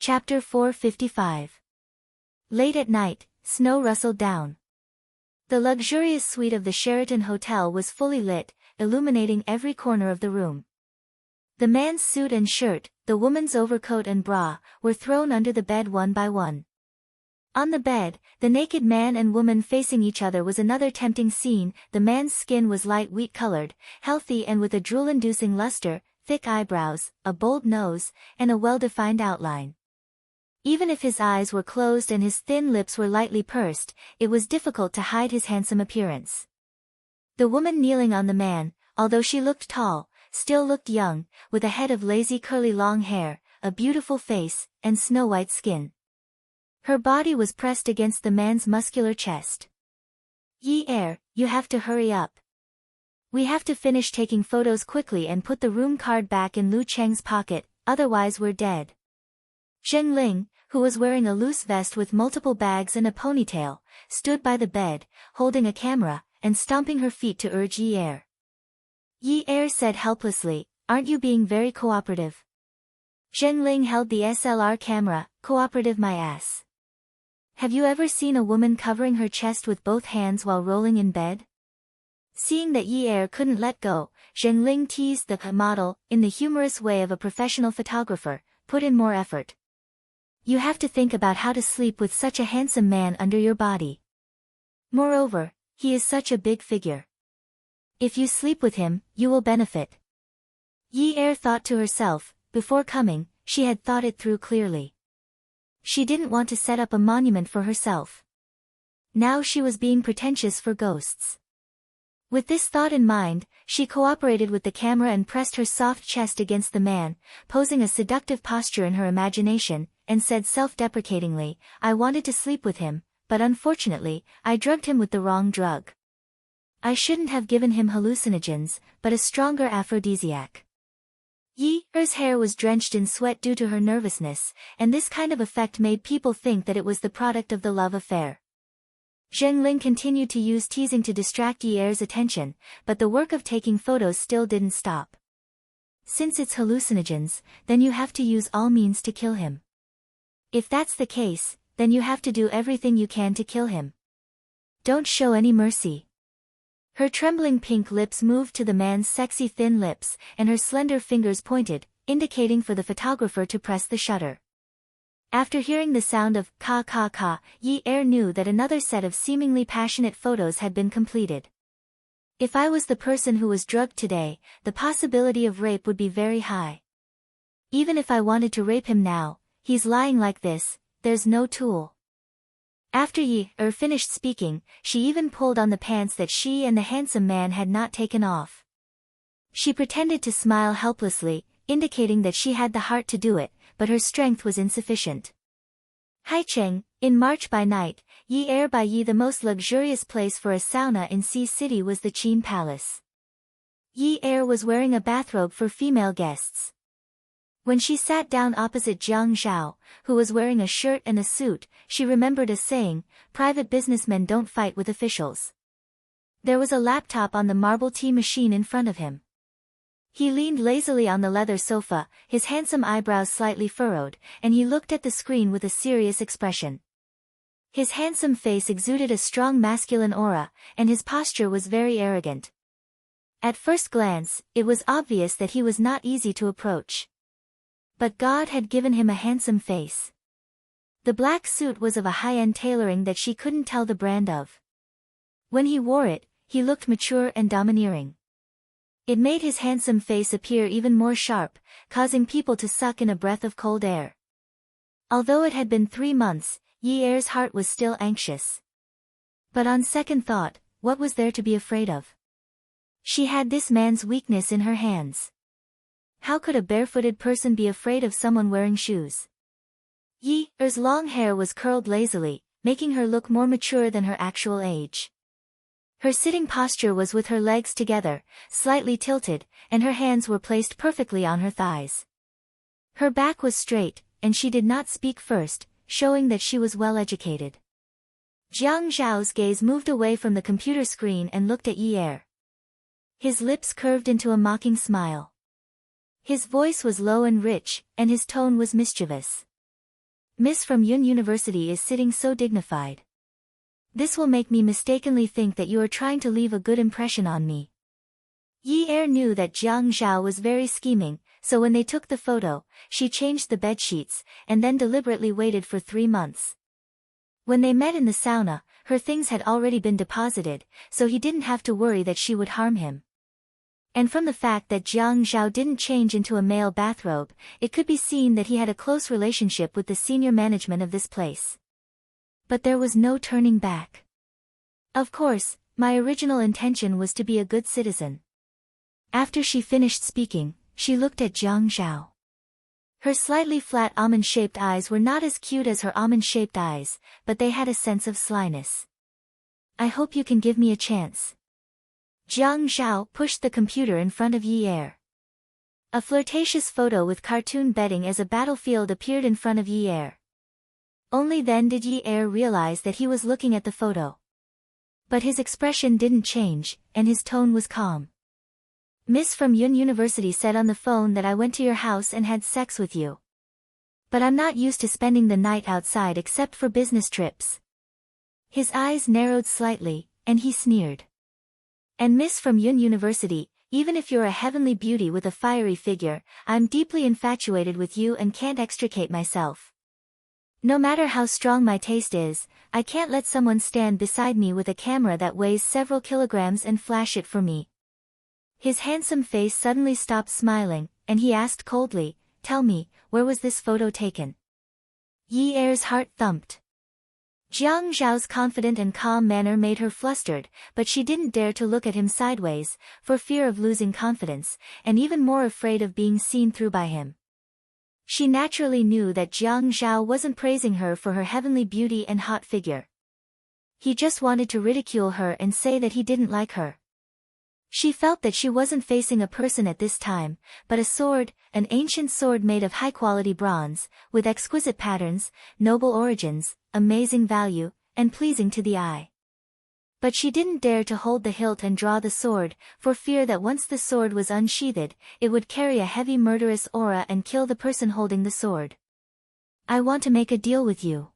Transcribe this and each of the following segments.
Chapter 455. Late at night, snow rustled down. The luxurious suite of the Sheraton Hotel was fully lit, illuminating every corner of the room. The man's suit and shirt, the woman's overcoat and bra, were thrown under the bed one by one. On the bed, the naked man and woman facing each other was another tempting scene. The man's skin was light wheat-colored, healthy and with a drool-inducing luster, thick eyebrows, a bold nose, and a well-defined outline. Even if his eyes were closed and his thin lips were lightly pursed, it was difficult to hide his handsome appearance. The woman kneeling on the man, although she looked tall, still looked young, with a head of lazy curly long hair, a beautiful face, and snow-white skin. Her body was pressed against the man's muscular chest. "Yi-er, you have to hurry up. We have to finish taking photos quickly and put the room card back in Lu Cheng's pocket, otherwise we're dead." Zheng Ling, who was wearing a loose vest with multiple bags and a ponytail, stood by the bed, holding a camera, and stomping her feet to urge Yi-er. Yi-er said helplessly, "Aren't you being very cooperative?" Zheng Ling held the SLR camera. "Cooperative my ass. Have you ever seen a woman covering her chest with both hands while rolling in bed?" Seeing that Yi-er couldn't let go, Zheng Ling teased the model, in the humorous way of a professional photographer, "Put in more effort. You have to think about how to sleep with such a handsome man under your body. Moreover, he is such a big figure. If you sleep with him, you will benefit." Yi-er thought to herself, before coming, she had thought it through clearly. She didn't want to set up a monument for herself. Now she was being pretentious for ghosts. With this thought in mind, she cooperated with the camera and pressed her soft chest against the man, posing a seductive posture in her imagination, and said self-deprecatingly, "I wanted to sleep with him, but unfortunately, I drugged him with the wrong drug. I shouldn't have given him hallucinogens, but a stronger aphrodisiac." Yi-er's hair was drenched in sweat due to her nervousness, and this kind of effect made people think that it was the product of the love affair. Zheng Ling continued to use teasing to distract Yi-er's attention, but the work of taking photos still didn't stop. "Since it's hallucinogens, then you have to use all means to kill him. If that's the case, then you have to do everything you can to kill him. Don't show any mercy." Her trembling pink lips moved to the man's sexy thin lips, and her slender fingers pointed, indicating for the photographer to press the shutter. After hearing the sound of ka, Yi-er knew that another set of seemingly passionate photos had been completed. "If I was the person who was drugged today, the possibility of rape would be very high. Even if I wanted to rape him now, he's lying like this, there's no tool." After Yi-er finished speaking, she even pulled on the pants that she and the handsome man had not taken off. She pretended to smile helplessly, indicating that she had the heart to do it, but her strength was insufficient. Haicheng, in March by night, Yi-er by Yi. The most luxurious place for a sauna in Sea City was the Qin Palace. Yi-er was wearing a bathrobe for female guests. When she sat down opposite Jiang Zhao, who was wearing a shirt and a suit, she remembered a saying, "Private businessmen don't fight with officials." There was a laptop on the marble tea machine in front of him. He leaned lazily on the leather sofa, his handsome eyebrows slightly furrowed, and he looked at the screen with a serious expression. His handsome face exuded a strong masculine aura, and his posture was very arrogant. At first glance, it was obvious that he was not easy to approach. But God had given him a handsome face. The black suit was of a high-end tailoring that she couldn't tell the brand of. When he wore it, he looked mature and domineering. It made his handsome face appear even more sharp, causing people to suck in a breath of cold air. Although it had been 3 months, Yi-er's heart was still anxious. But on second thought, what was there to be afraid of? She had this man's weakness in her hands. How could a barefooted person be afraid of someone wearing shoes? Yi-er's long hair was curled lazily, making her look more mature than her actual age. Her sitting posture was with her legs together, slightly tilted, and her hands were placed perfectly on her thighs. Her back was straight, and she did not speak first, showing that she was well educated. Jiang Zhao's gaze moved away from the computer screen and looked at Yi-er. His lips curved into a mocking smile. His voice was low and rich, and his tone was mischievous. Miss from Yun University is sitting so dignified. This will make me mistakenly think that you are trying to leave a good impression on me. Yi Er knew that Jiang Zhao was very scheming, so when they took the photo, she changed the bedsheets, and then deliberately waited for 3 months. When they met in the sauna, her things had already been deposited, so he didn't have to worry that she would harm him. And from the fact that Jiang Zhao didn't change into a male bathrobe, it could be seen that he had a close relationship with the senior management of this place. But there was no turning back. Of course, my original intention was to be a good citizen. After she finished speaking, she looked at Jiang Zhao. Her slightly flat almond-shaped eyes were not as cute as her almond-shaped eyes, but they had a sense of slyness. I hope you can give me a chance. Jiang Zhao pushed the computer in front of Yi Er. A flirtatious photo with cartoon bedding as a battlefield appeared in front of Yi Er. Only then did Yi Er realize that he was looking at the photo. But his expression didn't change, and his tone was calm. Miss from Yun University said on the phone that I went to your house and had sex with you. But I'm not used to spending the night outside except for business trips. His eyes narrowed slightly, and he sneered. And Miss from Yun University, even if you're a heavenly beauty with a fiery figure, I'm deeply infatuated with you and can't extricate myself. No matter how strong my taste is, I can't let someone stand beside me with a camera that weighs several kilograms and flash it for me. His handsome face suddenly stopped smiling, and he asked coldly, tell me, where was this photo taken? Yi Er's heart thumped. Jiang Zhao's confident and calm manner made her flustered, but she didn't dare to look at him sideways, for fear of losing confidence, and even more afraid of being seen through by him. She naturally knew that Jiang Zhao wasn't praising her for her heavenly beauty and hot figure. He just wanted to ridicule her and say that he didn't like her. She felt that she wasn't facing a person at this time, but a sword, an ancient sword made of high-quality bronze, with exquisite patterns, noble origins, amazing value, and pleasing to the eye. But she didn't dare to hold the hilt and draw the sword, for fear that once the sword was unsheathed, it would carry a heavy murderous aura and kill the person holding the sword. I want to make a deal with you.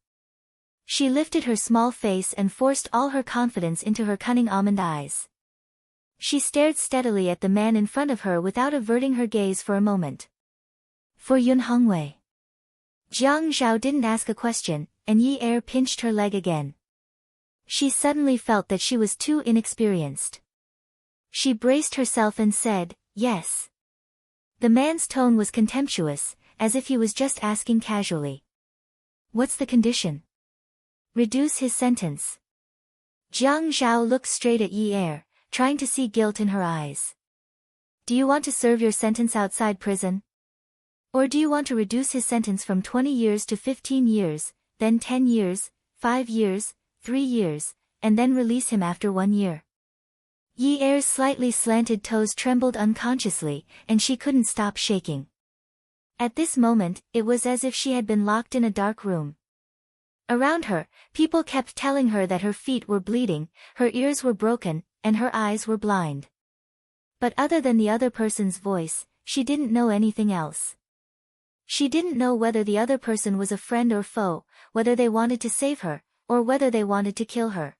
She lifted her small face and forced all her confidence into her cunning almond eyes. She stared steadily at the man in front of her without averting her gaze for a moment. For Yun Hongwei. Jiang Zhao didn't ask a question, and Yi Er pinched her leg again. She suddenly felt that she was too inexperienced. She braced herself and said, yes. The man's tone was contemptuous, as if he was just asking casually. What's the condition? Reduce his sentence. Jiang Zhao looked straight at Yi Er, trying to see guilt in her eyes. Do you want to serve your sentence outside prison? Or do you want to reduce his sentence from 20 years to 15 years, then 10 years, 5 years, 3 years, and then release him after 1 year? Yi Er's slightly slanted toes trembled unconsciously, and she couldn't stop shaking. At this moment, it was as if she had been locked in a dark room. Around her, people kept telling her that her feet were bleeding, her ears were broken, and her eyes were blind. But other than the other person's voice, she didn't know anything else. She didn't know whether the other person was a friend or foe, whether they wanted to save her, or whether they wanted to kill her.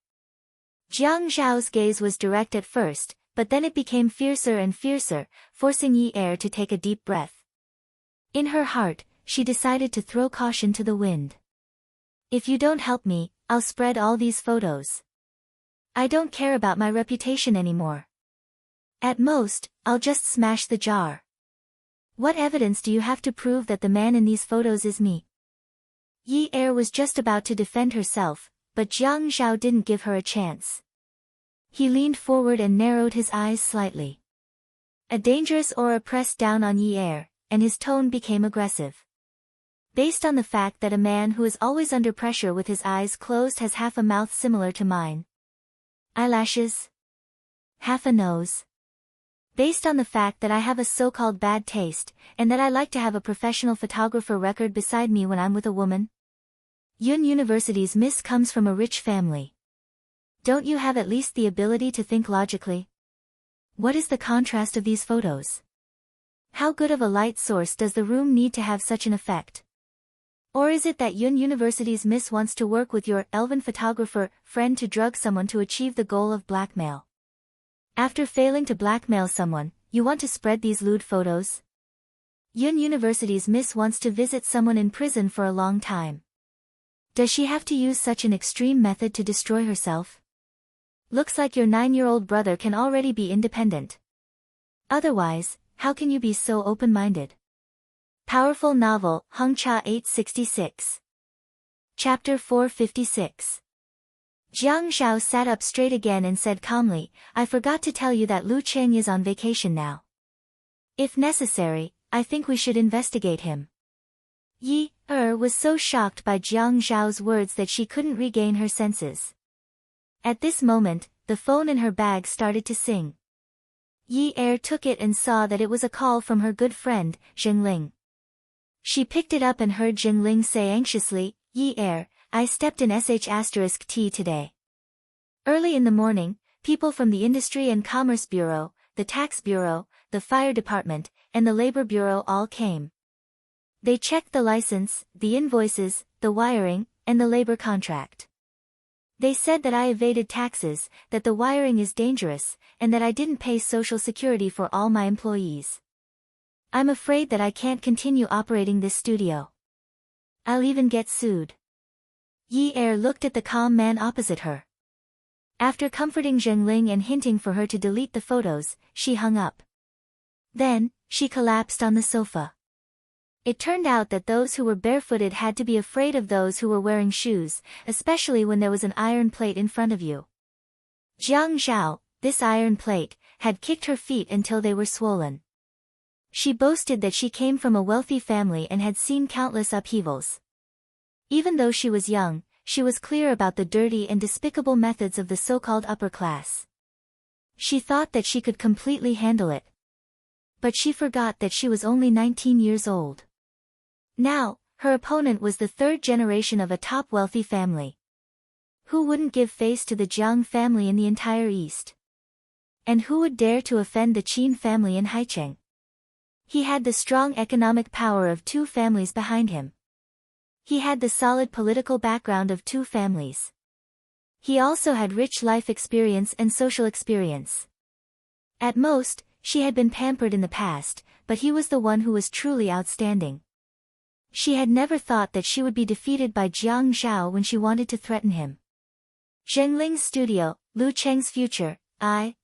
Jiang Zhao's gaze was direct at first, but then it became fiercer and fiercer, forcing Yi Er to take a deep breath. In her heart, she decided to throw caution to the wind. If you don't help me, I'll spread all these photos. I don't care about my reputation anymore. At most, I'll just smash the jar. What evidence do you have to prove that the man in these photos is me? Yi Er was just about to defend herself, but Jiang Zhao didn't give her a chance. He leaned forward and narrowed his eyes slightly. A dangerous aura pressed down on Yi Er, and his tone became aggressive. Based on the fact that a man who is always under pressure with his eyes closed has half a mouth similar to mine. Eyelashes. Half a nose. Based on the fact that I have a so-called bad taste, and that I like to have a professional photographer record beside me when I'm with a woman. Yun University's Miss comes from a rich family. Don't you have at least the ability to think logically? What is the contrast of these photos? How good of a light source does the room need to have such an effect? Or is it that Yun University's Miss wants to work with your elven photographer friend to drug someone to achieve the goal of blackmail? After failing to blackmail someone, you want to spread these lewd photos? Yun University's Miss wants to visit someone in prison for a long time. Does she have to use such an extreme method to destroy herself? Looks like your 9-year-old brother can already be independent. Otherwise, how can you be so open-minded? Powerful Novel, Hung Cha 866. Chapter 456. Jiang Zhao sat up straight again and said calmly, I forgot to tell you that Lu Cheng is on vacation now. If necessary, I think we should investigate him. Yi was so shocked by Jiang Zhao's words that she couldn't regain her senses. At this moment, the phone in her bag started to sing. Yi took it and saw that it was a call from her good friend, Zhengling. She picked it up and heard Zhengling say anxiously, Yi I stepped in *T today. Early in the morning, people from the Industry and Commerce Bureau, the Tax Bureau, the Fire Department, and the Labor Bureau all came. They checked the license, the invoices, the wiring, and the labor contract. They said that I evaded taxes, that the wiring is dangerous, and that I didn't pay Social Security for all my employees. I'm afraid that I can't continue operating this studio. I'll even get sued. Yi looked at the calm man opposite her. After comforting Zhengling and hinting for her to delete the photos, she hung up. Then, she collapsed on the sofa. It turned out that those who were barefooted had to be afraid of those who were wearing shoes, especially when there was an iron plate in front of you. Jiang Zhao, this iron plate, had kicked her feet until they were swollen. She boasted that she came from a wealthy family and had seen countless upheavals. Even though she was young, she was clear about the dirty and despicable methods of the so-called upper class. She thought that she could completely handle it. But she forgot that she was only 19 years old. Now, her opponent was the third generation of a top wealthy family. Who wouldn't give face to the Jiang family in the entire East? And who would dare to offend the Qin family in Haicheng? He had the strong economic power of two families behind him. He had the solid political background of two families. He also had rich life experience and social experience. At most, she had been pampered in the past, but he was the one who was truly outstanding. She had never thought that she would be defeated by Jiang Zhao when she wanted to threaten him. Zhengling's studio, Lu Cheng's future, Jiang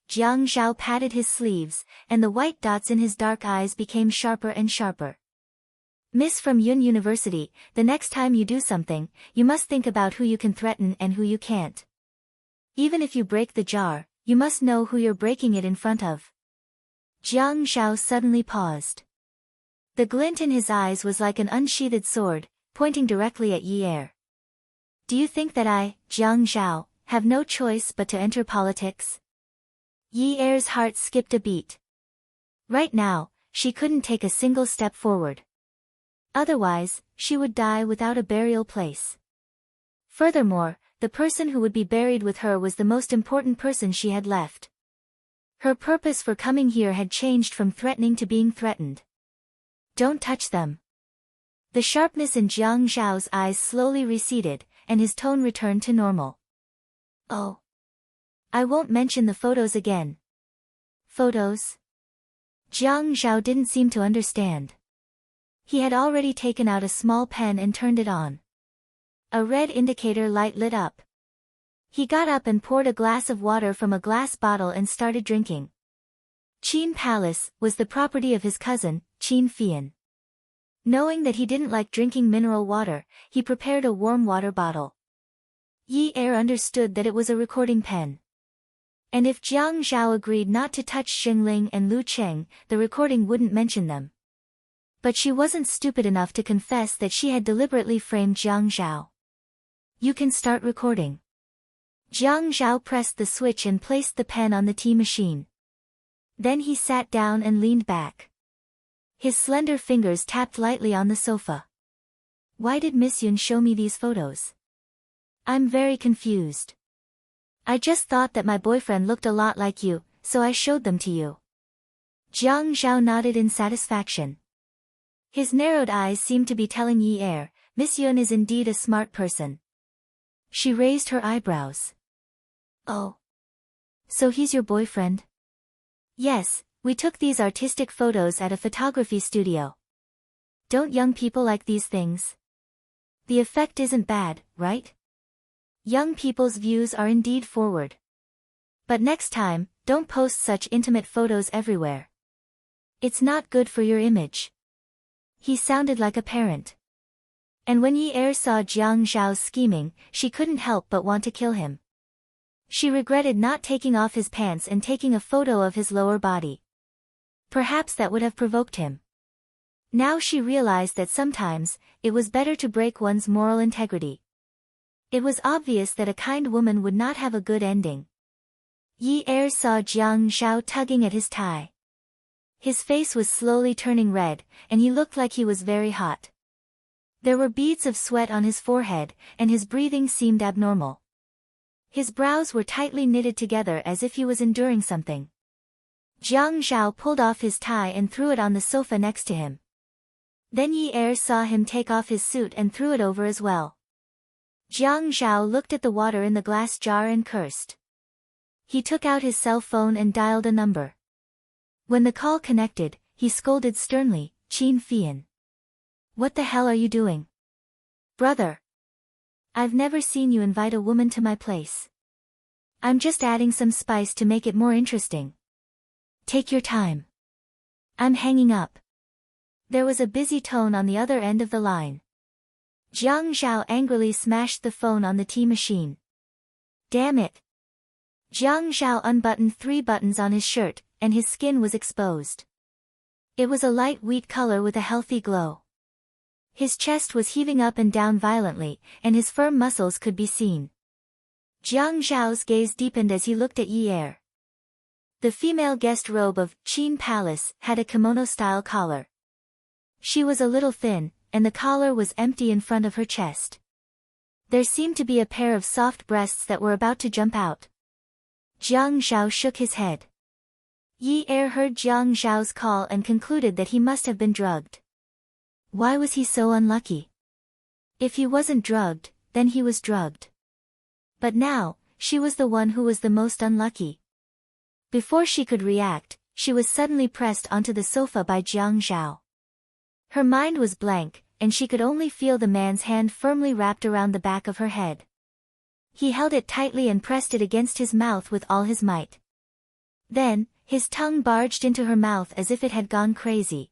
Zhao patted his sleeves, and the white dots in his dark eyes became sharper and sharper. Miss from Yun University, the next time you do something, you must think about who you can threaten and who you can't. Even if you break the jar, you must know who you're breaking it in front of. Jiang Zhao suddenly paused. The glint in his eyes was like an unsheathed sword, pointing directly at Yi. Do you think that I, Jiang Zhao, have no choice but to enter politics? Yi's heart skipped a beat. Right now, she couldn't take a single step forward. Otherwise, she would die without a burial place. Furthermore, the person who would be buried with her was the most important person she had left. Her purpose for coming here had changed from threatening to being threatened. Don't touch them. The sharpness in Jiang Zhao's eyes slowly receded, and his tone returned to normal. Oh. I won't mention the photos again. Photos? Jiang Zhao didn't seem to understand. He had already taken out a small pen and turned it on. A red indicator light lit up. He got up and poured a glass of water from a glass bottle and started drinking. Qin Palace was the property of his cousin, Qin Fian. Knowing that he didn't like drinking mineral water, he prepared a warm water bottle. Yi understood that it was a recording pen. And if Jiang Zhao agreed not to touch Zhengling and Lu Cheng, the recording wouldn't mention them. But she wasn't stupid enough to confess that she had deliberately framed Jiang Zhao. You can start recording. Jiang Zhao pressed the switch and placed the pen on the tea machine. Then he sat down and leaned back. His slender fingers tapped lightly on the sofa. Why did Miss Yun show me these photos? I'm very confused. I just thought that my boyfriend looked a lot like you, so I showed them to you. Jiang Zhao nodded in satisfaction. His narrowed eyes seemed to be telling Yi Er, Miss Yun is indeed a smart person. She raised her eyebrows. Oh. So he's your boyfriend? Yes, we took these artistic photos at a photography studio. Don't young people like these things? The effect isn't bad, right? Young people's views are indeed forward. But next time, don't post such intimate photos everywhere. It's not good for your image. He sounded like a parent. And when Yi Er saw Jiang Zhao's scheming, she couldn't help but want to kill him. She regretted not taking off his pants and taking a photo of his lower body. Perhaps that would have provoked him. Now she realized that sometimes, it was better to break one's moral integrity. It was obvious that a kind woman would not have a good ending. Yi Er saw Jiang Zhao tugging at his tie. His face was slowly turning red, and he looked like he was very hot. There were beads of sweat on his forehead, and his breathing seemed abnormal. His brows were tightly knitted together as if he was enduring something. Jiang Zhao pulled off his tie and threw it on the sofa next to him. Then Yi Er saw him take off his suit and threw it over as well. Jiang Zhao looked at the water in the glass jar and cursed. He took out his cell phone and dialed a number. When the call connected, he scolded sternly, Qin Fian. What the hell are you doing? Brother. I've never seen you invite a woman to my place. I'm just adding some spice to make it more interesting. Take your time. I'm hanging up. There was a busy tone on the other end of the line. Jiang Zhao angrily smashed the phone on the tea machine. Damn it. Jiang Zhao unbuttoned 3 buttons on his shirt, and his skin was exposed. It was a light wheat color with a healthy glow. His chest was heaving up and down violently, and his firm muscles could be seen. Jiang Zhao's gaze deepened as he looked at Yi Er. The female guest robe of Qin Palace had a kimono-style collar. She was a little thin, and the collar was empty in front of her chest. There seemed to be a pair of soft breasts that were about to jump out. Jiang Zhao shook his head. Yi Er heard Jiang Zhao's call and concluded that he must have been drugged. Why was he so unlucky? If he wasn't drugged, then he was drugged. But now, she was the one who was the most unlucky. Before she could react, she was suddenly pressed onto the sofa by Jiang Zhao. Her mind was blank, and she could only feel the man's hand firmly wrapped around the back of her head. He held it tightly and pressed it against his mouth with all his might. Then, his tongue barged into her mouth as if it had gone crazy.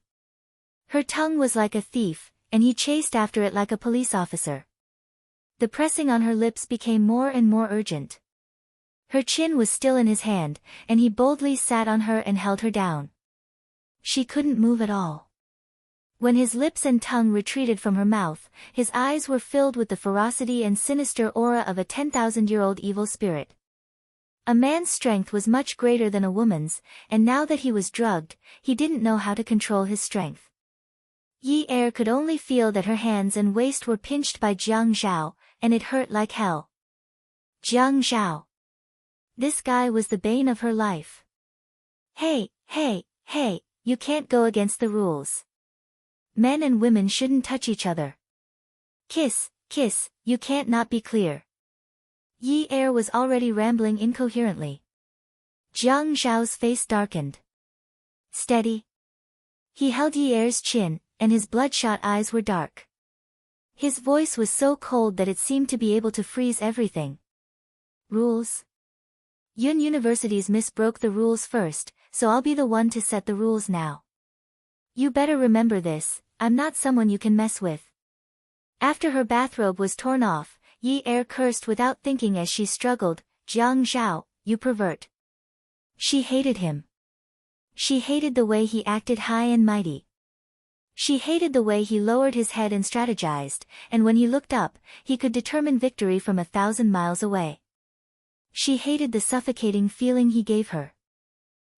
Her tongue was like a thief, and he chased after it like a police officer. The pressing on her lips became more and more urgent. Her chin was still in his hand, and he boldly sat on her and held her down. She couldn't move at all. When his lips and tongue retreated from her mouth, his eyes were filled with the ferocity and sinister aura of a 10,000-year-old evil spirit. A man's strength was much greater than a woman's, and now that he was drugged, he didn't know how to control his strength. Yi Er could only feel that her hands and waist were pinched by Jiang Zhao, and it hurt like hell. Jiang Zhao. This guy was the bane of her life. Hey, you can't go against the rules. Men and women shouldn't touch each other. Kiss, you can't not be clear. Yi Er was already rambling incoherently. Jiang Zhao's face darkened. Steady. He held Yi Er's chin, and his bloodshot eyes were dark. His voice was so cold that it seemed to be able to freeze everything. Rules? Yun University's miss broke the rules first, so I'll be the one to set the rules now. You better remember this, I'm not someone you can mess with. After her bathrobe was torn off, Yi Er cursed without thinking as she struggled, Jiang Zhao, you pervert. She hated him. She hated the way he acted high and mighty. She hated the way he lowered his head and strategized, and when he looked up, he could determine victory from 1,000 miles away. She hated the suffocating feeling he gave her.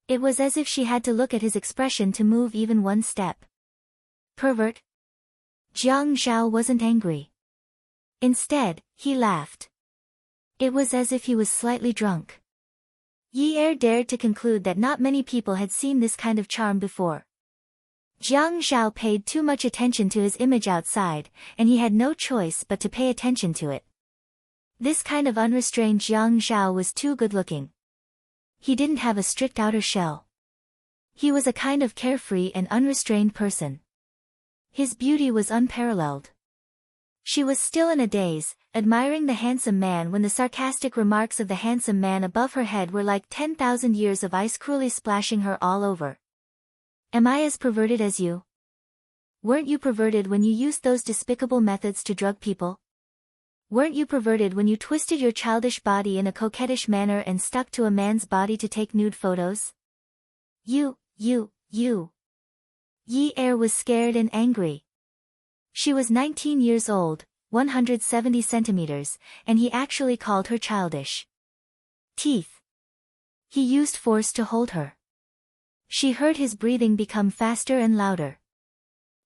It was as if she had to look at his expression to move even one step. Pervert? Jiang Zhao wasn't angry. Instead, he laughed. It was as if he was slightly drunk. Yi Er dared to conclude that not many people had seen this kind of charm before. Jiang Zhao paid too much attention to his image outside, and he had no choice but to pay attention to it. This kind of unrestrained Jiang Zhao was too good-looking. He didn't have a strict outer shell. He was a kind of carefree and unrestrained person. His beauty was unparalleled. She was still in a daze, admiring the handsome man when the sarcastic remarks of the handsome man above her head were like 10,000 years of ice cruelly splashing her all over. Am I as perverted as you? Weren't you perverted when you used those despicable methods to drug people? Weren't you perverted when you twisted your childish body in a coquettish manner and stuck to a man's body to take nude photos? You. Yi Er was scared and angry. She was 19 years old, 170 centimeters, and he actually called her childish. Teeth. He used force to hold her. She heard his breathing become faster and louder.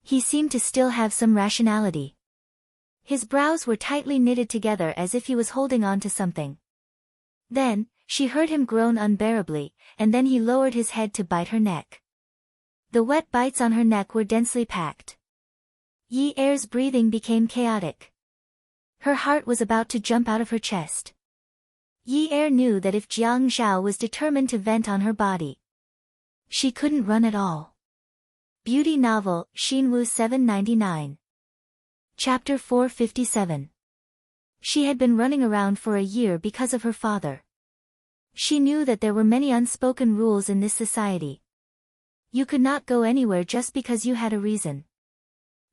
He seemed to still have some rationality. His brows were tightly knitted together as if he was holding on to something. Then, she heard him groan unbearably, and then he lowered his head to bite her neck. The wet bites on her neck were densely packed. Yi Er's breathing became chaotic. Her heart was about to jump out of her chest. Yi Er knew that if Jiang Zhao was determined to vent on her body, she couldn't run at all. Beauty Novel, Xinwu 799. Chapter 457. She had been running around for a year because of her father. She knew that there were many unspoken rules in this society. You could not go anywhere just because you had a reason.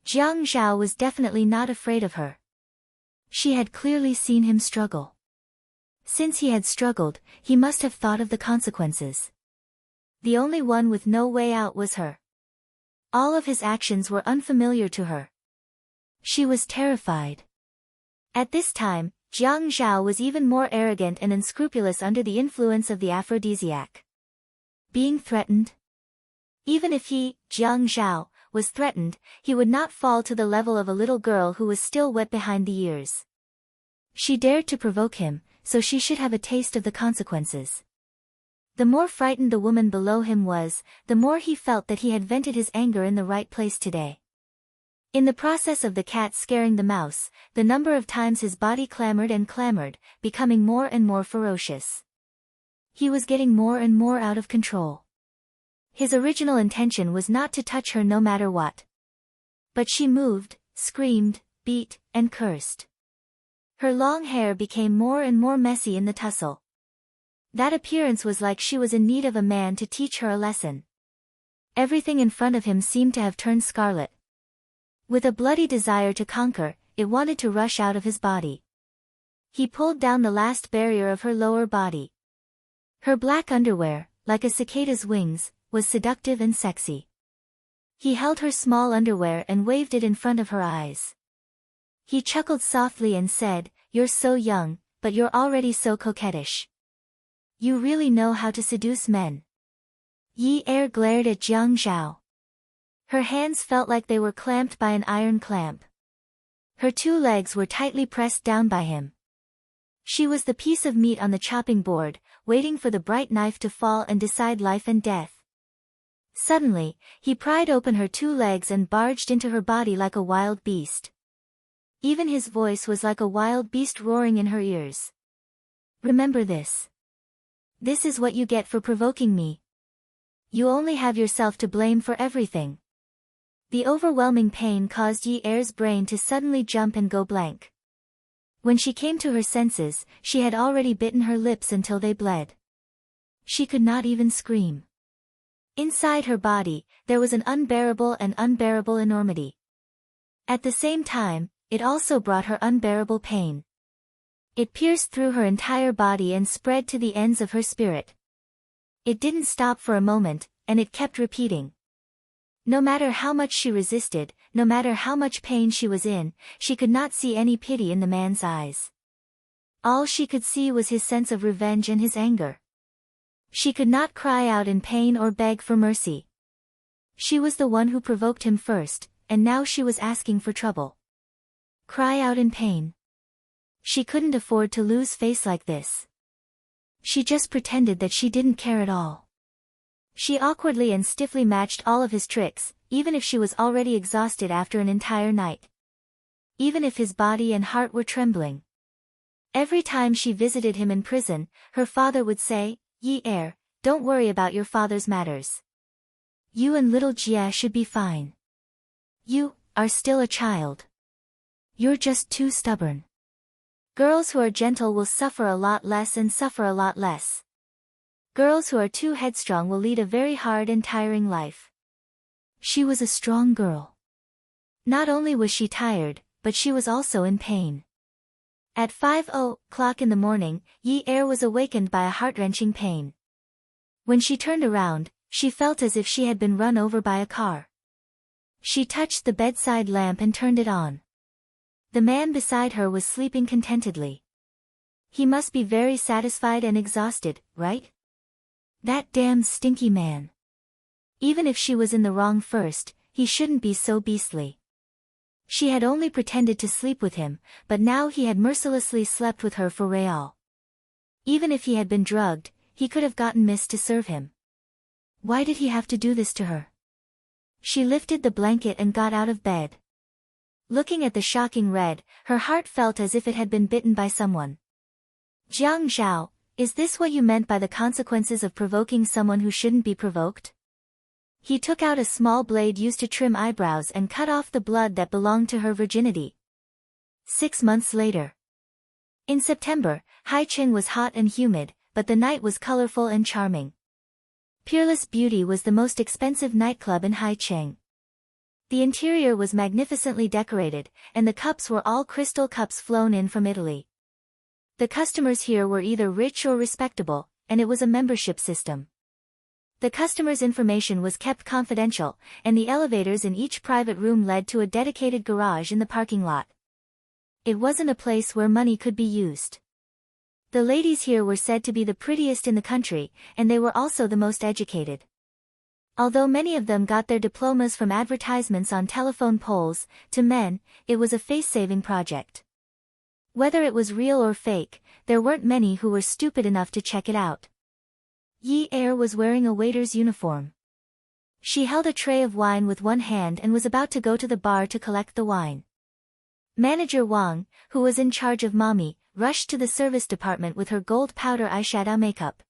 Jiang Zhao was definitely not afraid of her. She had clearly seen him struggle. Since he had struggled, he must have thought of the consequences. The only one with no way out was her. All of his actions were unfamiliar to her. She was terrified. At this time, Jiang Zhao was even more arrogant and unscrupulous under the influence of the aphrodisiac. Being threatened? Even if he, Jiang Zhao, was threatened, he would not fall to the level of a little girl who was still wet behind the ears. She dared to provoke him, so she should have a taste of the consequences. The more frightened the woman below him was, the more he felt that he had vented his anger in the right place today. In the process of the cat scaring the mouse, the number of times his body clamored and clamored, becoming more and more ferocious. He was getting more and more out of control. His original intention was not to touch her no matter what. But she moved, screamed, beat, and cursed. Her long hair became more and more messy in the tussle. That appearance was like she was in need of a man to teach her a lesson. Everything in front of him seemed to have turned scarlet. With a bloody desire to conquer, it wanted to rush out of his body. He pulled down the last barrier of her lower body. Her black underwear, like a cicada's wings, was seductive and sexy. He held her small underwear and waved it in front of her eyes. He chuckled softly and said, "You're so young, but you're already so coquettish. You really know how to seduce men." Yi Er glared at Jiang Zhao. Her hands felt like they were clamped by an iron clamp. Her two legs were tightly pressed down by him. She was the piece of meat on the chopping board, waiting for the bright knife to fall and decide life and death. Suddenly, he pried open her two legs and barged into her body like a wild beast. Even his voice was like a wild beast roaring in her ears. "Remember this. This is what you get for provoking me. You only have yourself to blame for everything." The overwhelming pain caused Yi Er's brain to suddenly jump and go blank. When she came to her senses, she had already bitten her lips until they bled. She could not even scream. Inside her body, there was an unbearable enormity. At the same time, it also brought her unbearable pain. It pierced through her entire body and spread to the ends of her spirit. It didn't stop for a moment, and it kept repeating. No matter how much she resisted, no matter how much pain she was in, she could not see any pity in the man's eyes. All she could see was his sense of revenge and his anger. She could not cry out in pain or beg for mercy. She was the one who provoked him first, and now she was asking for trouble. Cry out in pain. She couldn't afford to lose face like this. She just pretended that she didn't care at all. She awkwardly and stiffly matched all of his tricks, even if she was already exhausted after an entire night. Even if his body and heart were trembling. Every time she visited him in prison, her father would say, "Yi Er, don't worry about your father's matters. You and little Jia should be fine. You are still a child. You're just too stubborn. Girls who are gentle will suffer a lot less and suffer a lot less. Girls who are too headstrong will lead a very hard and tiring life." She was a strong girl. Not only was she tired, but she was also in pain. At 5:00 in the morning, Yi Er was awakened by a heart-wrenching pain. When she turned around, she felt as if she had been run over by a car. She touched the bedside lamp and turned it on. The man beside her was sleeping contentedly. He must be very satisfied and exhausted, right? That damn stinky man. Even if she was in the wrong first, he shouldn't be so beastly. She had only pretended to sleep with him, but now he had mercilessly slept with her for real. Even if he had been drugged, he could have gotten Miss to serve him. Why did he have to do this to her? She lifted the blanket and got out of bed. Looking at the shocking red, her heart felt as if it had been bitten by someone. "Jiang Zhao, is this what you meant by the consequences of provoking someone who shouldn't be provoked?" He took out a small blade used to trim eyebrows and cut off the blood that belonged to her virginity. 6 months later. In September, Haicheng was hot and humid, but the night was colorful and charming. Peerless Beauty was the most expensive nightclub in Haicheng. The interior was magnificently decorated, and the cups were all crystal cups flown in from Italy. The customers here were either rich or respectable, and it was a membership system. The customers' information was kept confidential, and the elevators in each private room led to a dedicated garage in the parking lot. It wasn't a place where money could be used. The ladies here were said to be the prettiest in the country, and they were also the most educated. Although many of them got their diplomas from advertisements on telephone poles, to men, it was a face-saving project. Whether it was real or fake, there weren't many who were stupid enough to check it out. Yi Er was wearing a waiter's uniform. She held a tray of wine with one hand and was about to go to the bar to collect the wine. Manager Wang, who was in charge of Mommy, rushed to the service department with her gold powder eyeshadow makeup.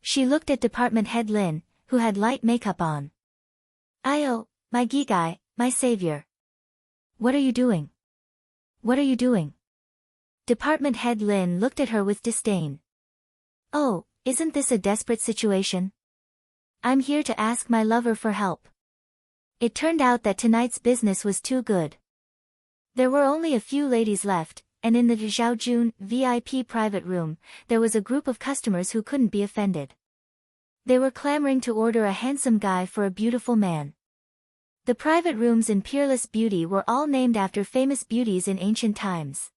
She looked at department head Lin, who had light makeup on. "Ayo, my Gigai, my savior. What are you doing? What are you doing?" Department head Lin looked at her with disdain. "Oh, isn't this a desperate situation? I'm here to ask my lover for help." It turned out that tonight's business was too good. There were only a few ladies left, and in the Zhaojun VIP private room, there was a group of customers who couldn't be offended. They were clamoring to order a handsome guy for a beautiful man. The private rooms in Peerless Beauty were all named after famous beauties in ancient times.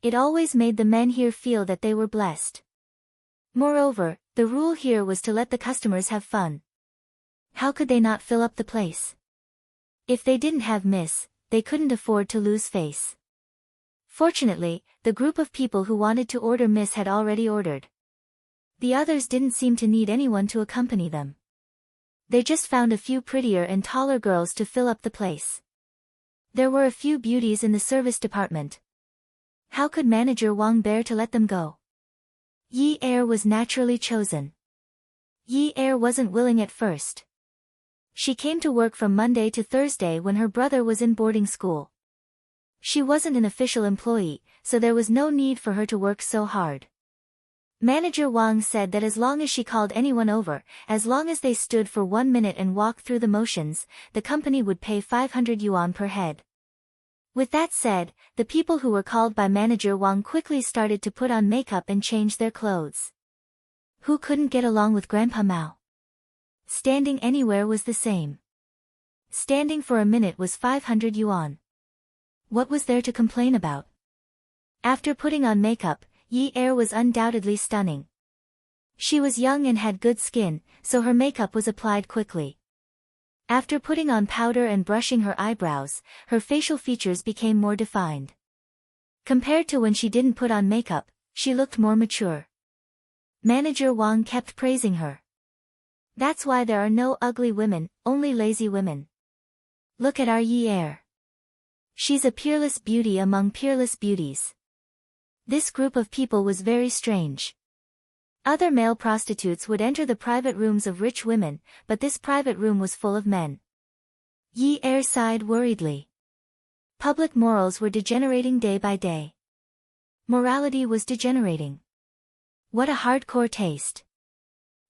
It always made the men here feel that they were blessed. Moreover, the rule here was to let the customers have fun. How could they not fill up the place? If they didn't have Miss, they couldn't afford to lose face. Fortunately, the group of people who wanted to order Miss had already ordered. The others didn't seem to need anyone to accompany them. They just found a few prettier and taller girls to fill up the place. There were a few beauties in the service department. How could Manager Wang bear to let them go? Yi Er was naturally chosen. Yi Er wasn't willing at first. She came to work from Monday to Thursday when her brother was in boarding school. She wasn't an official employee, so there was no need for her to work so hard. Manager Wang said that as long as she called anyone over, as long as they stood for 1 minute and walked through the motions, the company would pay 500 yuan per head. With that said, the people who were called by Manager Wang quickly started to put on makeup and change their clothes. Who couldn't get along with Grandpa Mao? Standing anywhere was the same. Standing for a minute was 500 yuan. What was there to complain about? After putting on makeup, Yi Er was undoubtedly stunning. She was young and had good skin, so her makeup was applied quickly. After putting on powder and brushing her eyebrows, her facial features became more defined. Compared to when she didn't put on makeup, she looked more mature. Manager Wang kept praising her. "That's why there are no ugly women, only lazy women. Look at our Yi Er. She's a peerless beauty among peerless beauties. This group of people was very strange. Other male prostitutes would enter the private rooms of rich women, but this private room was full of men. Yi Er sighed worriedly. Public morals were degenerating day by day. Morality was degenerating. What a hardcore taste.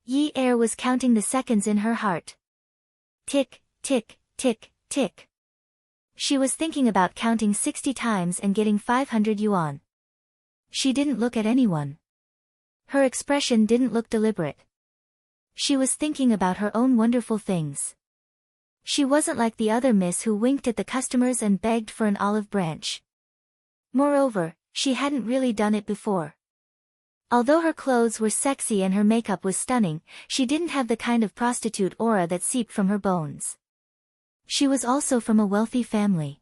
Yi Er was counting the seconds in her heart. Tick, tick, tick, tick. She was thinking about counting 60 times and getting 500 yuan. She didn't look at anyone. Her expression didn't look deliberate. She was thinking about her own wonderful things. She wasn't like the other miss who winked at the customers and begged for an olive branch. Moreover, she hadn't really done it before. Although her clothes were sexy and her makeup was stunning, she didn't have the kind of prostitute aura that seeped from her bones. She was also from a wealthy family.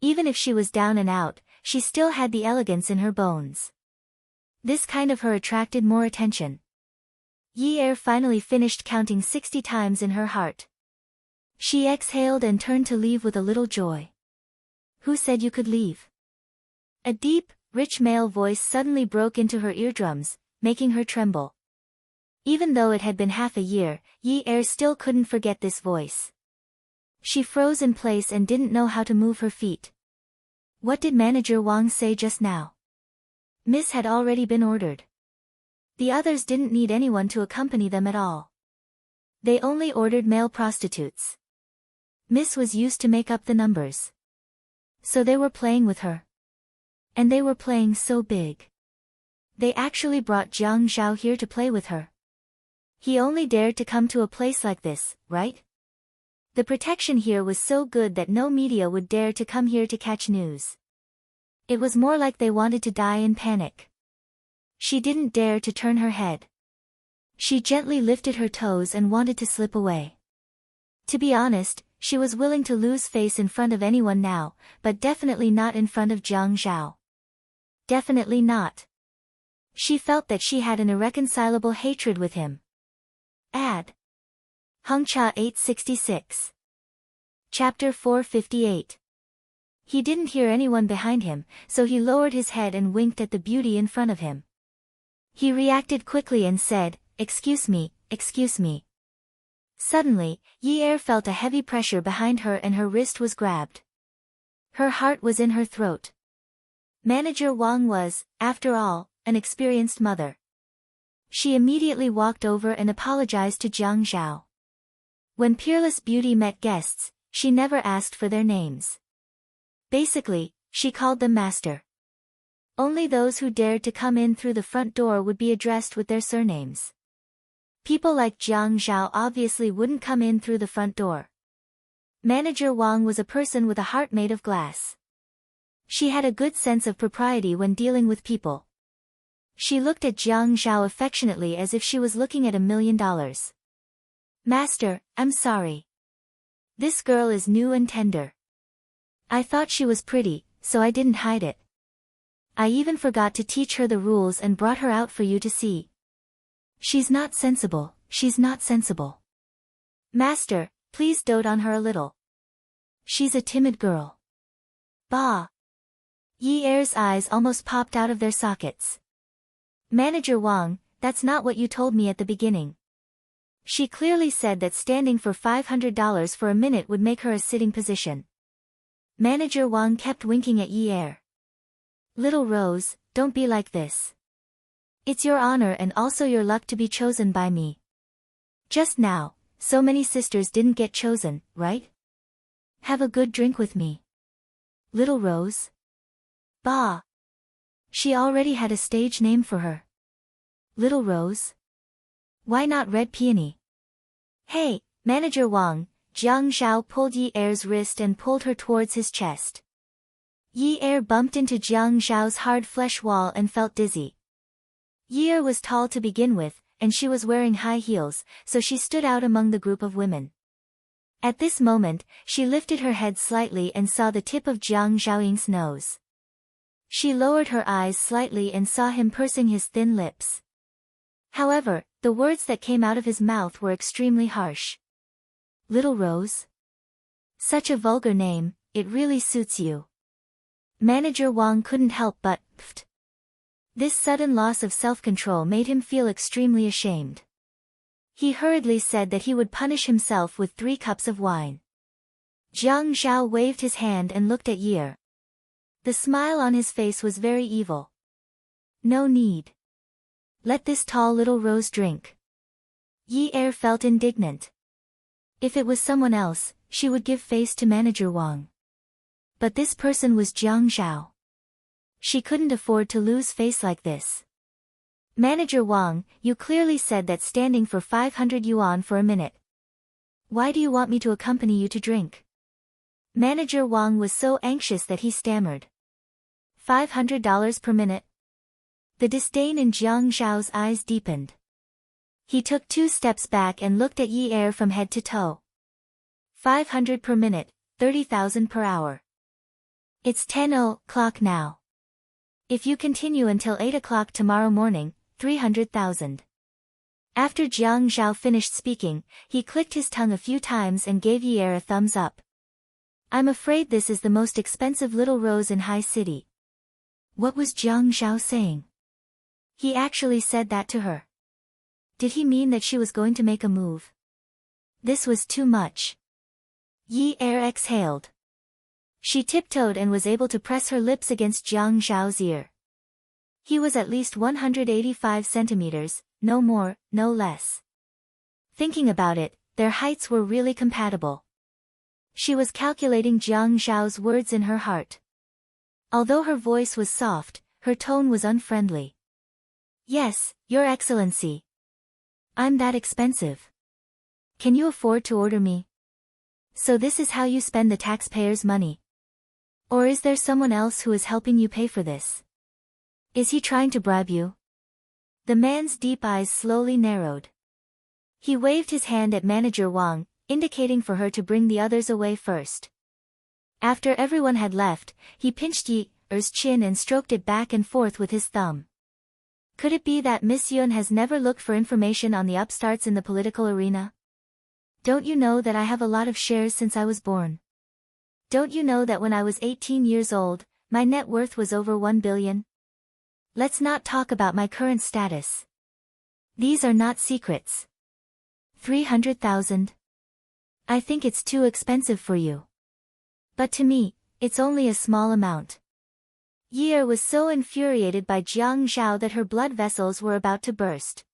Even if she was down and out, she still had the elegance in her bones. This kind of her attracted more attention. Yi Er finally finished counting 60 times in her heart. She exhaled and turned to leave with a little joy. Who said you could leave? A deep, rich male voice suddenly broke into her eardrums, making her tremble. Even though it had been half a year, Yi Er still couldn't forget this voice. She froze in place and didn't know how to move her feet. What did Manager Wang say just now? Miss had already been ordered. The others didn't need anyone to accompany them at all. They only ordered male prostitutes. Miss was used to make up the numbers. So they were playing with her. And they were playing so big. They actually brought Jiang Zhao here to play with her. He only dared to come to a place like this, right? The protection here was so good that no media would dare to come here to catch news. It was more like they wanted to die in panic. She didn't dare to turn her head. She gently lifted her toes and wanted to slip away. To be honest, she was willing to lose face in front of anyone now, but definitely not in front of Jiang Zhao. Definitely not. She felt that she had an irreconcilable hatred with him. Ad. Hungcha 866. Chapter 458. He didn't hear anyone behind him, so he lowered his head and winked at the beauty in front of him. He reacted quickly and said, "Excuse me, excuse me." Suddenly, Yi Er felt a heavy pressure behind her and her wrist was grabbed. Her heart was in her throat. Manager Wang was, after all, an experienced mother. She immediately walked over and apologized to Jiang Zhao. When Peerless Beauty met guests, she never asked for their names. Basically, she called them master. Only those who dared to come in through the front door would be addressed with their surnames. People like Jiang Zhao obviously wouldn't come in through the front door. Manager Wang was a person with a heart made of glass. She had a good sense of propriety when dealing with people. She looked at Jiang Zhao affectionately as if she was looking at $1 million. "Master, I'm sorry. This girl is new and tender. I thought she was pretty, so I didn't hide it. I even forgot to teach her the rules and brought her out for you to see. She's not sensible, she's not sensible. Master, please dote on her a little. She's a timid girl." Bah! Yi Er's eyes almost popped out of their sockets. "Manager Wang, that's not what you told me at the beginning. She clearly said that standing for $500 for a minute would make her a sitting position." Manager Wang kept winking at Yi Er. "Little Rose, don't be like this. It's your honor and also your luck to be chosen by me. Just now, so many sisters didn't get chosen, right? Have a good drink with me. Little Rose." Bah! She already had a stage name for her. Little Rose? Why not Red Peony? "Hey, Manager Wang," Jiang Zhao pulled Yi Er's wrist and pulled her towards his chest. Yi Er bumped into Jiang Zhao's hard flesh wall and felt dizzy. Yi Er was tall to begin with, and she was wearing high heels, so she stood out among the group of women. At this moment, she lifted her head slightly and saw the tip of Jiang Zhaoying's nose. She lowered her eyes slightly and saw him pursing his thin lips. However, the words that came out of his mouth were extremely harsh. "Little Rose? Such a vulgar name, it really suits you. Manager Wang couldn't help but, pfft. This sudden loss of self-control made him feel extremely ashamed. He hurriedly said that he would punish himself with 3 cups of wine. Jiang Zhao waved his hand and looked at Yi Er. The smile on his face was very evil. No need. Let this tall little rose drink. Yi Er felt indignant. If it was someone else, she would give face to Manager Wang. But this person was Jiang Zhao. She couldn't afford to lose face like this. Manager Wang, you clearly said that standing for 500 yuan for a minute. Why do you want me to accompany you to drink? Manager Wang was so anxious that he stammered. $500 per minute? The disdain in Jiang Zhao's eyes deepened. He took 2 steps back and looked at Yi Er from head to toe. 500 per minute, 30,000 per hour. It's 10 o'clock now. If you continue until 8 o'clock tomorrow morning, 300,000. After Jiang Zhao finished speaking, he clicked his tongue a few times and gave Yi Er a thumbs up. I'm afraid this is the most expensive little rose in High City. What was Jiang Zhao saying? He actually said that to her. Did he mean that she was going to make a move? This was too much. Yi Er exhaled. She tiptoed and was able to press her lips against Jiang Zhao's ear. He was at least 185 centimeters, no more, no less. Thinking about it, their heights were really compatible. She was calculating Jiang Zhao's words in her heart. Although her voice was soft, her tone was unfriendly. Yes, Your Excellency. I'm that expensive. Can you afford to order me? So this is how you spend the taxpayers' money. Or is there someone else who is helping you pay for this? Is he trying to bribe you? The man's deep eyes slowly narrowed. He waved his hand at Manager Wang, indicating for her to bring the others away first. After everyone had left, he pinched Yi Er's chin and stroked it back and forth with his thumb. Could it be that Miss Yun has never looked for information on the upstarts in the political arena? Don't you know that I have a lot of shares since I was born? Don't you know that when I was 18 years old, my net worth was over 1 billion? Let's not talk about my current status. These are not secrets. 300,000? I think it's too expensive for you. But to me, it's only a small amount. Yi Er was so infuriated by Jiang Zhao that her blood vessels were about to burst.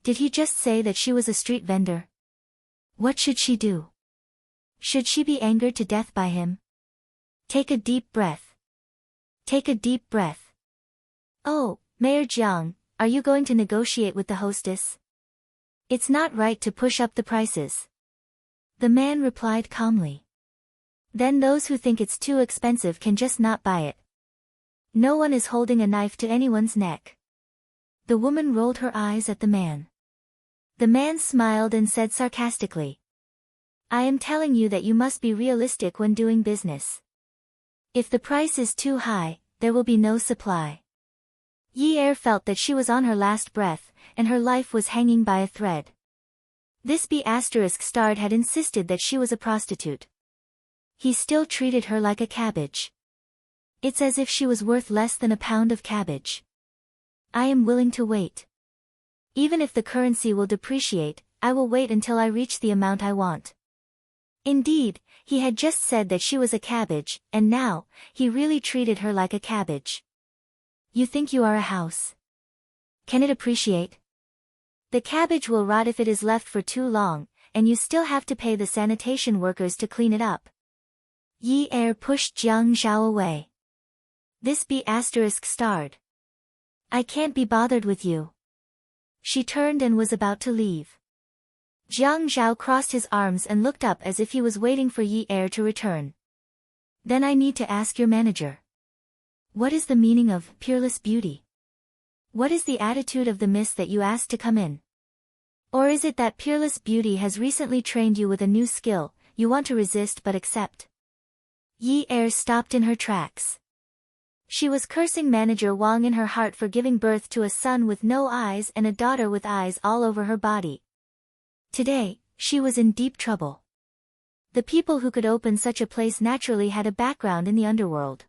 Did he just say that she was a street vendor? What should she do? Should she be angered to death by him? Take a deep breath. Take a deep breath. Oh, Mayor Jiang, are you going to negotiate with the hostess? It's not right to push up the prices. The man replied calmly. Then those who think it's too expensive can just not buy it. No one is holding a knife to anyone's neck. The woman rolled her eyes at the man. The man smiled and said sarcastically, I am telling you that you must be realistic when doing business. If the price is too high, there will be no supply. Yi Er felt that she was on her last breath, and her life was hanging by a thread. This B***** had insisted that she was a prostitute. He still treated her like a cabbage. It's as if she was worth less than a pound of cabbage. I am willing to wait. Even if the currency will depreciate, I will wait until I reach the amount I want. Indeed, he had just said that she was a cabbage, and now, he really treated her like a cabbage. You think you are a house? Can it appreciate? The cabbage will rot if it is left for too long, and you still have to pay the sanitation workers to clean it up. Yi Er pushed Jiang Zhao away. This B*****. I can't be bothered with you. She turned and was about to leave. Jiang Zhao crossed his arms and looked up as if he was waiting for Yi Er to return. Then I need to ask your manager. What is the meaning of peerless beauty? What is the attitude of the miss that you asked to come in? Or is it that peerless beauty has recently trained you with a new skill, you want to resist but accept? Yi Er stopped in her tracks. She was cursing Manager Wang in her heart for giving birth to a son with no eyes and a daughter with eyes all over her body. Today, she was in deep trouble. The people who could open such a place naturally had a background in the underworld.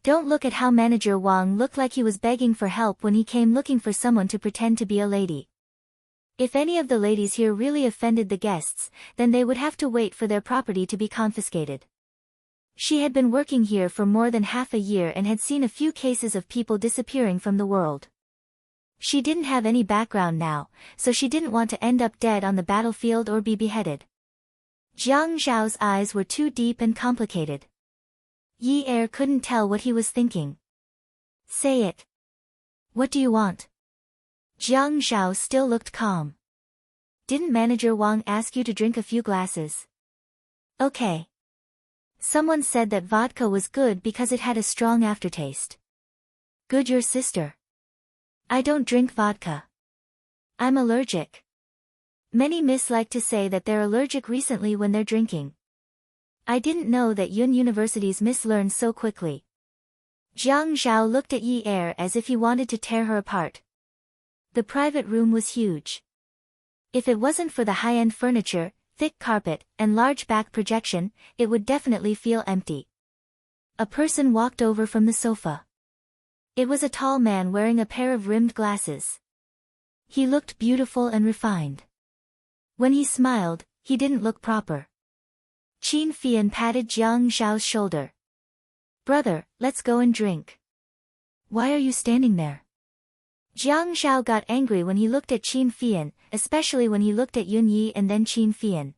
Don't look at how Manager Wang looked like he was begging for help when he came looking for someone to pretend to be a lady. If any of the ladies here really offended the guests, then they would have to wait for their property to be confiscated. She had been working here for more than half a year and had seen a few cases of people disappearing from the world. She didn't have any background now, so she didn't want to end up dead on the battlefield or be beheaded. Jiang Zhao's eyes were too deep and complicated. Yi Er couldn't tell what he was thinking. Say it. What do you want? Jiang Zhao still looked calm. Didn't Manager Wang ask you to drink a few glasses? Okay. Someone said that vodka was good because it had a strong aftertaste. Good, your sister. I don't drink vodka. I'm allergic. Many miss like to say that they're allergic recently when they're drinking. I didn't know that Yun University's miss learn so quickly. Jiang Zhao looked at Yi Er as if he wanted to tear her apart. The private room was huge. If it wasn't for the high-end furniture, thick carpet, and large back projection, it would definitely feel empty. A person walked over from the sofa. It was a tall man wearing a pair of rimmed glasses. He looked beautiful and refined. When he smiled, he didn't look proper. Qin Fian patted Jiang Zhao's shoulder. Brother, let's go and drink. Why are you standing there? Jiang Zhao got angry when he looked at Qin Fian, especially when he looked at Yun Yi and then Qin Fian.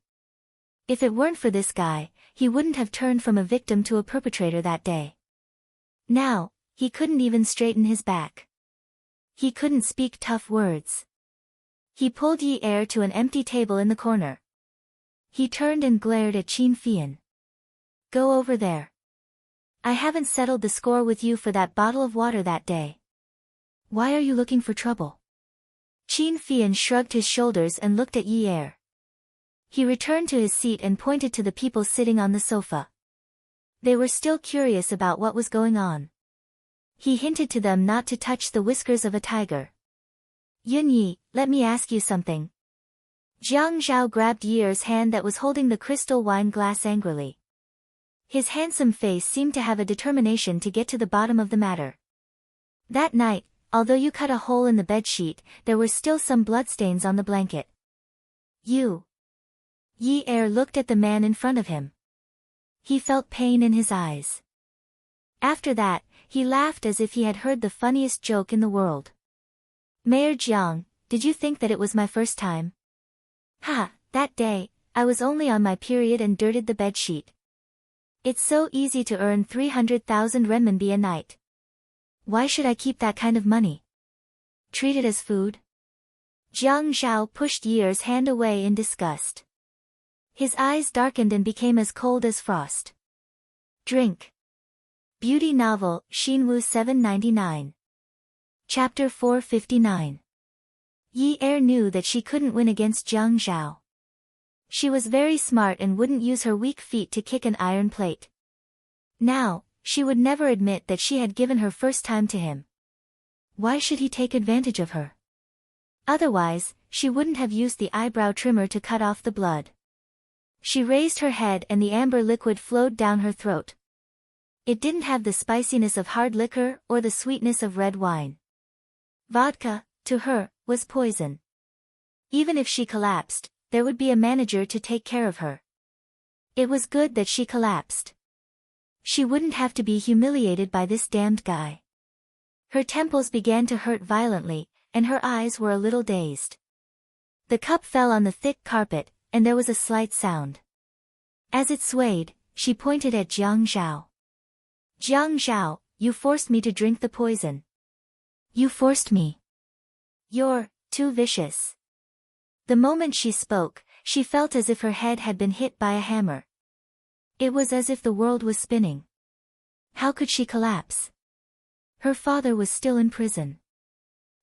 If it weren't for this guy, he wouldn't have turned from a victim to a perpetrator that day. Now, he couldn't even straighten his back. He couldn't speak tough words. He pulled Yi Er to an empty table in the corner. He turned and glared at Qin Fian. Go over there. I haven't settled the score with you for that bottle of water that day. Why are you looking for trouble? Qin Fian shrugged his shoulders and looked at Yi Er. He returned to his seat and pointed to the people sitting on the sofa. They were still curious about what was going on. He hinted to them not to touch the whiskers of a tiger. Yun Yi, let me ask you something. Jiang Zhao grabbed Yi Er's hand that was holding the crystal wine glass angrily. His handsome face seemed to have a determination to get to the bottom of the matter. That night, although you cut a hole in the bedsheet, there were still some bloodstains on the blanket. You. Yi Er looked at the man in front of him. He felt pain in his eyes. After that, he laughed as if he had heard the funniest joke in the world. Mayor Jiang, did you think that it was my first time? Ha, that day, I was only on my period and dirtied the bedsheet. It's so easy to earn 300,000 renminbi a night. Why should I keep that kind of money? Treat it as food? Jiang Zhao pushed Yi Er's hand away in disgust. His eyes darkened and became as cold as frost. Drink. Beauty Novel, Xinwu 799. Chapter 459. Yi Er knew that she couldn't win against Jiang Zhao. She was very smart and wouldn't use her weak feet to kick an iron plate. Now, she would never admit that she had given her first time to him. Why should he take advantage of her? Otherwise, she wouldn't have used the eyebrow trimmer to cut off the blood. She raised her head and the amber liquid flowed down her throat. It didn't have the spiciness of hard liquor or the sweetness of red wine. Vodka, to her, was poison. Even if she collapsed, there would be a manager to take care of her. It was good that she collapsed. She wouldn't have to be humiliated by this damned guy. Her temples began to hurt violently, and her eyes were a little dazed. The cup fell on the thick carpet, and there was a slight sound. As it swayed, she pointed at Jiang Zhao. Jiang Zhao, you forced me to drink the poison. You forced me. You're too vicious. The moment she spoke, she felt as if her head had been hit by a hammer. It was as if the world was spinning. How could she collapse? Her father was still in prison.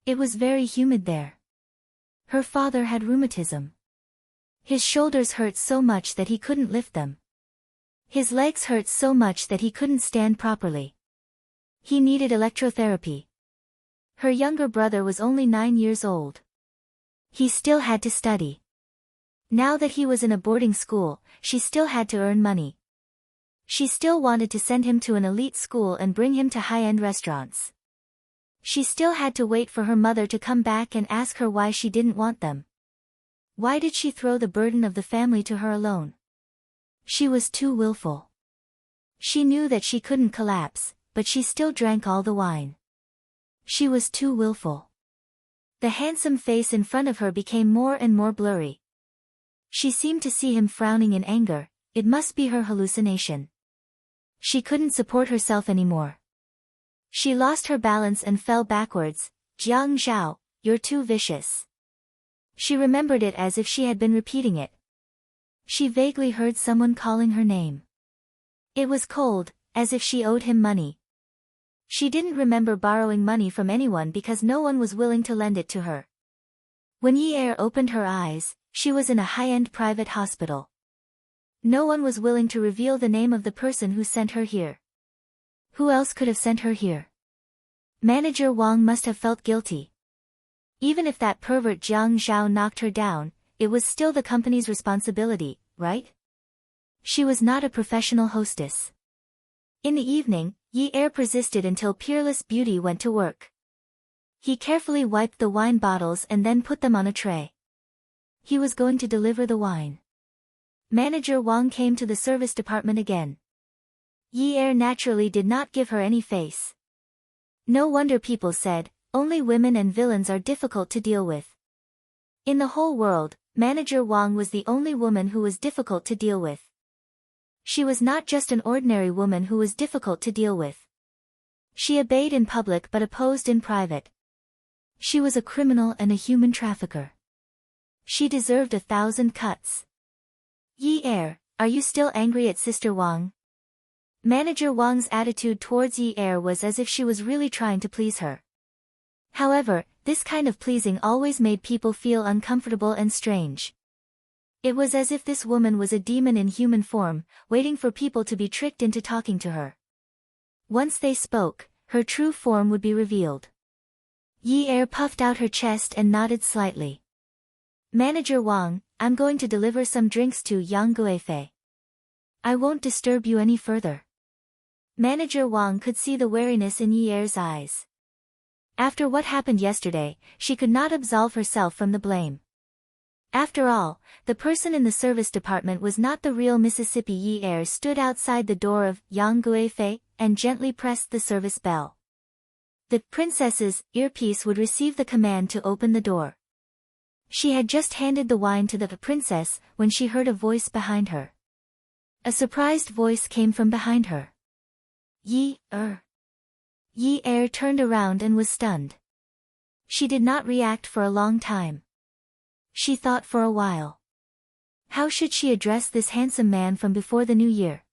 It was very humid there. Her father had rheumatism. His shoulders hurt so much that he couldn't lift them. His legs hurt so much that he couldn't stand properly. He needed electrotherapy. Her younger brother was only 9 years old. He still had to study. Now that he was in a boarding school, she still had to earn money. She still wanted to send him to an elite school and bring him to high-end restaurants. She still had to wait for her mother to come back and ask her why she didn't want them. Why did she throw the burden of the family to her alone? She was too willful. She knew that she couldn't collapse, but she still drank all the wine. She was too willful. The handsome face in front of her became more and more blurry. She seemed to see him frowning in anger. It must be her hallucination. She couldn't support herself anymore. She lost her balance and fell backwards. Jiang Zhao, you're too vicious. She remembered it as if she had been repeating it. She vaguely heard someone calling her name. It was cold, as if she owed him money. She didn't remember borrowing money from anyone because no one was willing to lend it to her. When Yi Er opened her eyes, she was in a high-end private hospital. No one was willing to reveal the name of the person who sent her here. Who else could have sent her here? Manager Wang must have felt guilty. Even if that pervert Jiang Zhao knocked her down, it was still the company's responsibility, right? She was not a professional hostess. In the evening, Yi Er persisted until Peerless Beauty went to work. He carefully wiped the wine bottles and then put them on a tray. He was going to deliver the wine. Manager Wang came to the service department again. Yi Er naturally did not give her any face. No wonder people said, only women and villains are difficult to deal with. In the whole world, Manager Wang was the only woman who was difficult to deal with. She was not just an ordinary woman who was difficult to deal with. She obeyed in public but opposed in private. She was a criminal and a human trafficker. She deserved 1,000 cuts. Yi Er, are you still angry at Sister Wang? Manager Wang's attitude towards Yi Er was as if she was really trying to please her. However, this kind of pleasing always made people feel uncomfortable and strange. It was as if this woman was a demon in human form, waiting for people to be tricked into talking to her. Once they spoke, her true form would be revealed. Yi Er puffed out her chest and nodded slightly. Manager Wang, I'm going to deliver some drinks to Yang Guifei. I won't disturb you any further. Manager Wang could see the wariness in Yi Er's eyes. After what happened yesterday, she could not absolve herself from the blame. After all, the person in the service department was not the real Mississippi. Yi Er stood outside the door of Yang Guifei and gently pressed the service bell. The princess's earpiece would receive the command to open the door. She had just handed the wine to the princess when she heard a voice behind her. A surprised voice came from behind her. Yi Er. Yi Er turned around and was stunned. She did not react for a long time. She thought for a while. How should she address this handsome man from before the new year?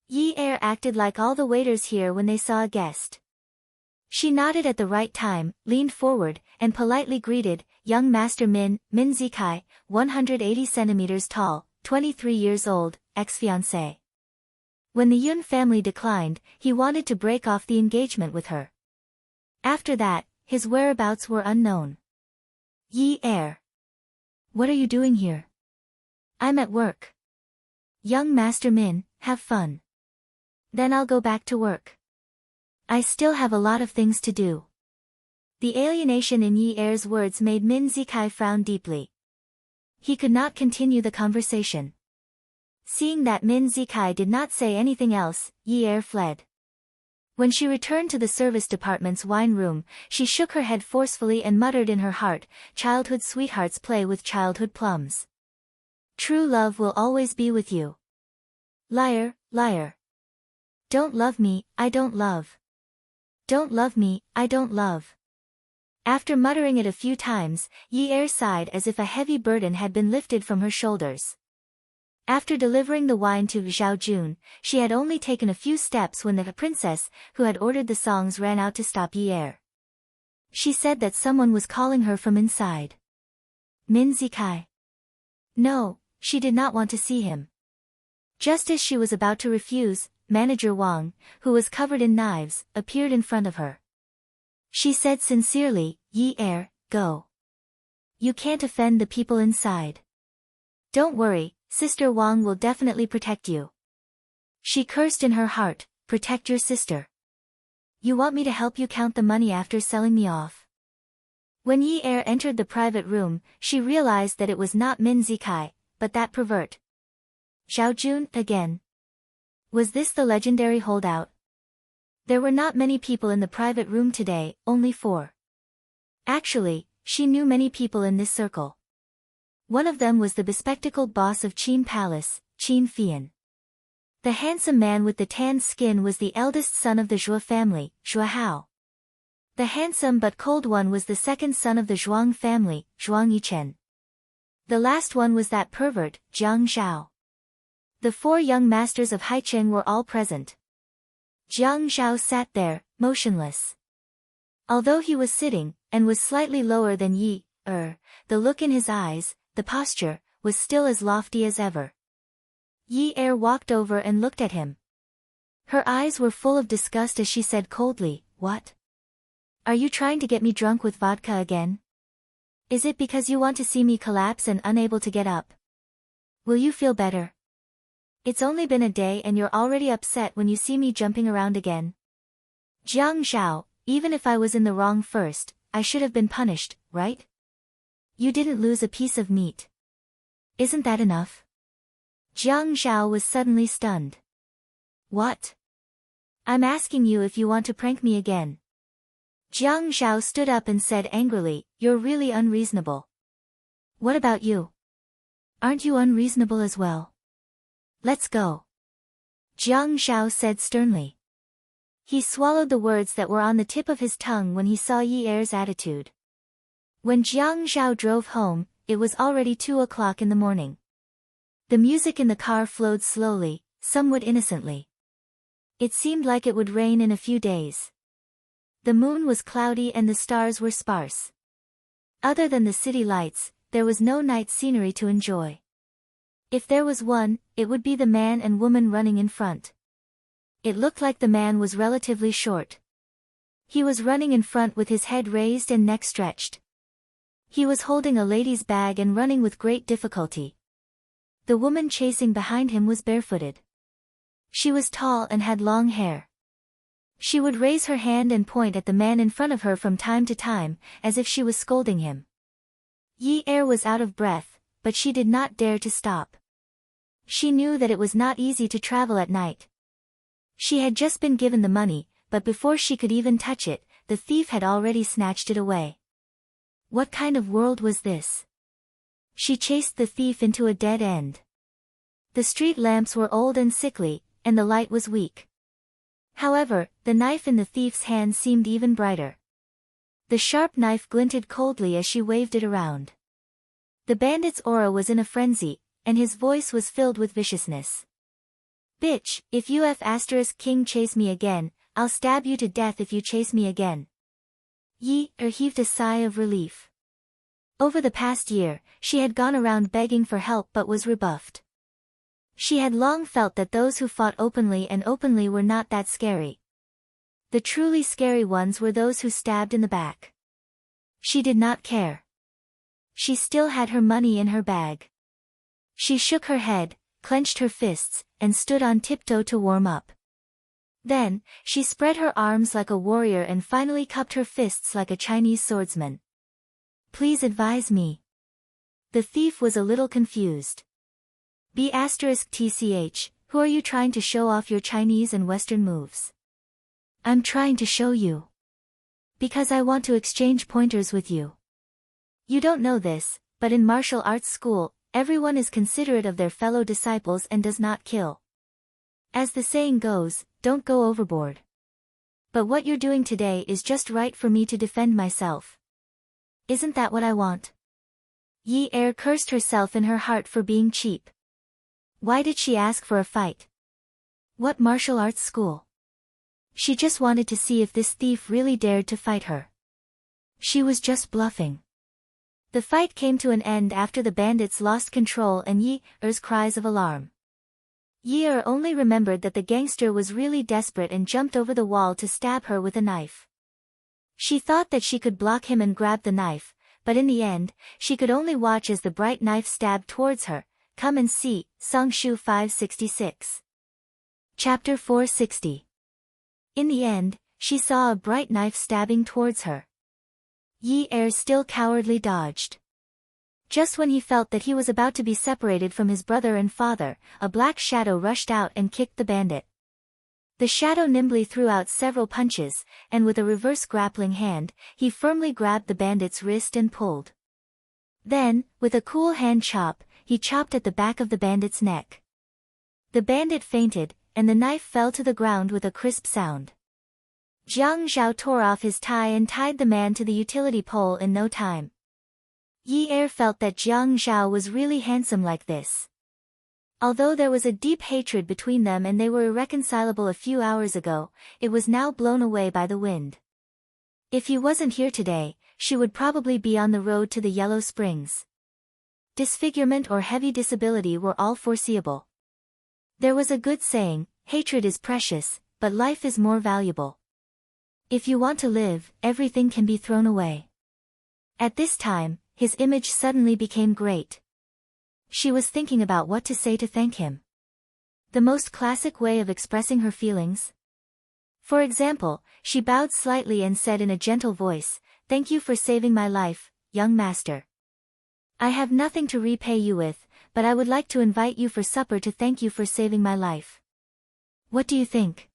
Yi Er acted like all the waiters here when they saw a guest. She nodded at the right time, leaned forward, and politely greeted, young Master Min Zikai, 180 centimeters tall, 23 years old, ex-fiancé. When the Yun family declined, he wanted to break off the engagement with her. After that, his whereabouts were unknown. Yi Er. What are you doing here? I'm at work. Young Master Min, have fun. Then I'll go back to work. I still have a lot of things to do. The alienation in Yi Er's words made Min Zikai frown deeply. He could not continue the conversation. Seeing that Min Zikai did not say anything else, Yi Er fled. When she returned to the service department's wine room, she shook her head forcefully and muttered in her heart, childhood sweethearts play with childhood plums. True love will always be with you. Liar, liar. Don't love me, I don't love. Don't love me, I don't love. After muttering it a few times, Yi Er sighed as if a heavy burden had been lifted from her shoulders. After delivering the wine to Zhao Jun, she had only taken a few steps when the princess, who had ordered the songs, ran out to stop Yi Er. She said that someone was calling her from inside. Min Zikai. No, she did not want to see him. Just as she was about to refuse, Manager Wang, who was covered in knives, appeared in front of her. She said sincerely, Yi Er, go. You can't offend the people inside. Don't worry, Sister Wang will definitely protect you. She cursed in her heart, protect your sister. You want me to help you count the money after selling me off? When Yi Er entered the private room, she realized that it was not Min Zikai, but that pervert. Zhao Jun, again. Was this the legendary holdout? There were not many people in the private room today, only 4. Actually, she knew many people in this circle. One of them was the bespectacled boss of Qin Palace, Qin Fian. The handsome man with the tan skin was the eldest son of the Zhuo family, Zhuo Hao. The handsome but cold one was the second son of the Zhuang family, Zhuang Yichen. The last one was that pervert, Jiang Zhao. The 4 young masters of Haicheng were all present. Jiang Zhao sat there, motionless. Although he was sitting, and was slightly lower than Yi Er, the look in his eyes, the posture, was still as lofty as ever. Yi Er walked over and looked at him. Her eyes were full of disgust as she said coldly, "What? Are you trying to get me drunk with vodka again? Is it because you want to see me collapse and unable to get up? Will you feel better? It's only been a day and you're already upset when you see me jumping around again." Jiang Zhao, even if I was in the wrong first, I should have been punished, right? You didn't lose a piece of meat. Isn't that enough? Jiang Zhao was suddenly stunned. What? I'm asking you if you want to prank me again. Jiang Zhao stood up and said angrily, "You're really unreasonable." What about you? Aren't you unreasonable as well? Let's go. Jiang Zhao said sternly. He swallowed the words that were on the tip of his tongue when he saw Yi Er's attitude. When Jiang Zhao drove home, it was already 2 o'clock in the morning. The music in the car flowed slowly, somewhat innocently. It seemed like it would rain in a few days. The moon was cloudy and the stars were sparse. Other than the city lights, there was no night scenery to enjoy. If there was one, it would be the man and woman running in front. It looked like the man was relatively short. He was running in front with his head raised and neck stretched. He was holding a lady's bag and running with great difficulty. The woman chasing behind him was barefooted. She was tall and had long hair. She would raise her hand and point at the man in front of her from time to time, as if she was scolding him. Yi Er was out of breath, but she did not dare to stop. She knew that it was not easy to travel at night. She had just been given the money, but before she could even touch it, the thief had already snatched it away. What kind of world was this? She chased the thief into a dead end. The street lamps were old and sickly, and the light was weak. However, the knife in the thief's hand seemed even brighter. The sharp knife glinted coldly as she waved it around. The bandit's aura was in a frenzy, and his voice was filled with viciousness. "Bitch, if you *king chase me again, I'll stab you to death if you chase me again." Yi Er heaved a sigh of relief. Over the past year, she had gone around begging for help but was rebuffed. She had long felt that those who fought openly were not that scary. The truly scary ones were those who stabbed in the back. She did not care. She still had her money in her bag. She shook her head, clenched her fists, and stood on tiptoe to warm up. Then, she spread her arms like a warrior and finally cupped her fists like a Chinese swordsman. "Please advise me." The thief was a little confused. *TCH, who are you trying to show off your Chinese and Western moves? I'm trying to show you. Because I want to exchange pointers with you. You don't know this, but in martial arts school, everyone is considerate of their fellow disciples and does not kill. As the saying goes, don't go overboard. But what you're doing today is just right for me to defend myself. Isn't that what I want? Yi Er cursed herself in her heart for being cheap. Why did she ask for a fight? What martial arts school? She just wanted to see if this thief really dared to fight her. She was just bluffing. The fight came to an end after the bandits lost control and Yi Er's cries of alarm. Yi Er only remembered that the gangster was really desperate and jumped over the wall to stab her with a knife. She thought that she could block him and grab the knife, but in the end, she could only watch as the bright knife stabbed towards her, come and see, Songshu 566. Chapter 460. In the end, she saw a bright knife stabbing towards her. Yi Er still cowardly dodged. Just when he felt that he was about to be separated from his brother and father, a black shadow rushed out and kicked the bandit. The shadow nimbly threw out several punches, and with a reverse grappling hand, he firmly grabbed the bandit's wrist and pulled. Then, with a cool hand chop, he chopped at the back of the bandit's neck. The bandit fainted, and the knife fell to the ground with a crisp sound. Jiang Zhao tore off his tie and tied the man to the utility pole in no time. Yi Er felt that Jiang Zhao was really handsome like this. Although there was a deep hatred between them and they were irreconcilable a few hours ago, it was now blown away by the wind. If he wasn't here today, she would probably be on the road to the Yellow Springs. Disfigurement or heavy disability were all foreseeable. There was a good saying, hatred is precious, but life is more valuable. If you want to live, everything can be thrown away. At this time, his image suddenly became great. She was thinking about what to say to thank him. The most classic way of expressing her feelings. For example, she bowed slightly and said in a gentle voice, "Thank you for saving my life, young master. I have nothing to repay you with, but I would like to invite you for supper to thank you for saving my life. What do you think?"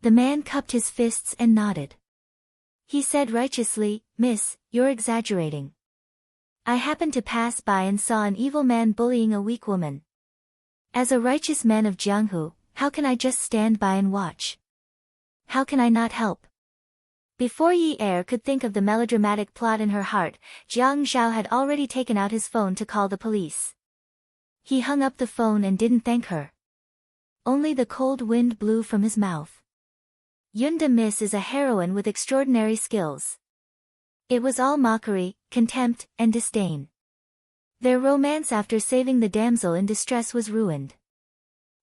The man cupped his fists and nodded. He said righteously, "Miss, you're exaggerating. I happened to pass by and saw an evil man bullying a weak woman. As a righteous man of Jianghu, how can I just stand by and watch? How can I not help?" Before Yi Er could think of the melodramatic plot in her heart, Jiang Zhao had already taken out his phone to call the police. He hung up the phone and didn't thank her. Only the cold wind blew from his mouth. Yunda Miss is a heroine with extraordinary skills. It was all mockery, contempt, and disdain. Their romance after saving the damsel in distress was ruined.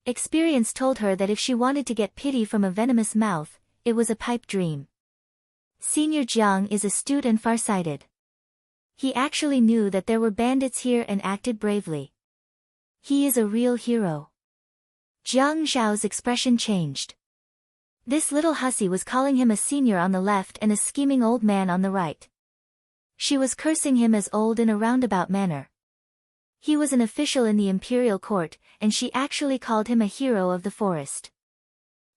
Experience told her that if she wanted to get pity from a venomous mouth, it was a pipe dream. Senior Jiang is astute and farsighted. He actually knew that there were bandits here and acted bravely. He is a real hero. Jiang Zhao's expression changed. This little hussy was calling him a senior on the left and a scheming old man on the right. She was cursing him as old in a roundabout manner. He was an official in the imperial court, and she actually called him a hero of the forest.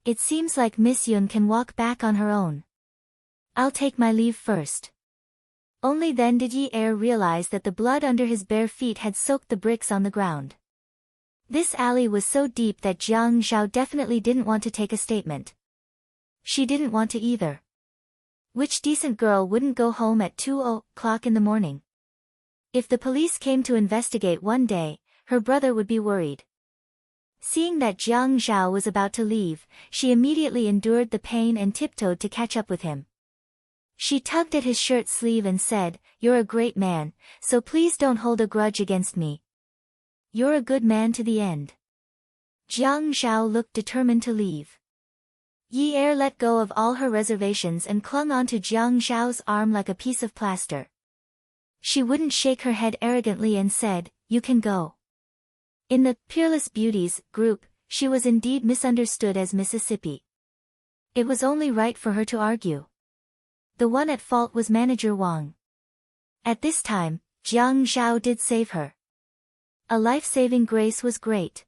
It seems like Miss Yun can walk back on her own. I'll take my leave first. Only then did Yi Er realize that the blood under his bare feet had soaked the bricks on the ground. This alley was so deep that Jiang Zhao definitely didn't want to take a statement. She didn't want to either. Which decent girl wouldn't go home at 2 o'clock in the morning? If the police came to investigate one day, her brother would be worried. Seeing that Jiang Zhao was about to leave, she immediately endured the pain and tiptoed to catch up with him. She tugged at his shirt sleeve and said, "You're a great man, so please don't hold a grudge against me. You're a good man to the end." Jiang Zhao looked determined to leave. Yi Er let go of all her reservations and clung onto Jiang Zhao's arm like a piece of plaster. She wouldn't shake her head arrogantly and said, "You can go." In the Peerless Beauties group, she was indeed misunderstood as Mississippi. It was only right for her to argue. The one at fault was Manager Wang. At this time, Jiang Zhao did save her. A life-saving grace was great.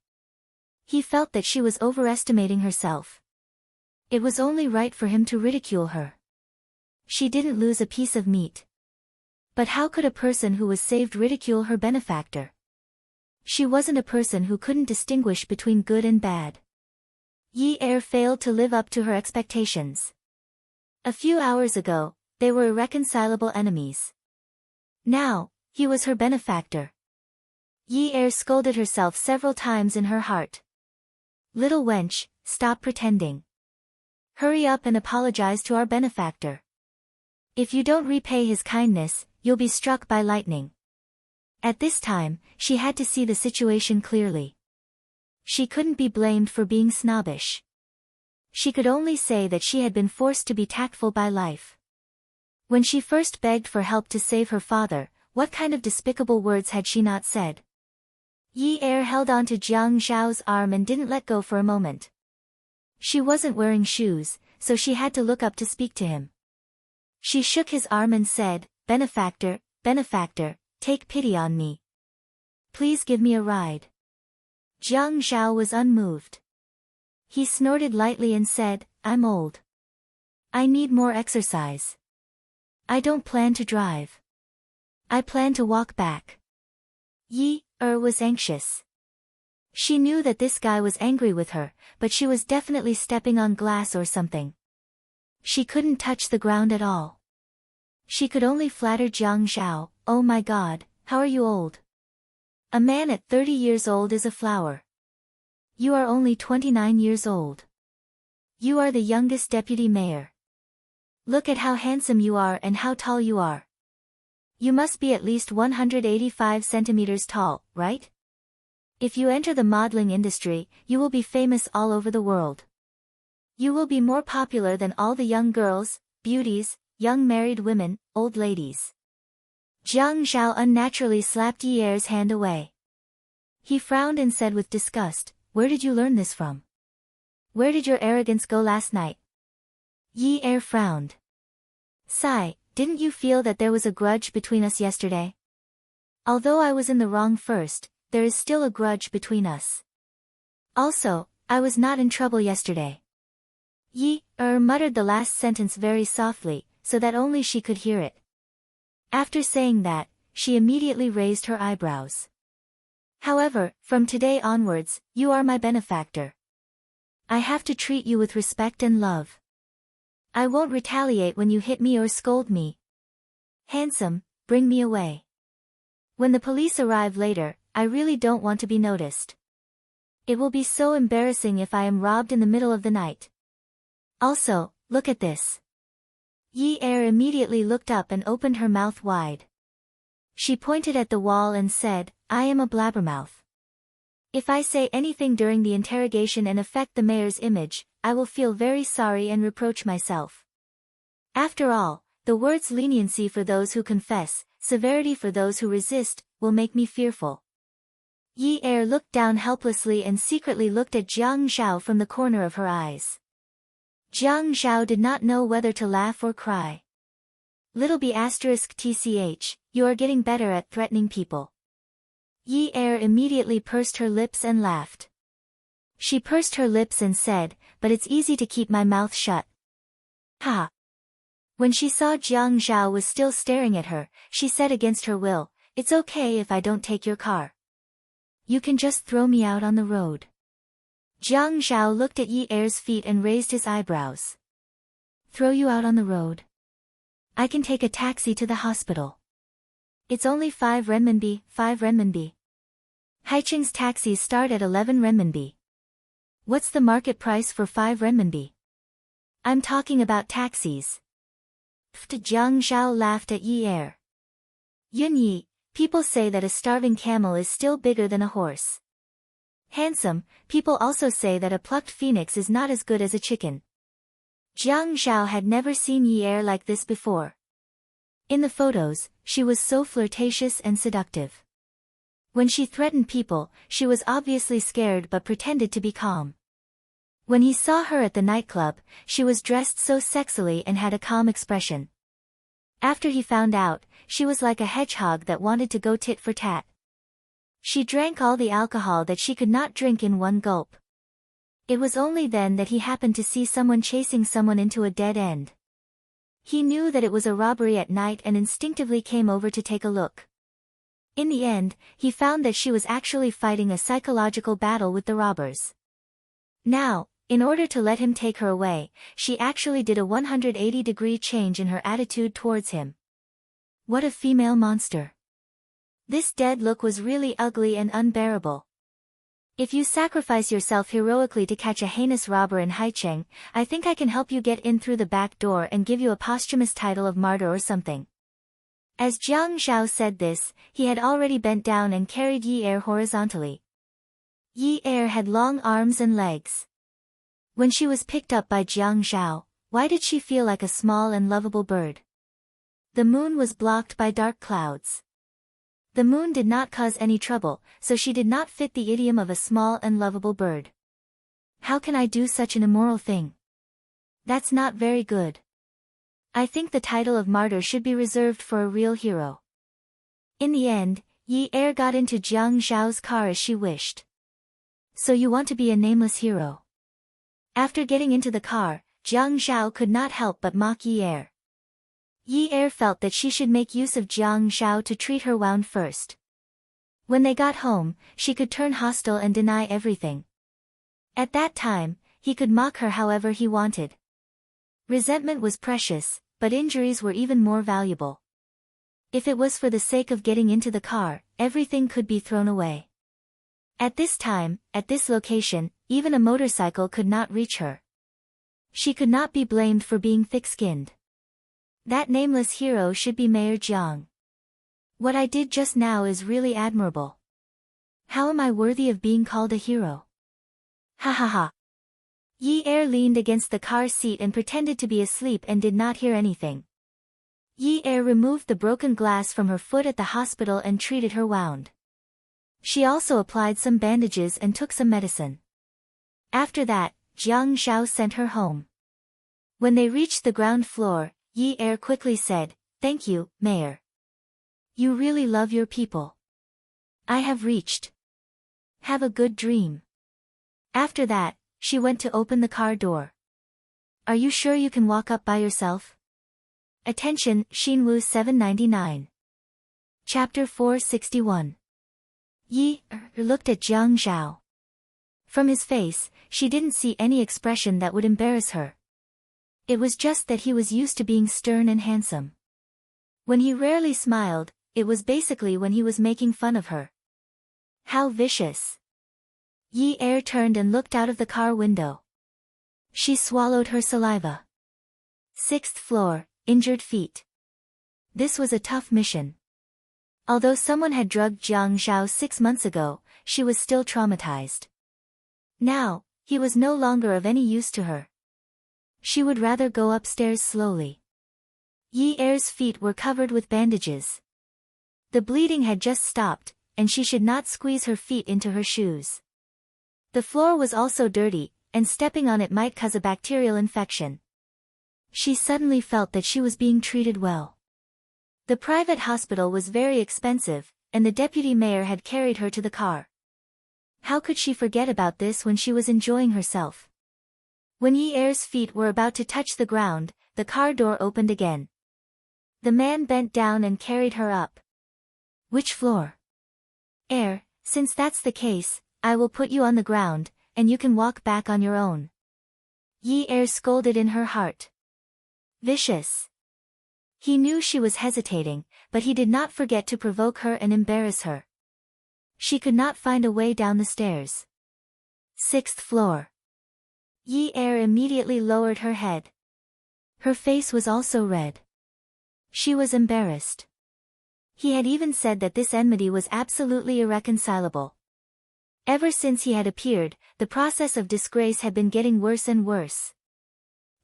He felt that she was overestimating herself. It was only right for him to ridicule her. She didn't lose a piece of meat. But how could a person who was saved ridicule her benefactor? She wasn't a person who couldn't distinguish between good and bad. Yi Er failed to live up to her expectations. A few hours ago, they were irreconcilable enemies. Now, he was her benefactor. Yi Er scolded herself several times in her heart. "Little wench, stop pretending. Hurry up and apologize to our benefactor. If you don't repay his kindness, you'll be struck by lightning." At this time, she had to see the situation clearly. She couldn't be blamed for being snobbish. She could only say that she had been forced to be tactful by life. When she first begged for help to save her father, what kind of despicable words had she not said? Yi Er held onto Jiang Zhao's arm and didn't let go for a moment. She wasn't wearing shoes, so she had to look up to speak to him. She shook his arm and said, "Benefactor, benefactor, take pity on me. Please give me a ride." Jiang Zhao was unmoved. He snorted lightly and said, "I'm old. I need more exercise. I don't plan to drive. I plan to walk back." Yi Er was anxious. She knew that this guy was angry with her, but she was definitely stepping on glass or something. She couldn't touch the ground at all. She could only flatter Jiang Zhao, "Oh my God, how are you old? A man at 30 years old is a flower. You are only 29 years old. You are the youngest deputy mayor. Look at how handsome you are and how tall you are. You must be at least 185 centimeters tall, right? If you enter the modeling industry, you will be famous all over the world. You will be more popular than all the young girls, beauties, young married women, old ladies." Jiang Zhao unnaturally slapped Yi Er's hand away. He frowned and said with disgust, "Where did you learn this from? Where did your arrogance go last night?" Yi Er frowned. "Sigh, didn't you feel that there was a grudge between us yesterday? Although I was in the wrong first, there is still a grudge between us. Also, I was not in trouble yesterday." Yi Er muttered the last sentence very softly, so that only she could hear it. After saying that, she immediately raised her eyebrows. "However, from today onwards, you are my benefactor. I have to treat you with respect and love. I won't retaliate when you hit me or scold me. Handsome, bring me away. When the police arrive later, I really don't want to be noticed. It will be so embarrassing if I am robbed in the middle of the night. Also, look at this." Yi Er immediately looked up and opened her mouth wide. She pointed at the wall and said, "I am a blabbermouth. If I say anything during the interrogation and affect the mayor's image, I will feel very sorry and reproach myself. After all, the words leniency for those who confess, severity for those who resist, will make me fearful." Yi Er looked down helplessly and secretly looked at Jiang Zhao from the corner of her eyes. Jiang Zhao did not know whether to laugh or cry. Little b****, you are getting better at threatening people. Yi Er immediately pursed her lips and laughed. She pursed her lips and said, "But it's easy to keep my mouth shut." Ha! When she saw Jiang Zhao was still staring at her, she said against her will, "It's okay if I don't take your car. You can just throw me out on the road." Jiang Zhao looked at Yi Er's feet and raised his eyebrows. "Throw you out on the road? I can take a taxi to the hospital. It's only 5 renminbi, 5 renminbi. Haicheng's taxis start at 11 renminbi. What's the market price for 5 renminbi? I'm talking about taxis." Jiang Zhao laughed at Yi Er. "Yunyi, people say that a starving camel is still bigger than a horse. Handsome, people also say that a plucked phoenix is not as good as a chicken." Jiang Zhao had never seen Yi Er like this before. In the photos, she was so flirtatious and seductive. When she threatened people, she was obviously scared but pretended to be calm. When he saw her at the nightclub, she was dressed so sexily and had a calm expression. After he found out, she was like a hedgehog that wanted to go tit for tat. She drank all the alcohol that she could not drink in one gulp. It was only then that he happened to see someone chasing someone into a dead end. He knew that it was a robbery at night and instinctively came over to take a look. In the end, he found that she was actually fighting a psychological battle with the robbers. Now, in order to let him take her away, she actually did a 180-degree change in her attitude towards him. What a female monster. This dead look was really ugly and unbearable. If you sacrifice yourself heroically to catch a heinous robber in Haicheng, I think I can help you get in through the back door and give you a posthumous title of martyr or something. As Jiang Zhao said this, he had already bent down and carried Yi Er horizontally. Yi Er had long arms and legs. When she was picked up by Jiang Zhao, why did she feel like a small and lovable bird? The moon was blocked by dark clouds. The moon did not cause any trouble, so she did not fit the idiom of a small and lovable bird. How can I do such an immoral thing? That's not very good. I think the title of martyr should be reserved for a real hero. In the end, Yi Er got into Jiang Zhao's car as she wished. So you want to be a nameless hero? After getting into the car, Jiang Zhao could not help but mock Yi Er. Yi Er felt that she should make use of Jiang Zhao to treat her wound first. When they got home, she could turn hostile and deny everything. At that time, he could mock her however he wanted. Resentment was precious, but injuries were even more valuable. If it was for the sake of getting into the car, everything could be thrown away. At this time, at this location, even a motorcycle could not reach her. She could not be blamed for being thick-skinned. That nameless hero should be Mayor Jiang. What I did just now is really admirable. How am I worthy of being called a hero? Ha ha ha. Yi Er leaned against the car seat and pretended to be asleep and did not hear anything. Yi Er removed the broken glass from her foot at the hospital and treated her wound. She also applied some bandages and took some medicine. After that, Jiang Zhao sent her home. When they reached the ground floor, Yi Er quickly said, "Thank you, Mayor. You really love your people. I have reached. Have a good dream." After that, she went to open the car door. "Are you sure you can walk up by yourself?" Attention, Xinwu 799. Chapter 461. Yi Er looked at Jiang Zhao. From his face, she didn't see any expression that would embarrass her. It was just that he was used to being stern and handsome. When he rarely smiled, it was basically when he was making fun of her. How vicious. Yi Er turned and looked out of the car window. She swallowed her saliva. 6th floor, injured feet. This was a tough mission. Although someone had drugged Jiang Zhao 6 months ago, she was still traumatized. Now, he was no longer of any use to her. She would rather go upstairs slowly. Yi Er's feet were covered with bandages. The bleeding had just stopped, and she should not squeeze her feet into her shoes. The floor was also dirty, and stepping on it might cause a bacterial infection. She suddenly felt that she was being treated well. The private hospital was very expensive, and the deputy mayor had carried her to the car. How could she forget about this when she was enjoying herself? When Yi Er's feet were about to touch the ground, the car door opened again. The man bent down and carried her up. Which floor? Er, since that's the case, I will put you on the ground, and you can walk back on your own. Yi Er scolded in her heart. Vicious. He knew she was hesitating, but he did not forget to provoke her and embarrass her. She could not find a way down the stairs. 6th floor. Yi Er immediately lowered her head. Her face was also red. She was embarrassed. He had even said that this enmity was absolutely irreconcilable. Ever since he had appeared, the process of disgrace had been getting worse and worse.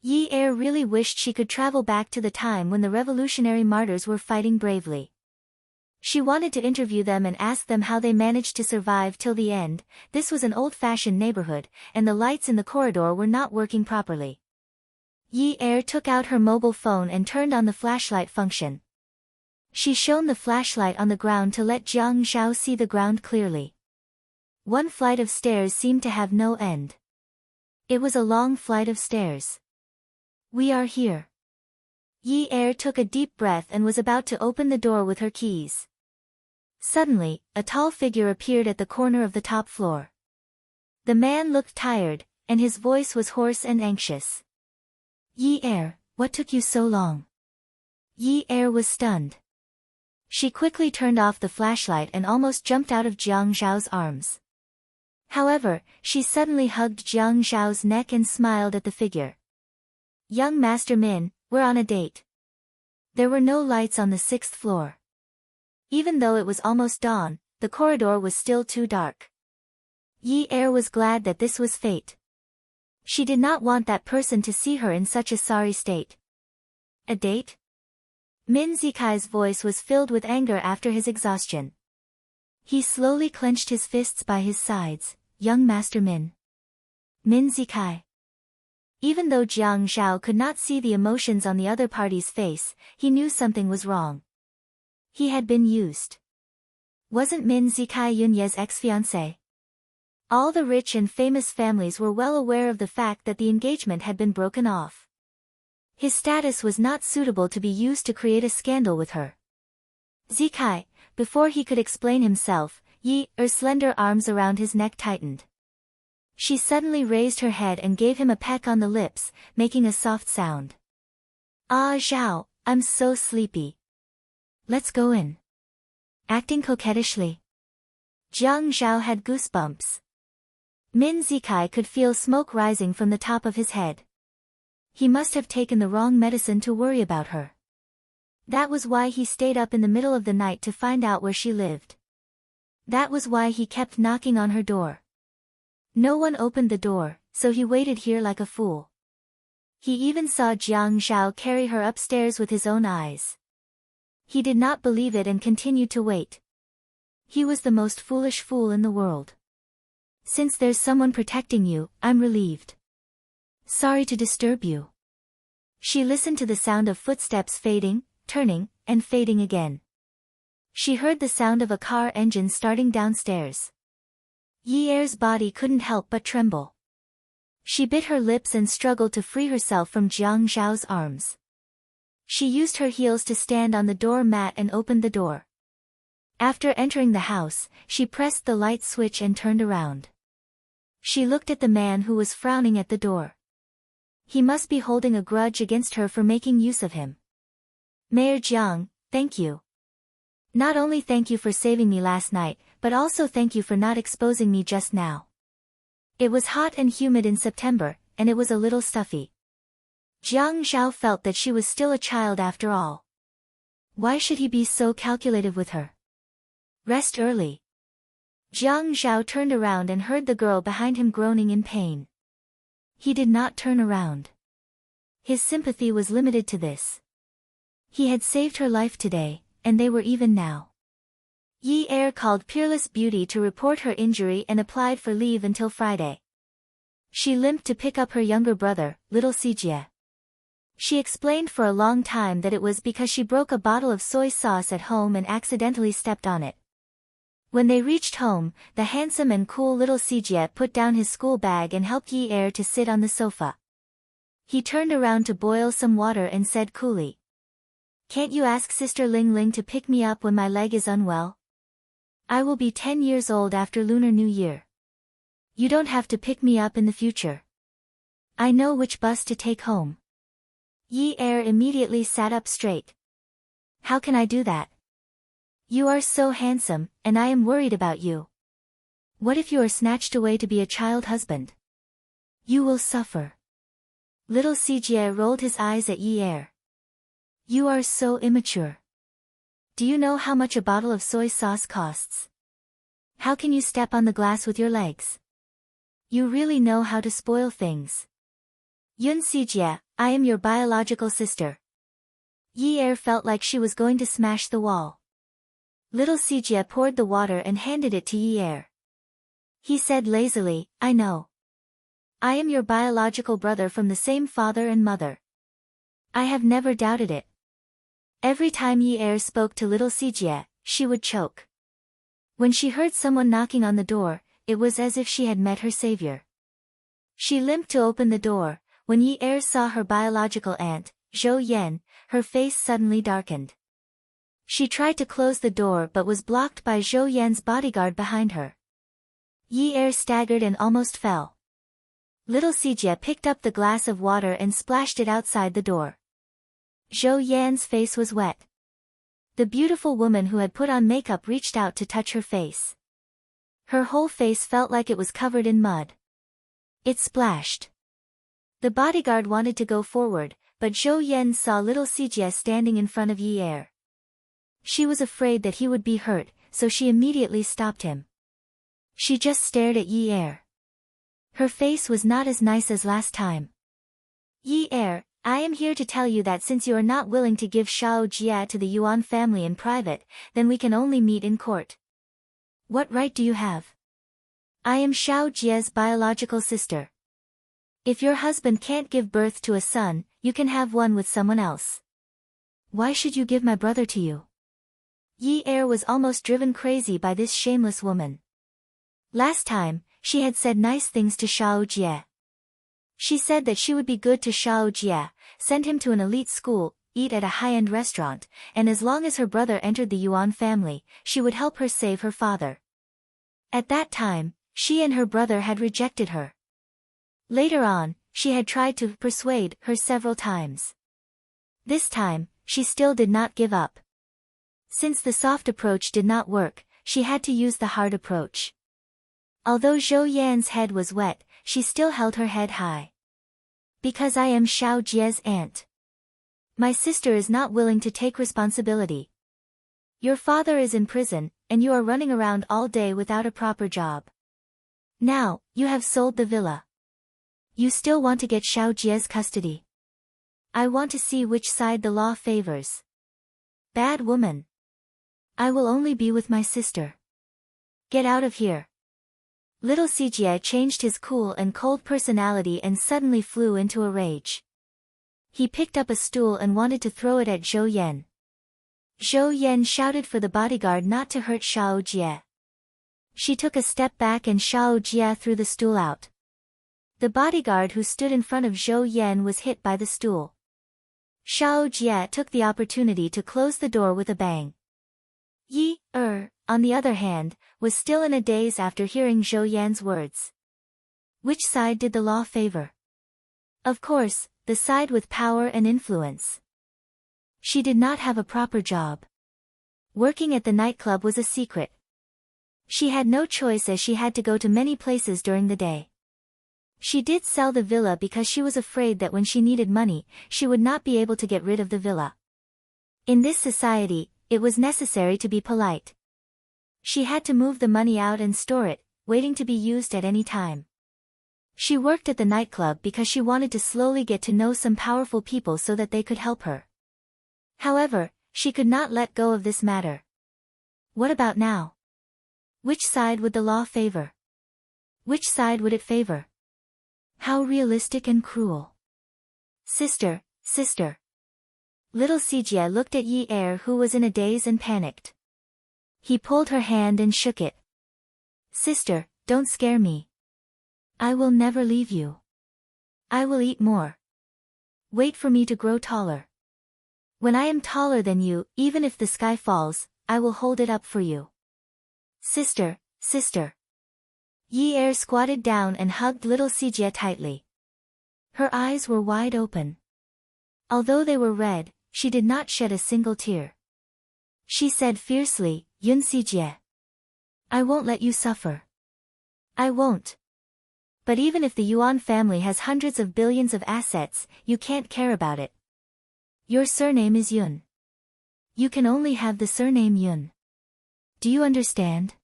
Yi Er really wished she could travel back to the time when the revolutionary martyrs were fighting bravely. She wanted to interview them and ask them how they managed to survive till the end. This was an old-fashioned neighborhood, and the lights in the corridor were not working properly. Yi Er took out her mobile phone and turned on the flashlight function. She shone the flashlight on the ground to let Jiang Zhao see the ground clearly. One flight of stairs seemed to have no end. It was a long flight of stairs. We are here. Yi Er took a deep breath and was about to open the door with her keys. Suddenly, a tall figure appeared at the corner of the top floor. The man looked tired, and his voice was hoarse and anxious. Yi Er, what took you so long? Yi Er was stunned. She quickly turned off the flashlight and almost jumped out of Jiang Zhao's arms. However, she suddenly hugged Jiang Zhao's neck and smiled at the figure. Young Master Min, we're on a date. There were no lights on the 6th floor. Even though it was almost dawn, the corridor was still too dark. Yi Er was glad that this was fate. She did not want that person to see her in such a sorry state. A date? Min Zikai's voice was filled with anger after his exhaustion. He slowly clenched his fists by his sides. Young Master Min. Min Zikai. Even though Jiang Zhao could not see the emotions on the other party's face, he knew something was wrong. He had been used. Wasn't Min Zikai Yunye's ex-fiancé? All the rich and famous families were well aware of the fact that the engagement had been broken off. His status was not suitable to be used to create a scandal with her. Zikai, before he could explain himself, Yi-er's slender arms around his neck tightened. She suddenly raised her head and gave him a peck on the lips, making a soft sound. Ah Zhao, I'm so sleepy. Let's go in. Acting coquettishly. Jiang Zhao had goosebumps. Min Zikai could feel smoke rising from the top of his head. He must have taken the wrong medicine to worry about her. That was why he stayed up in the middle of the night to find out where she lived. That was why he kept knocking on her door. No one opened the door, so he waited here like a fool. He even saw Jiang Zhao carry her upstairs with his own eyes. He did not believe it and continued to wait. He was the most foolish fool in the world. Since there's someone protecting you, I'm relieved. Sorry to disturb you. She listened to the sound of footsteps fading, turning, and fading again. She heard the sound of a car engine starting downstairs. Yi-er's body couldn't help but tremble. She bit her lips and struggled to free herself from Jiang Zhao's arms. She used her heels to stand on the door mat and opened the door. After entering the house, she pressed the light switch and turned around. She looked at the man who was frowning at the door. He must be holding a grudge against her for making use of him. Mayor Jiang, thank you. Not only thank you for saving me last night, but also thank you for not exposing me just now. It was hot and humid in September, and it was a little stuffy. Jiang Zhao felt that she was still a child after all. Why should he be so calculative with her? Rest early. Jiang Zhao turned around and heard the girl behind him groaning in pain. He did not turn around. His sympathy was limited to this. He had saved her life today, and they were even now. Yi-er called Peerless Beauty to report her injury and applied for leave until Friday. She limped to pick up her younger brother, little Sijie. She explained for a long time that it was because she broke a bottle of soy sauce at home and accidentally stepped on it. When they reached home, the handsome and cool little Sijie put down his school bag and helped Yi-er to sit on the sofa. He turned around to boil some water and said coolly, "Can't you ask Sister Ling Ling to pick me up when my leg is unwell? I will be 10 years old after Lunar New Year. You don't have to pick me up in the future. I know which bus to take home." Yi-er immediately sat up straight. "How can I do that? You are so handsome, and I am worried about you. What if you are snatched away to be a child husband? You will suffer." Little Sijie rolled his eyes at Yi-er. "You are so immature. Do you know how much a bottle of soy sauce costs? How can you step on the glass with your legs? You really know how to spoil things." "Yun Sijie, I am your biological sister." Yi-er felt like she was going to smash the wall. Little Sijie poured the water and handed it to Yi-er. He said lazily, "I know. I am your biological brother from the same father and mother. I have never doubted it." Every time Yi-er spoke to little Sijie, she would choke. When she heard someone knocking on the door, it was as if she had met her savior. She limped to open the door. When Yi-er saw her biological aunt, Zhou Yan, her face suddenly darkened. She tried to close the door but was blocked by Zhou Yan's bodyguard behind her. Yi-er staggered and almost fell. Little Sijie picked up the glass of water and splashed it outside the door. Zhou Yan's face was wet. The beautiful woman who had put on makeup reached out to touch her face. Her whole face felt like it was covered in mud. It splashed. The bodyguard wanted to go forward, but Zhou Yan saw little Sijie standing in front of Yi-er. She was afraid that he would be hurt, so she immediately stopped him. She just stared at Yi-er. Her face was not as nice as last time. "Yi-er, I am here to tell you that since you are not willing to give Shao Jia to the Yuan family in private, then we can only meet in court. What right do you have? I am Xiao Jie's biological sister. If your husband can't give birth to a son, you can have one with someone else. Why should you give my brother to you? Yi Er was almost driven crazy by this shameless woman. Last time, she had said nice things to Xiao Jie. She said that she would be good to Xiao Jie, send him to an elite school, eat at a high-end restaurant, and as long as her brother entered the Yuan family, she would help her save her father. At that time, she and her brother had rejected her. Later on, she had tried to persuade her several times. This time, she still did not give up. Since the soft approach did not work, she had to use the hard approach. Although Zhou Yan's head was wet, she still held her head high. Because I am Xiao Jie's aunt. My sister is not willing to take responsibility. Your father is in prison, and you are running around all day without a proper job. Now, you have sold the villa. You still want to get Xiao Jie's custody. I want to see which side the law favors. Bad woman. I will only be with my sister. Get out of here. Little Sijie changed his cool and cold personality and suddenly flew into a rage. He picked up a stool and wanted to throw it at Zhou Yan. Zhou Yan shouted for the bodyguard not to hurt Xiao Jie. She took a step back and Xiao Jie threw the stool out. The bodyguard who stood in front of Zhou Yan was hit by the stool. Xiao Jie took the opportunity to close the door with a bang. Yi Er, on the other hand, was still in a daze after hearing Zhou Yan's words. Which side did the law favor? Of course, the side with power and influence. She did not have a proper job. Working at the nightclub was a secret. She had no choice as she had to go to many places during the day. She did sell the villa because she was afraid that when she needed money, she would not be able to get rid of the villa. In this society, it was necessary to be polite. She had to move the money out and store it, waiting to be used at any time. She worked at the nightclub because she wanted to slowly get to know some powerful people so that they could help her. However, she could not let go of this matter. What about now? Which side would the law favor? Which side would it favor? How realistic and cruel. Sister, sister. Little Sijie looked at Yi Er who was in a daze and panicked. He pulled her hand and shook it. Sister, don't scare me. I will never leave you. I will eat more. Wait for me to grow taller. When I am taller than you, even if the sky falls, I will hold it up for you. Sister, sister. Yi Er squatted down and hugged little Sijie tightly. Her eyes were wide open. Although they were red, she did not shed a single tear. She said fiercely, Yun Sijie. I won't let you suffer. I won't. But even if the Yuan family has hundreds of billions of assets, you can't care about it. Your surname is Yun. You can only have the surname Yun. Do you understand?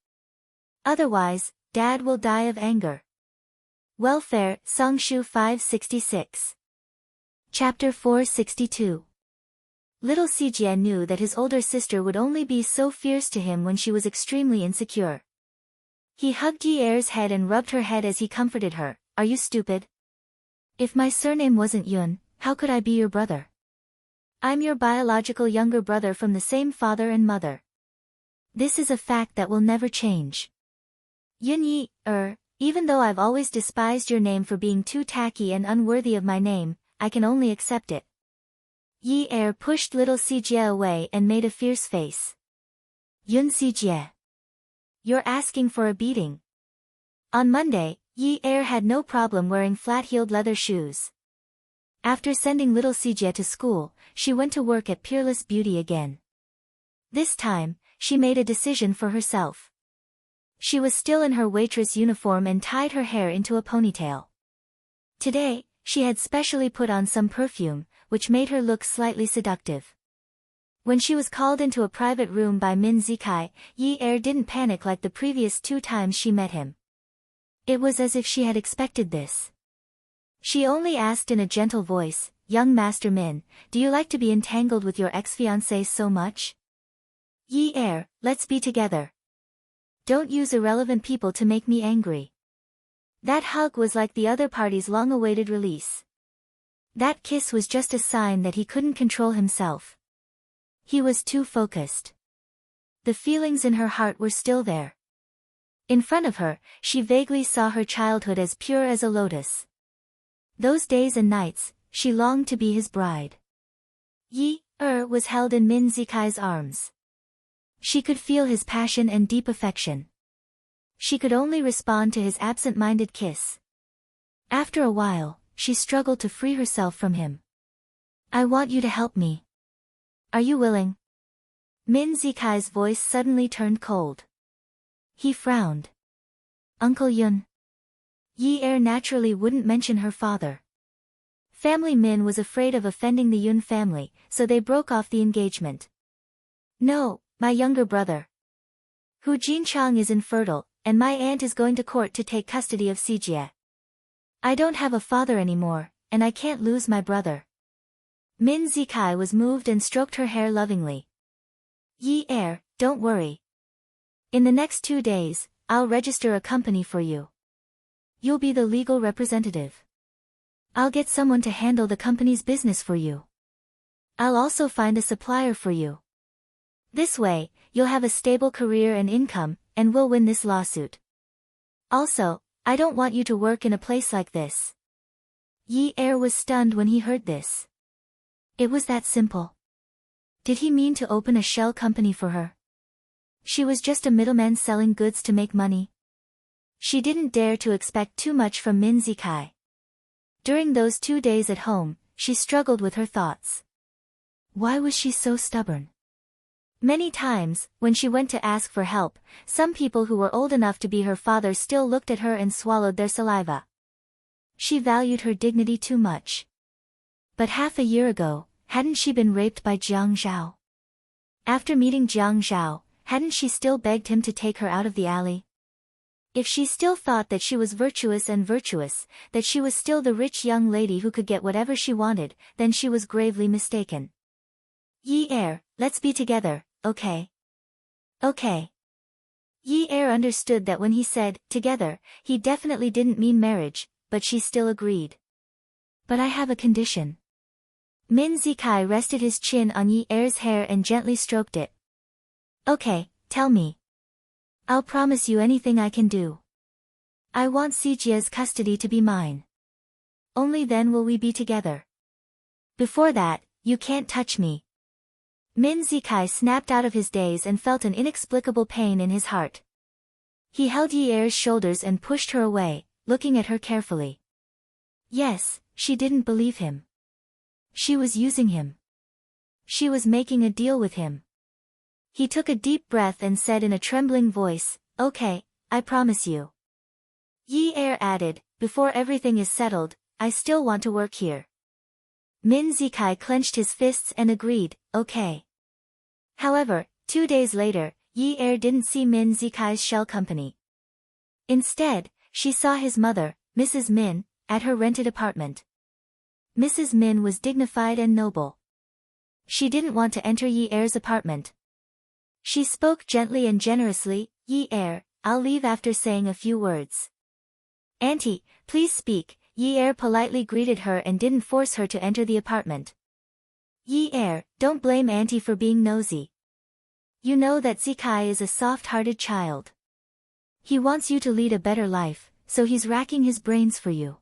Otherwise, Dad will die of anger. Welfare, Songshu 566. Chapter 462. Little Sijie knew that his older sister would only be so fierce to him when she was extremely insecure. He hugged Yi Er's head and rubbed her head as he comforted her. Are you stupid? If my surname wasn't Yun, how could I be your brother? I'm your biological younger brother from the same father and mother. This is a fact that will never change. Yun Yi Er, even though I've always despised your name for being too tacky and unworthy of my name, I can only accept it. Yi Er pushed little Sijie away and made a fierce face. Yun Sijie. You're asking for a beating. On Monday, Yi Er had no problem wearing flat-heeled leather shoes. After sending little Sijie to school, she went to work at Peerless Beauty again. This time, she made a decision for herself. She was still in her waitress uniform and tied her hair into a ponytail. Today, she had specially put on some perfume, which made her look slightly seductive. When she was called into a private room by Min Zikai, Yi Er didn't panic like the previous 2 times she met him. It was as if she had expected this. She only asked in a gentle voice, Young Master Min, do you like to be entangled with your ex-fiancé so much? Yi Er, let's be together. Don't use irrelevant people to make me angry. That hug was like the other party's long-awaited release. That kiss was just a sign that he couldn't control himself. He was too focused. The feelings in her heart were still there. In front of her, she vaguely saw her childhood as pure as a lotus. Those days and nights, she longed to be his bride. Yi-er was held in Min Zikai's arms. She could feel his passion and deep affection. She could only respond to his absent-minded kiss. After a while, she struggled to free herself from him. I want you to help me. Are you willing? Min Zikai's voice suddenly turned cold. He frowned. Uncle Yun. Yi-er naturally wouldn't mention her father. Family Min was afraid of offending the Yun family, so they broke off the engagement. No, my younger brother. Hu Jinchang is infertile, and my aunt is going to court to take custody of Sijie. I don't have a father anymore, and I can't lose my brother. Min Zikai was moved and stroked her hair lovingly. Yi-er, don't worry. In the next 2 days, I'll register a company for you. You'll be the legal representative. I'll get someone to handle the company's business for you. I'll also find a supplier for you. This way, you'll have a stable career and income, and we'll win this lawsuit. Also, I don't want you to work in a place like this. Yi-er was stunned when he heard this. It was that simple. Did he mean to open a shell company for her? She was just a middleman selling goods to make money. She didn't dare to expect too much from Min Zikai. During those 2 days at home, she struggled with her thoughts. Why was she so stubborn? Many times, when she went to ask for help, some people who were old enough to be her father still looked at her and swallowed their saliva. She valued her dignity too much. But half a year ago, hadn't she been raped by Jiang Zhao? After meeting Jiang Zhao, hadn't she still begged him to take her out of the alley? If she still thought that she was virtuous, that she was still the rich young lady who could get whatever she wanted, then she was gravely mistaken. Yi-er, let's be together, okay? Okay. Yi-er understood that when he said, together, he definitely didn't mean marriage, but she still agreed. But I have a condition. Min Zikai rested his chin on Yi-er's hair and gently stroked it. Okay, tell me. I'll promise you anything I can do. I want Sijie's custody to be mine. Only then will we be together. Before that, you can't touch me. Min Zikai snapped out of his daze and felt an inexplicable pain in his heart. He held Yi-er's shoulders and pushed her away, looking at her carefully. Yes, she didn't believe him. She was using him. She was making a deal with him. He took a deep breath and said in a trembling voice, okay, I promise you. Yi-er added, before everything is settled, I still want to work here. Min Zikai clenched his fists and agreed, okay. However, 2 days later, Yi-er didn't see Min Zikai's shell company. Instead, she saw his mother, Mrs. Min, at her rented apartment. Mrs. Min was dignified and noble. She didn't want to enter Yi-er's apartment. She spoke gently and generously, Yi-er, I'll leave after saying a few words. Auntie, please speak, Yi-er politely greeted her and didn't force her to enter the apartment. Yi-er, don't blame Auntie for being nosy. You know that Zikai is a soft-hearted child. He wants you to lead a better life, so he's racking his brains for you.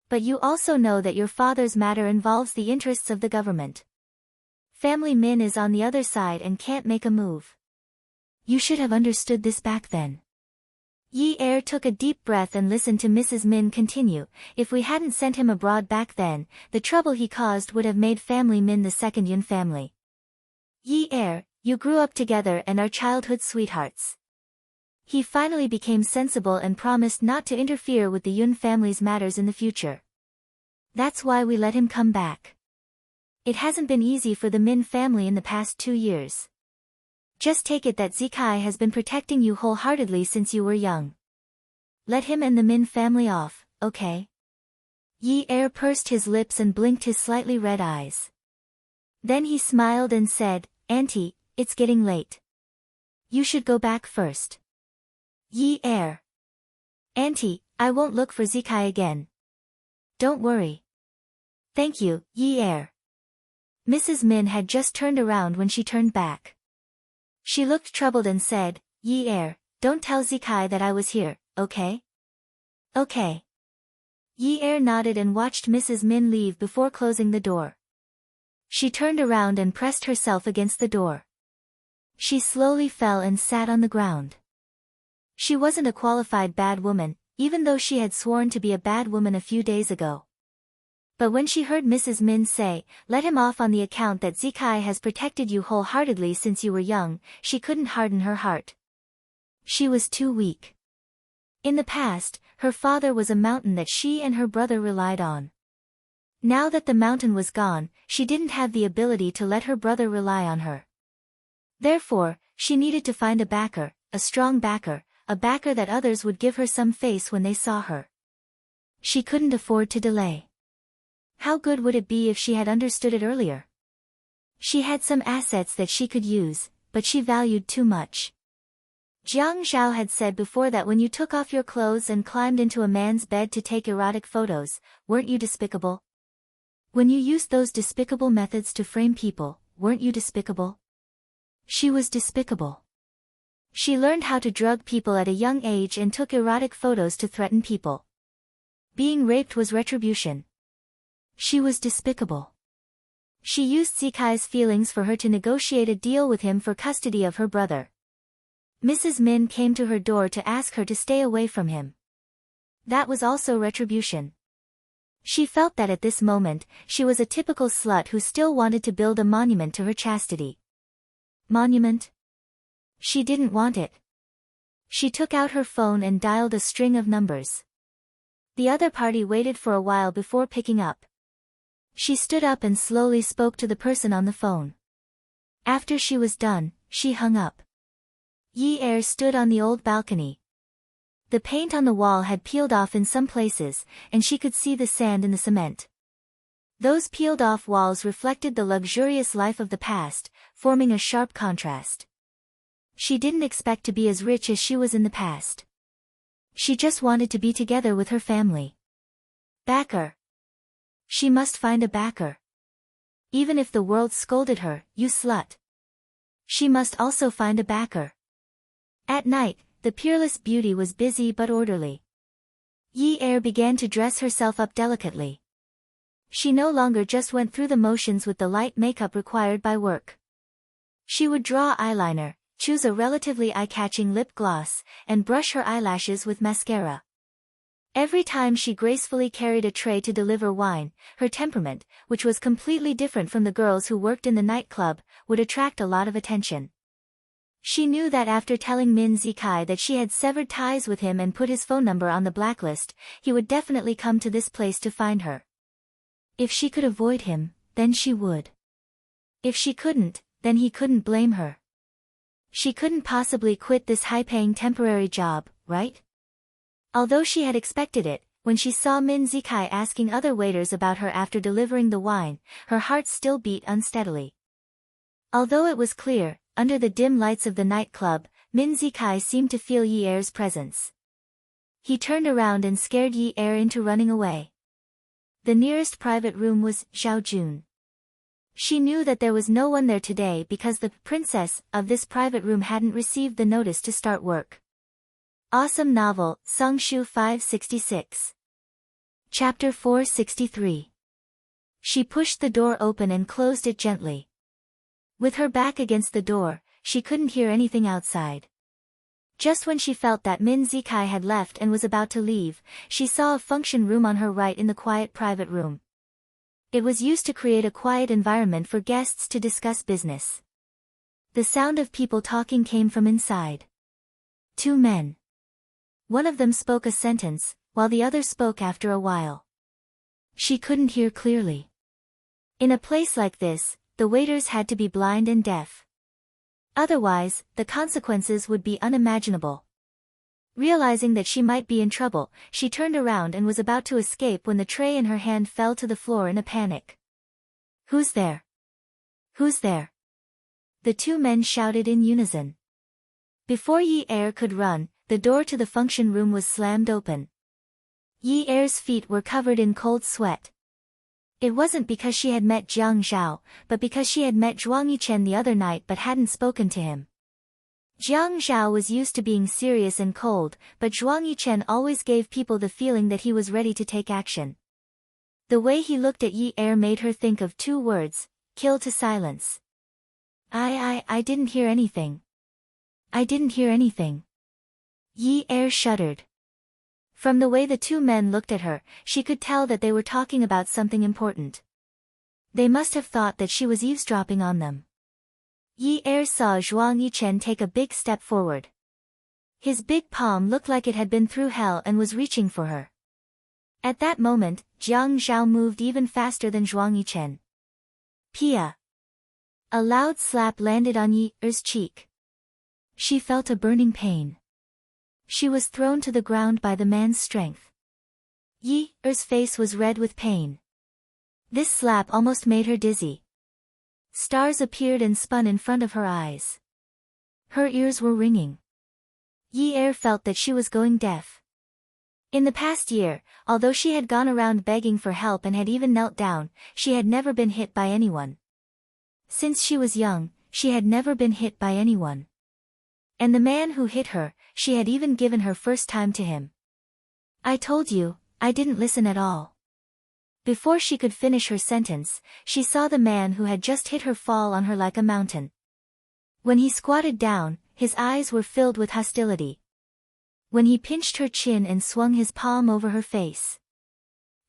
But you also know that your father's matter involves the interests of the government. Family Min is on the other side and can't make a move. You should have understood this back then. Yi-er took a deep breath and listened to Mrs. Min continue, if we hadn't sent him abroad back then, the trouble he caused would have made Family Min the second Yun family. Yi-er, you grew up together and are childhood sweethearts. He finally became sensible and promised not to interfere with the Yun family's matters in the future. That's why we let him come back. It hasn't been easy for the Min family in the past 2 years. Just take it that Zikai has been protecting you wholeheartedly since you were young. Let him and the Min family off, okay? Yi-er pursed his lips and blinked his slightly red eyes. Then he smiled and said, Auntie, it's getting late. You should go back first. Yi Er. Auntie, I won't look for Zikai again. Don't worry. Thank you, Yi Er. Mrs. Min had just turned around when she turned back. She looked troubled and said, Yi Er, don't tell Zikai that I was here, okay? Okay. Yi Er nodded and watched Mrs. Min leave before closing the door. She turned around and pressed herself against the door. She slowly fell and sat on the ground. She wasn't a qualified bad woman, even though she had sworn to be a bad woman a few days ago. But when she heard Mrs. Min say, let him off on the account that Zikai has protected you wholeheartedly since you were young, she couldn't harden her heart. She was too weak. In the past, her father was a mountain that she and her brother relied on. Now that the mountain was gone, she didn't have the ability to let her brother rely on her. Therefore, she needed to find a backer, a strong backer, a backer that others would give her some face when they saw her. She couldn't afford to delay. How good would it be if she had understood it earlier? She had some assets that she could use, but she valued too much. Jiang Zhao had said before that when you took off your clothes and climbed into a man's bed to take erotic photos, weren't you despicable? When you used those despicable methods to frame people, weren't you despicable? She was despicable. She learned how to drug people at a young age and took erotic photos to threaten people. Being raped was retribution. She was despicable. She used Zikai's feelings for her to negotiate a deal with him for custody of her brother. Mrs. Min came to her door to ask her to stay away from him. That was also retribution. She felt that at this moment, she was a typical slut who still wanted to build a monument to her chastity. Monument? She didn't want it. She took out her phone and dialed a string of numbers. The other party waited for a while before picking up. She stood up and slowly spoke to the person on the phone. After she was done, she hung up. Yi Er stood on the old balcony. The paint on the wall had peeled off in some places, and she could see the sand in the cement. Those peeled-off walls reflected the luxurious life of the past, forming a sharp contrast. She didn't expect to be as rich as she was in the past. She just wanted to be together with her family. Backer. She must find a backer. Even if the world scolded her, you slut. She must also find a backer. At night, the peerless beauty was busy but orderly. Yi Er began to dress herself up delicately. She no longer just went through the motions with the light makeup required by work. She would draw eyeliner, choose a relatively eye-catching lip gloss, and brush her eyelashes with mascara. Every time she gracefully carried a tray to deliver wine, her temperament, which was completely different from the girls who worked in the nightclub, would attract a lot of attention. She knew that after telling Min Zikai that she had severed ties with him and put his phone number on the blacklist, he would definitely come to this place to find her. If she could avoid him, then she would. If she couldn't, then he couldn't blame her. She couldn't possibly quit this high-paying temporary job, right? Although she had expected it, when she saw Min Zikai asking other waiters about her after delivering the wine, her heart still beat unsteadily. Although it was clear, under the dim lights of the nightclub, Min Zikai seemed to feel Yi Er's presence. He turned around and scared Yi Er into running away. The nearest private room was Zhao Jun. She knew that there was no one there today because the princess of this private room hadn't received the notice to start work. Awesome Novel, Songshu 566. Chapter 463. She pushed the door open and closed it gently. With her back against the door, she couldn't hear anything outside. Just when she felt that Min Zikai had left and was about to leave, she saw a function room on her right in the quiet private room. It was used to create a quiet environment for guests to discuss business. The sound of people talking came from inside. Two men. One of them spoke a sentence, while the other spoke after a while. She couldn't hear clearly. In a place like this, the waiters had to be blind and deaf. Otherwise, the consequences would be unimaginable. Realizing that she might be in trouble, she turned around and was about to escape when the tray in her hand fell to the floor in a panic. "Who's there? Who's there?" The two men shouted in unison. Before Yi Er could run, the door to the function room was slammed open. Yi Er's feet were covered in cold sweat. It wasn't because she had met Jiang Zhao, but because she had met Zhuang Yichen the other night but hadn't spoken to him. Jiang Zhao was used to being serious and cold, but Zhuang Yichen always gave people the feeling that he was ready to take action. The way he looked at Yi Er made her think of two words: kill to silence. I didn't hear anything. I didn't hear anything. Yi Er shuddered. From the way the two men looked at her, she could tell that they were talking about something important. They must have thought that she was eavesdropping on them. Yi Er saw Zhuang Yichen take a big step forward. His big palm looked like it had been through hell and was reaching for her. At that moment, Jiang Zhao moved even faster than Zhuang Yichen. Pia! A loud slap landed on Yi Er's cheek. She felt a burning pain. She was thrown to the ground by the man's strength. Yi Er's face was red with pain. This slap almost made her dizzy. Stars appeared and spun in front of her eyes. Her ears were ringing. Yi Er felt that she was going deaf. In the past year, although she had gone around begging for help and had even knelt down, she had never been hit by anyone. Since she was young, she had never been hit by anyone. And the man who hit her, she had even given her first time to him. I told you, I didn't listen at all. Before she could finish her sentence, she saw the man who had just hit her fall on her like a mountain. When he squatted down, his eyes were filled with hostility. When he pinched her chin and swung his palm over her face,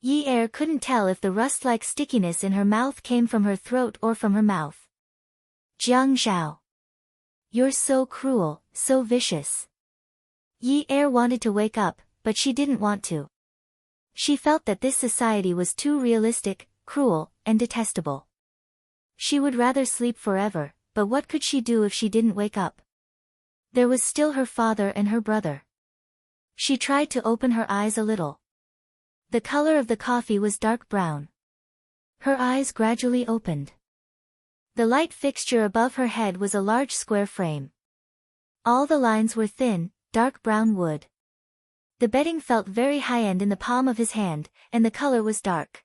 Yi Er couldn't tell if the rust-like stickiness in her mouth came from her throat or from her mouth. Jiang Zhao. You're so cruel, so vicious. Yi Er wanted to wake up, but she didn't want to. She felt that this society was too realistic, cruel, and detestable. She would rather sleep forever, but what could she do if she didn't wake up? There was still her father and her brother. She tried to open her eyes a little. The color of the coffee was dark brown. Her eyes gradually opened. The light fixture above her head was a large square frame. All the lines were thin, dark brown wood. The bedding felt very high-end in the palm of his hand, and the color was dark.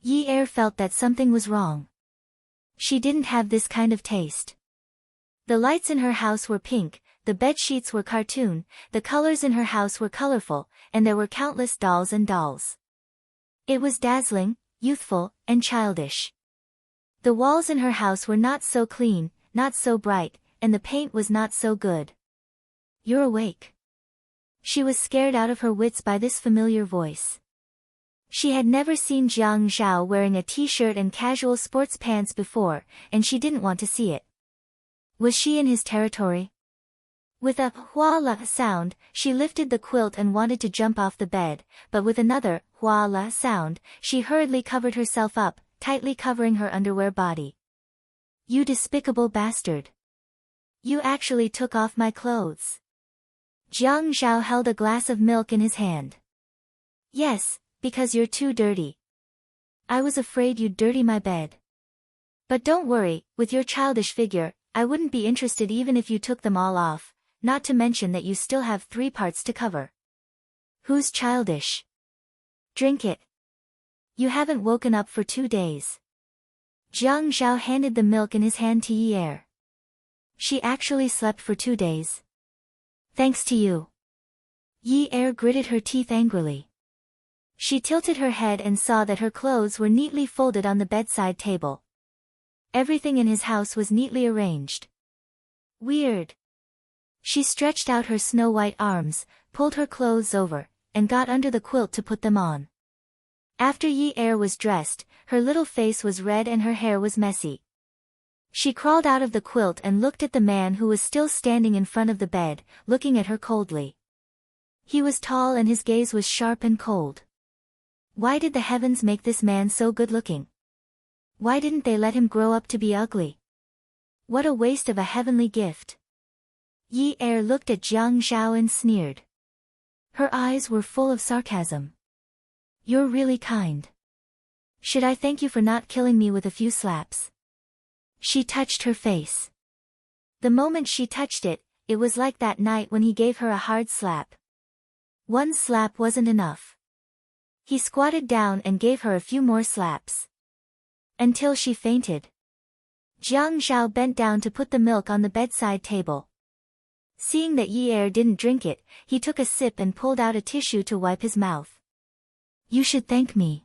Yi Er felt that something was wrong. She didn't have this kind of taste. The lights in her house were pink, the bed sheets were cartoon, the colors in her house were colorful, and there were countless dolls and dolls. It was dazzling, youthful, and childish. The walls in her house were not so clean, not so bright, and the paint was not so good. You're awake. She was scared out of her wits by this familiar voice. She had never seen Jiang Zhao wearing a t-shirt and casual sports pants before, and she didn't want to see it. Was she in his territory? With a hua-la sound, she lifted the quilt and wanted to jump off the bed, but with another hua-la sound, she hurriedly covered herself up, tightly covering her underwear body. You despicable bastard. You actually took off my clothes. Jiang Zhao held a glass of milk in his hand. Yes, because you're too dirty. I was afraid you'd dirty my bed. But don't worry, with your childish figure, I wouldn't be interested even if you took them all off, not to mention that you still have 3 parts to cover. Who's childish? Drink it. You haven't woken up for 2 days. Jiang Zhao handed the milk in his hand to Yi Er. She actually slept for 2 days. Thanks to you. Yi Er gritted her teeth angrily. She tilted her head and saw that her clothes were neatly folded on the bedside table. Everything in his house was neatly arranged. Weird. She stretched out her snow-white arms, pulled her clothes over, and got under the quilt to put them on. After Yi Er was dressed, her little face was red and her hair was messy. She crawled out of the quilt and looked at the man who was still standing in front of the bed, looking at her coldly. He was tall and his gaze was sharp and cold. Why did the heavens make this man so good-looking? Why didn't they let him grow up to be ugly? What a waste of a heavenly gift. Yi Er looked at Jiang Zhao and sneered. Her eyes were full of sarcasm. You're really kind. Should I thank you for not killing me with a few slaps? She touched her face. The moment she touched it, it was like that night when he gave her a hard slap. One slap wasn't enough. He squatted down and gave her a few more slaps. Until she fainted. Jiang Zhao bent down to put the milk on the bedside table. Seeing that Yi Er didn't drink it, he took a sip and pulled out a tissue to wipe his mouth. You should thank me.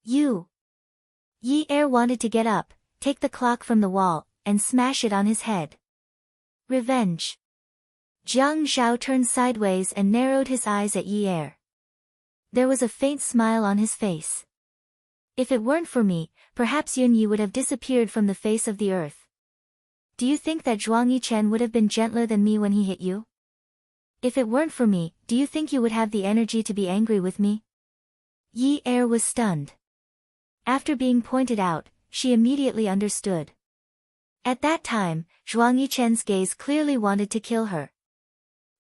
You. Yi Er wanted to get up, take the clock from the wall, and smash it on his head. Revenge. Jiang Zhao turned sideways and narrowed his eyes at Yi Er. There was a faint smile on his face. If it weren't for me, perhaps Yun Yi would have disappeared from the face of the earth. Do you think that Zhuang Yichen would have been gentler than me when he hit you? If it weren't for me, do you think you would have the energy to be angry with me? Yi Er was stunned. After being pointed out, she immediately understood. At that time, Zhuang Yichen's gaze clearly wanted to kill her.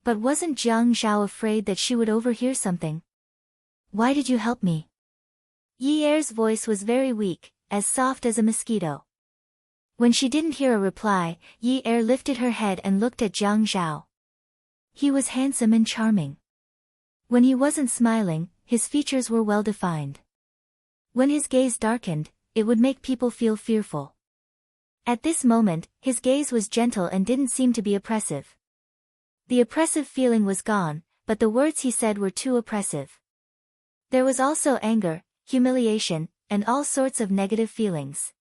But wasn't Jiang Zhao afraid that she would overhear something? Why did you help me? Yi Er's voice was very weak, as soft as a mosquito. When she didn't hear a reply, Yi Er lifted her head and looked at Jiang Zhao. He was handsome and charming. When he wasn't smiling, his features were well defined. When his gaze darkened, it would make people feel fearful. At this moment, his gaze was gentle and didn't seem to be oppressive. The oppressive feeling was gone, but the words he said were too oppressive. There was also anger, humiliation, and all sorts of negative feelings.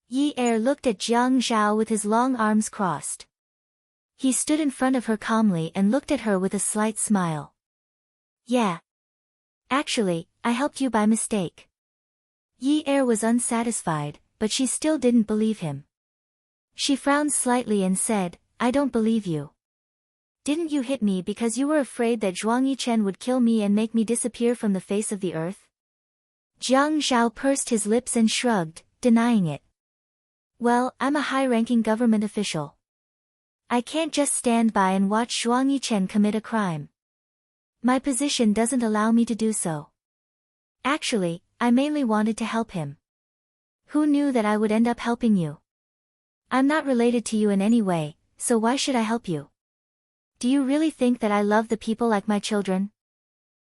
Yi Er looked at Jiang Zhao with his long arms crossed. He stood in front of her calmly and looked at her with a slight smile. Yeah. Actually, I helped you by mistake. Yi Er was unsatisfied, but she still didn't believe him. She frowned slightly and said, I don't believe you. Didn't you hit me because you were afraid that Zhuang Yichen would kill me and make me disappear from the face of the earth? Jiang Zhao pursed his lips and shrugged, denying it. Well, I'm a high-ranking government official. I can't just stand by and watch Zhuang Yichen commit a crime. My position doesn't allow me to do so. Actually, I mainly wanted to help him. Who knew that I would end up helping you? I'm not related to you in any way, so why should I help you? Do you really think that I love the people like my children?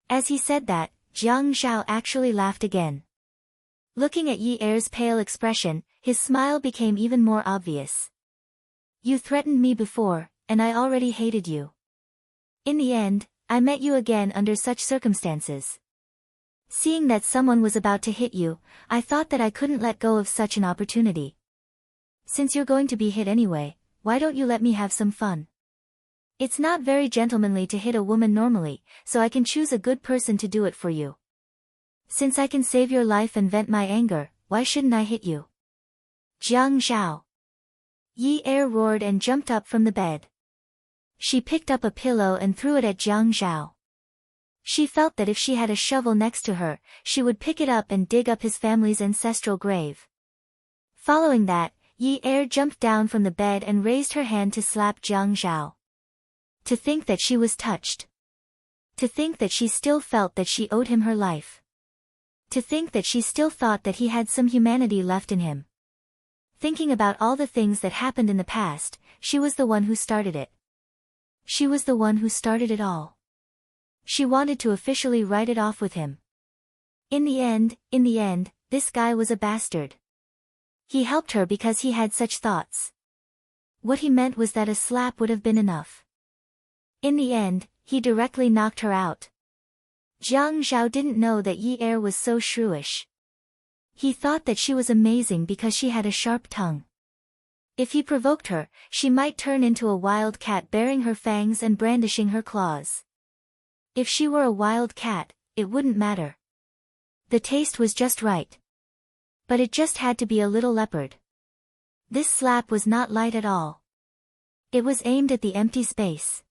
As he said that, Jiang Zhao actually laughed again. Looking at Yi Er's pale expression, his smile became even more obvious. You threatened me before, and I already hated you. In the end, I met you again under such circumstances. Seeing that someone was about to hit you, I thought that I couldn't let go of such an opportunity. Since you're going to be hit anyway, why don't you let me have some fun? It's not very gentlemanly to hit a woman normally, so I can choose a good person to do it for you. Since I can save your life and vent my anger, why shouldn't I hit you? Jiang Zhao. Yi Er roared and jumped up from the bed. She picked up a pillow and threw it at Jiang Zhao. She felt that if she had a shovel next to her, she would pick it up and dig up his family's ancestral grave. Following that, Yi Er jumped down from the bed and raised her hand to slap Jiang Zhao. To think that she was touched. To think that she still felt that she owed him her life. To think that she still thought that he had some humanity left in him. Thinking about all the things that happened in the past, she was the one who started it. She was the one who started it all. She wanted to officially write it off with him. In the end, this guy was a bastard. He helped her because he had such thoughts. What he meant was that a slap would have been enough. In the end, he directly knocked her out. Jiang Zhao didn't know that Yi Er was so shrewish. He thought that she was amazing because she had a sharp tongue. If he provoked her, she might turn into a wild cat baring her fangs and brandishing her claws. If she were a wild cat, it wouldn't matter. The taste was just right. But it just had to be a little leopard. This slap was not light at all. It was aimed at the empty space.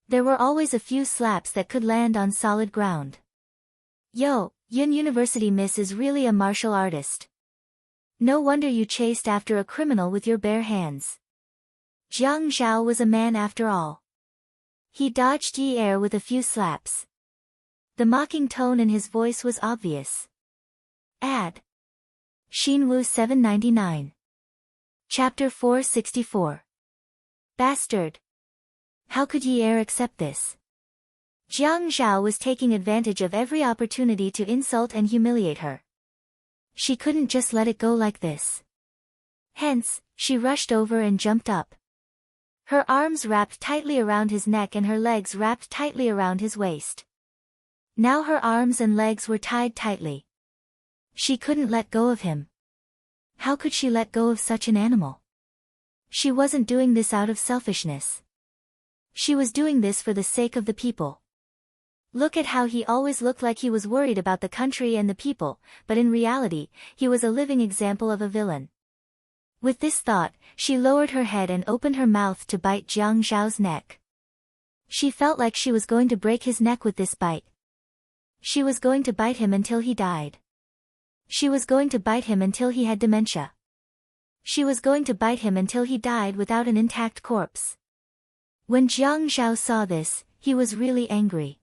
There were always a few slaps that could land on solid ground. Yo, Yun University Miss is really a martial artist. No wonder you chased after a criminal with your bare hands. Jiang Zhao was a man after all. He dodged Yi Er with a few slaps. The mocking tone in his voice was obvious. Ad. Xinwu 799. Chapter 464. Bastard. How could Yi Er accept this? Jiang Zhao was taking advantage of every opportunity to insult and humiliate her. She couldn't just let it go like this. Hence, she rushed over and jumped up. Her arms wrapped tightly around his neck and her legs wrapped tightly around his waist. Now her arms and legs were tied tightly. She couldn't let go of him. How could she let go of such an animal? She wasn't doing this out of selfishness. She was doing this for the sake of the people. Look at how he always looked like he was worried about the country and the people, but in reality, he was a living example of a villain. With this thought, she lowered her head and opened her mouth to bite Jiang Zhao's neck. She felt like she was going to break his neck with this bite. She was going to bite him until he died. She was going to bite him until he had dementia. She was going to bite him until he died without an intact corpse. When Jiang Zhao saw this, he was really angry.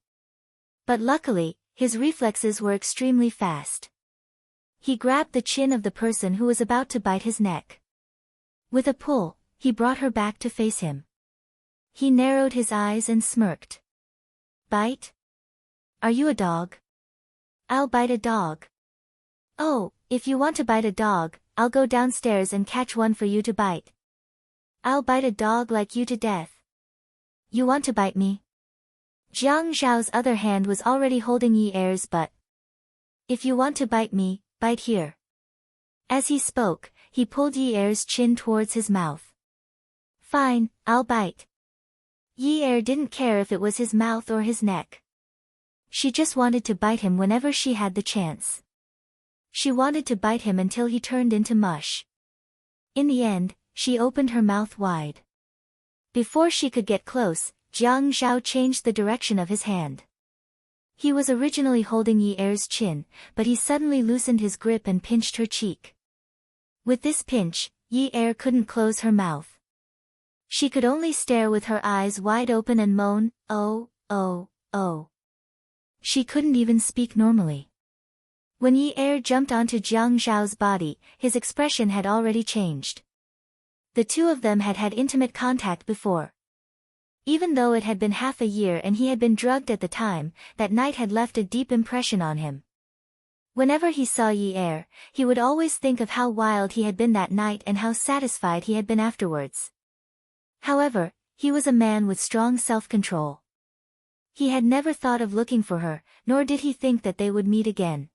But luckily, his reflexes were extremely fast. He grabbed the chin of the person who was about to bite his neck. With a pull, he brought her back to face him. He narrowed his eyes and smirked. Bite? Are you a dog? I'll bite a dog. Oh, if you want to bite a dog, I'll go downstairs and catch one for you to bite. I'll bite a dog like you to death. You want to bite me? Jiang Zhao's other hand was already holding Yi Er's butt. If you want to bite me, bite here. As he spoke, he pulled Yi Er's chin towards his mouth. Fine, I'll bite. Yi Er didn't care if it was his mouth or his neck. She just wanted to bite him whenever she had the chance. She wanted to bite him until he turned into mush. In the end, she opened her mouth wide. Before she could get close, Jiang Zhao changed the direction of his hand. He was originally holding Yi Er's chin, but he suddenly loosened his grip and pinched her cheek. With this pinch, Yi Er couldn't close her mouth. She could only stare with her eyes wide open and moan, "Oh, oh, oh." She couldn't even speak normally. When Yi Er jumped onto Jiang Zhao's body, his expression had already changed. The two of them had had intimate contact before. Even though it had been half a year and he had been drugged at the time, that night had left a deep impression on him. Whenever he saw Yi Er, he would always think of how wild he had been that night and how satisfied he had been afterwards. However, he was a man with strong self-control. He had never thought of looking for her, nor did he think that they would meet again.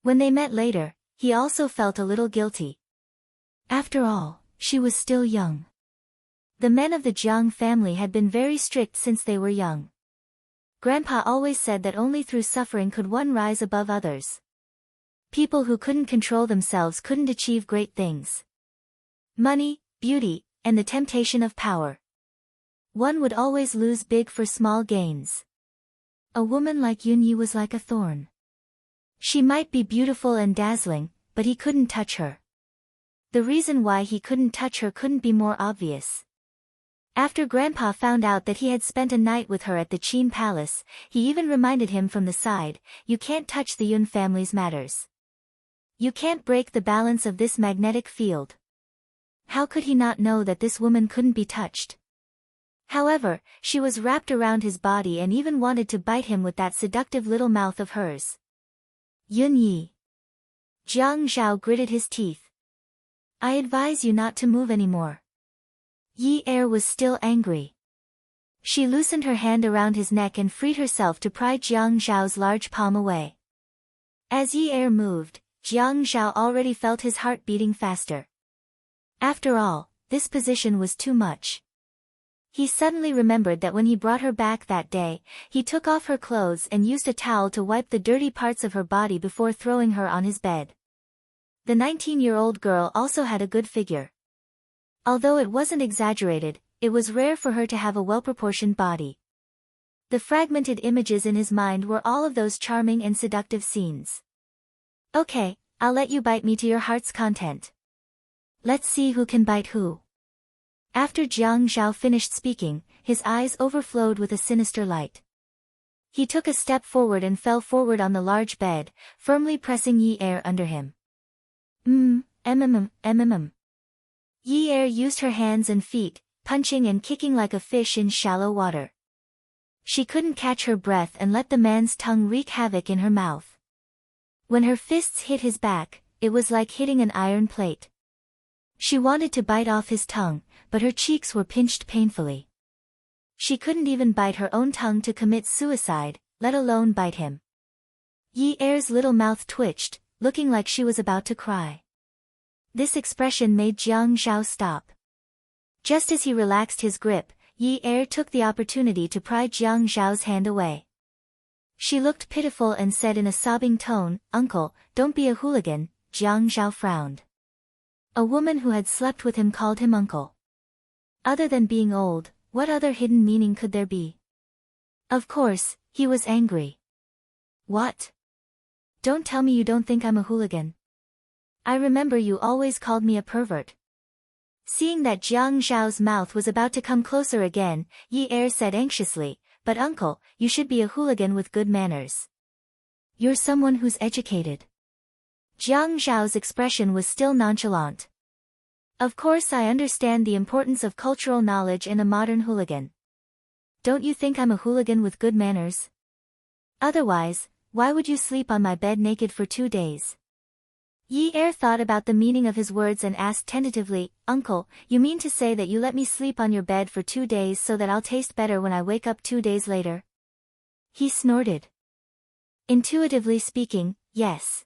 When they met later, he also felt a little guilty. After all, she was still young. The men of the Jiang family had been very strict since they were young. Grandpa always said that only through suffering could one rise above others. People who couldn't control themselves couldn't achieve great things. Money, beauty, and the temptation of power. One would always lose big for small gains. A woman like Yunyi was like a thorn. She might be beautiful and dazzling, but he couldn't touch her. The reason why he couldn't touch her couldn't be more obvious. After Grandpa found out that he had spent a night with her at the Qin Palace, he even reminded him from the side, "You can't touch the Yun family's matters. You can't break the balance of this magnetic field." How could he not know that this woman couldn't be touched? However, she was wrapped around his body and even wanted to bite him with that seductive little mouth of hers. Yun Yi. Jiang Zhao gritted his teeth. I advise you not to move anymore. Yi Er was still angry. She loosened her hand around his neck and freed herself to pry Jiang Zhao's large palm away. As Yi Er moved, Jiang Zhao already felt his heart beating faster. After all, this position was too much. He suddenly remembered that when he brought her back that day, he took off her clothes and used a towel to wipe the dirty parts of her body before throwing her on his bed. The 19-year-old girl also had a good figure. Although it wasn't exaggerated, it was rare for her to have a well-proportioned body. The fragmented images in his mind were all of those charming and seductive scenes. Okay, I'll let you bite me to your heart's content. Let's see who can bite who. After Jiang Zhao finished speaking, his eyes overflowed with a sinister light. He took a step forward and fell forward on the large bed, firmly pressing Yi Er under him. Yi Er used her hands and feet, punching and kicking like a fish in shallow water. She couldn't catch her breath and let the man's tongue wreak havoc in her mouth. When her fists hit his back, it was like hitting an iron plate. She wanted to bite off his tongue, but her cheeks were pinched painfully. She couldn't even bite her own tongue to commit suicide, let alone bite him. Yi Er's little mouth twitched, looking like she was about to cry. This expression made Jiang Zhao stop. Just as he relaxed his grip, Yi Er took the opportunity to pry Jiang Zhao's hand away. She looked pitiful and said in a sobbing tone, "Uncle, don't be a hooligan." Jiang Zhao frowned. A woman who had slept with him called him uncle. Other than being old, what other hidden meaning could there be? Of course, he was angry. What? Don't tell me you don't think I'm a hooligan. I remember you always called me a pervert. Seeing that Jiang Zhao's mouth was about to come closer again, Yi Er said anxiously, "But uncle, you should be a hooligan with good manners. You're someone who's educated." Jiang Zhao's expression was still nonchalant. "Of course I understand the importance of cultural knowledge in a modern hooligan. Don't you think I'm a hooligan with good manners? Otherwise, why would you sleep on my bed naked for 2 days?" Yi Er thought about the meaning of his words and asked tentatively, "Uncle, you mean to say that you let me sleep on your bed for 2 days so that I'll taste better when I wake up 2 days later?" He snorted. Intuitively speaking, yes.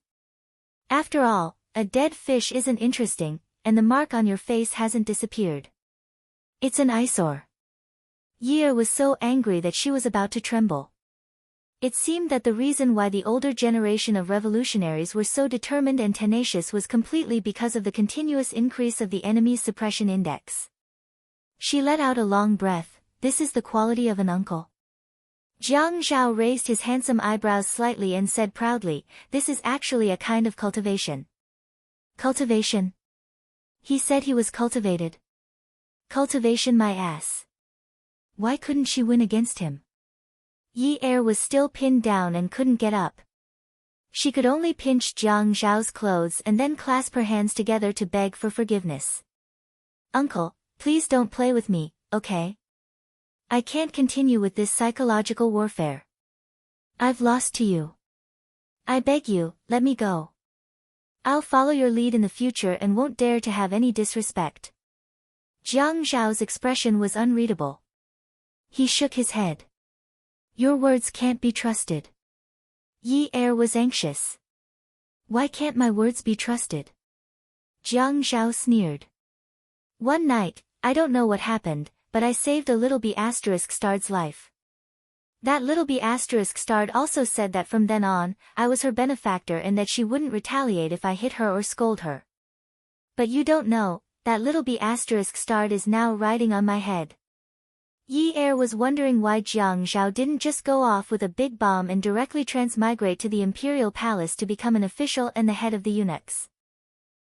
After all, a dead fish isn't interesting, and the mark on your face hasn't disappeared. It's an eyesore. Yi Er was so angry that she was about to tremble. It seemed that the reason why the older generation of revolutionaries were so determined and tenacious was completely because of the continuous increase of the enemy's suppression index. She let out a long breath. "This is the quality of an uncle." Jiang Zhao raised his handsome eyebrows slightly and said proudly, "This is actually a kind of cultivation." Cultivation? He said he was cultivated. Cultivation my ass. Why couldn't she win against him? Yi Er was still pinned down and couldn't get up. She could only pinch Jiang Zhao's clothes and then clasp her hands together to beg for forgiveness. "Uncle, please don't play with me, okay? I can't continue with this psychological warfare. I've lost to you. I beg you, let me go. I'll follow your lead in the future and won't dare to have any disrespect." Jiang Zhao's expression was unreadable. He shook his head. "Your words can't be trusted." Yi Er was anxious. "Why can't my words be trusted?" Jiang Zhao sneered. "One night, I don't know what happened, but I saved a little B*****'*''''''''''''''''''''''''''''''''''''''''''''' That little B******* also said that from then on, I was her benefactor and that she wouldn't retaliate if I hit her or scold her. But you don't know, that little B** is now riding on my head." Yi Er was wondering why Jiang Zhao didn't just go off with a big bomb and directly transmigrate to the imperial palace to become an official and the head of the eunuchs.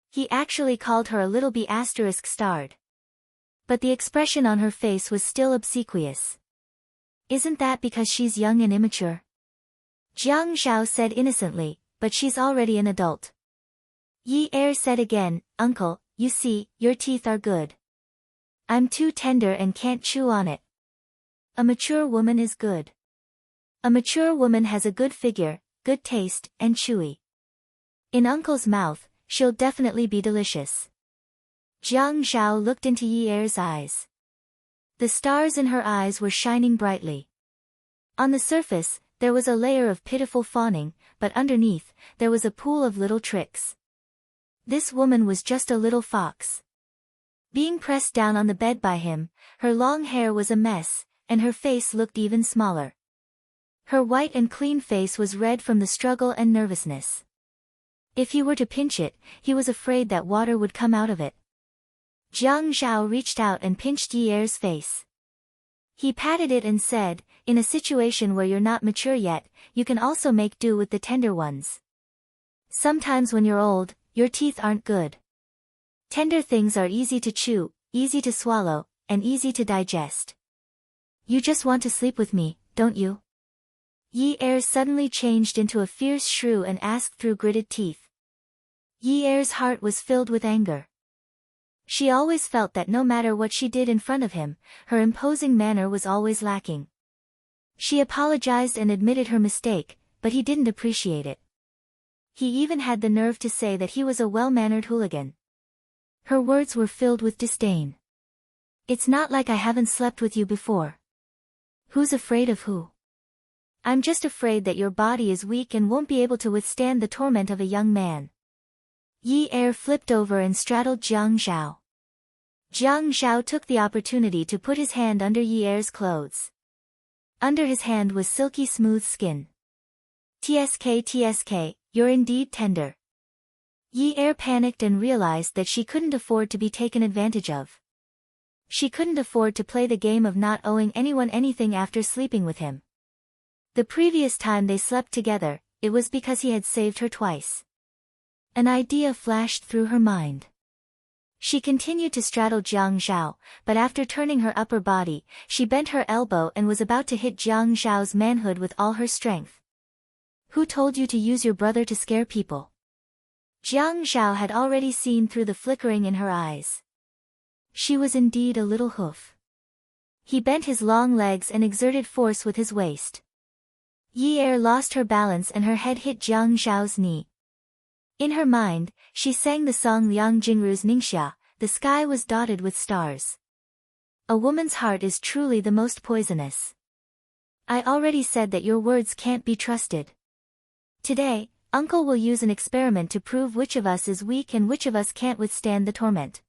He actually called her a little B*****. But the expression on her face was still obsequious. "Isn't that because she's young and immature?" Jiang Zhao said innocently, "But she's already an adult." Yi Er said again, "Uncle, you see, your teeth are good. I'm too tender and can't chew on it. A mature woman is good. A mature woman has a good figure, good taste, and chewy. In Uncle's mouth, she'll definitely be delicious." Jiang Zhao looked into Yi Er's eyes. The stars in her eyes were shining brightly. On the surface, there was a layer of pitiful fawning, but underneath, there was a pool of little tricks. This woman was just a little fox. Being pressed down on the bed by him, her long hair was a mess, and her face looked even smaller. Her white and clean face was red from the struggle and nervousness. If he were to pinch it, he was afraid that water would come out of it. Jiang Zhao reached out and pinched Yi Er's face. He patted it and said, "In a situation where you're not mature yet, you can also make do with the tender ones. Sometimes when you're old, your teeth aren't good. Tender things are easy to chew, easy to swallow, and easy to digest. You just want to sleep with me, don't you?" Yi Er suddenly changed into a fierce shrew and asked through gritted teeth. Yi Er's heart was filled with anger. She always felt that no matter what she did in front of him, her imposing manner was always lacking. She apologized and admitted her mistake, but he didn't appreciate it. He even had the nerve to say that he was a well-mannered hooligan. Her words were filled with disdain. It's not like I haven't slept with you before. Who's afraid of who? I'm just afraid that your body is weak and won't be able to withstand the torment of a young man. Yi Er flipped over and straddled Jiang Zhao. Jiang Zhao took the opportunity to put his hand under Yi Er's clothes. Under his hand was silky smooth skin. TSK, you're indeed tender. Yi Er panicked and realized that she couldn't afford to be taken advantage of. She couldn't afford to play the game of not owing anyone anything after sleeping with him. The previous time they slept together, it was because he had saved her twice. An idea flashed through her mind. She continued to straddle Jiang Zhao, but after turning her upper body, she bent her elbow and was about to hit Jiang Zhao's manhood with all her strength. Who told you to use your brother to scare people? Jiang Zhao had already seen through the flickering in her eyes. She was indeed a little hoof. He bent his long legs and exerted force with his waist. Yi Er lost her balance and her head hit Jiang Zhao's knee. In her mind, she sang the song Liang Jingru's Ningxia, the sky was dotted with stars. A woman's heart is truly the most poisonous. I already said that your words can't be trusted. Today, Uncle will use an experiment to prove which of us is weak and which of us can't withstand the torment.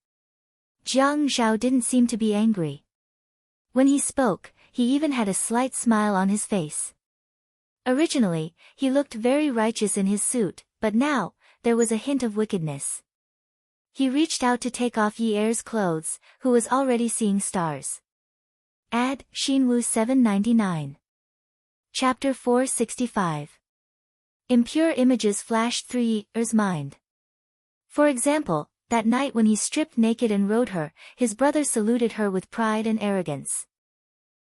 Jiang Zhao didn't seem to be angry. When he spoke, he even had a slight smile on his face. Originally, he looked very righteous in his suit, but now, there was a hint of wickedness. He reached out to take off Yi Er's clothes, who was already seeing stars. Ad. Xinwu 799. Chapter 465. Impure images flashed through Yi Er's mind. For example, that night when he stripped naked and rode her, his brother saluted her with pride and arrogance.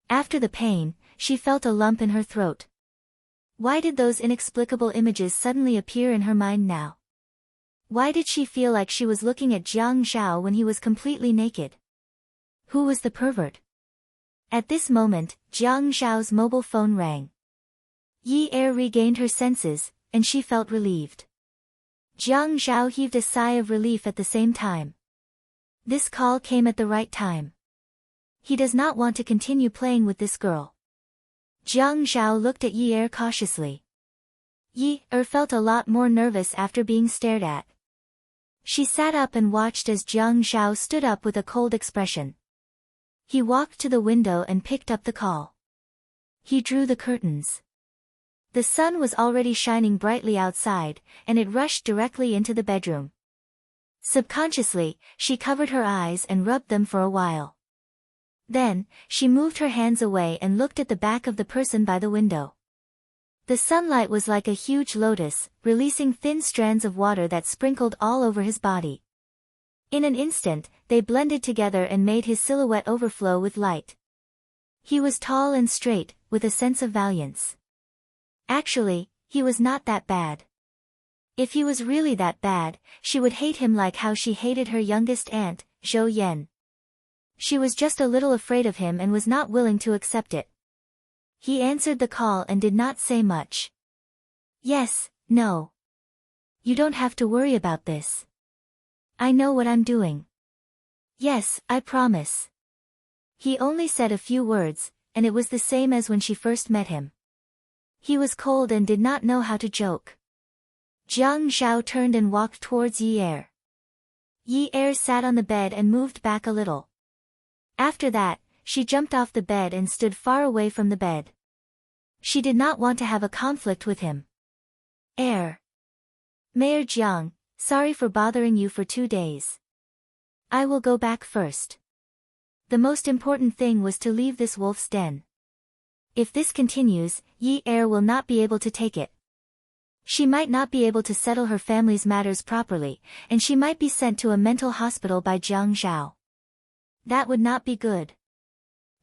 After the pain, she felt a lump in her throat. Why did those inexplicable images suddenly appear in her mind now? Why did she feel like she was looking at Jiang Zhao when he was completely naked? Who was the pervert? At this moment, Jiang Zhao's mobile phone rang. Yi Er regained her senses, and she felt relieved. Jiang Zhao heaved a sigh of relief at the same time. This call came at the right time. He does not want to continue playing with this girl. Jiang Zhao looked at Yi Er cautiously. Yi Er felt a lot more nervous after being stared at. She sat up and watched as Jiang Zhao stood up with a cold expression. He walked to the window and picked up the call. He drew the curtains. The sun was already shining brightly outside, and it rushed directly into the bedroom. Subconsciously, she covered her eyes and rubbed them for a while. Then, she moved her hands away and looked at the back of the person by the window. The sunlight was like a huge lotus, releasing thin strands of water that sprinkled all over his body. In an instant, they blended together and made his silhouette overflow with light. He was tall and straight, with a sense of valiance. Actually, he was not that bad. If he was really that bad, she would hate him like how she hated her youngest aunt, Zhou Yan. She was just a little afraid of him and was not willing to accept it. He answered the call and did not say much. Yes, no. You don't have to worry about this. I know what I'm doing. Yes, I promise. He only said a few words, and it was the same as when she first met him. He was cold and did not know how to joke. Jiang Zhao turned and walked towards Yi Er. Yi Er sat on the bed and moved back a little. After that, she jumped off the bed and stood far away from the bed. She did not want to have a conflict with him. Mayor Jiang, sorry for bothering you for 2 days. I will go back first. The most important thing was to leave this wolf's den. If this continues, Yi Er will not be able to take it. She might not be able to settle her family's matters properly, and she might be sent to a mental hospital by Jiang Zhao. That would not be good.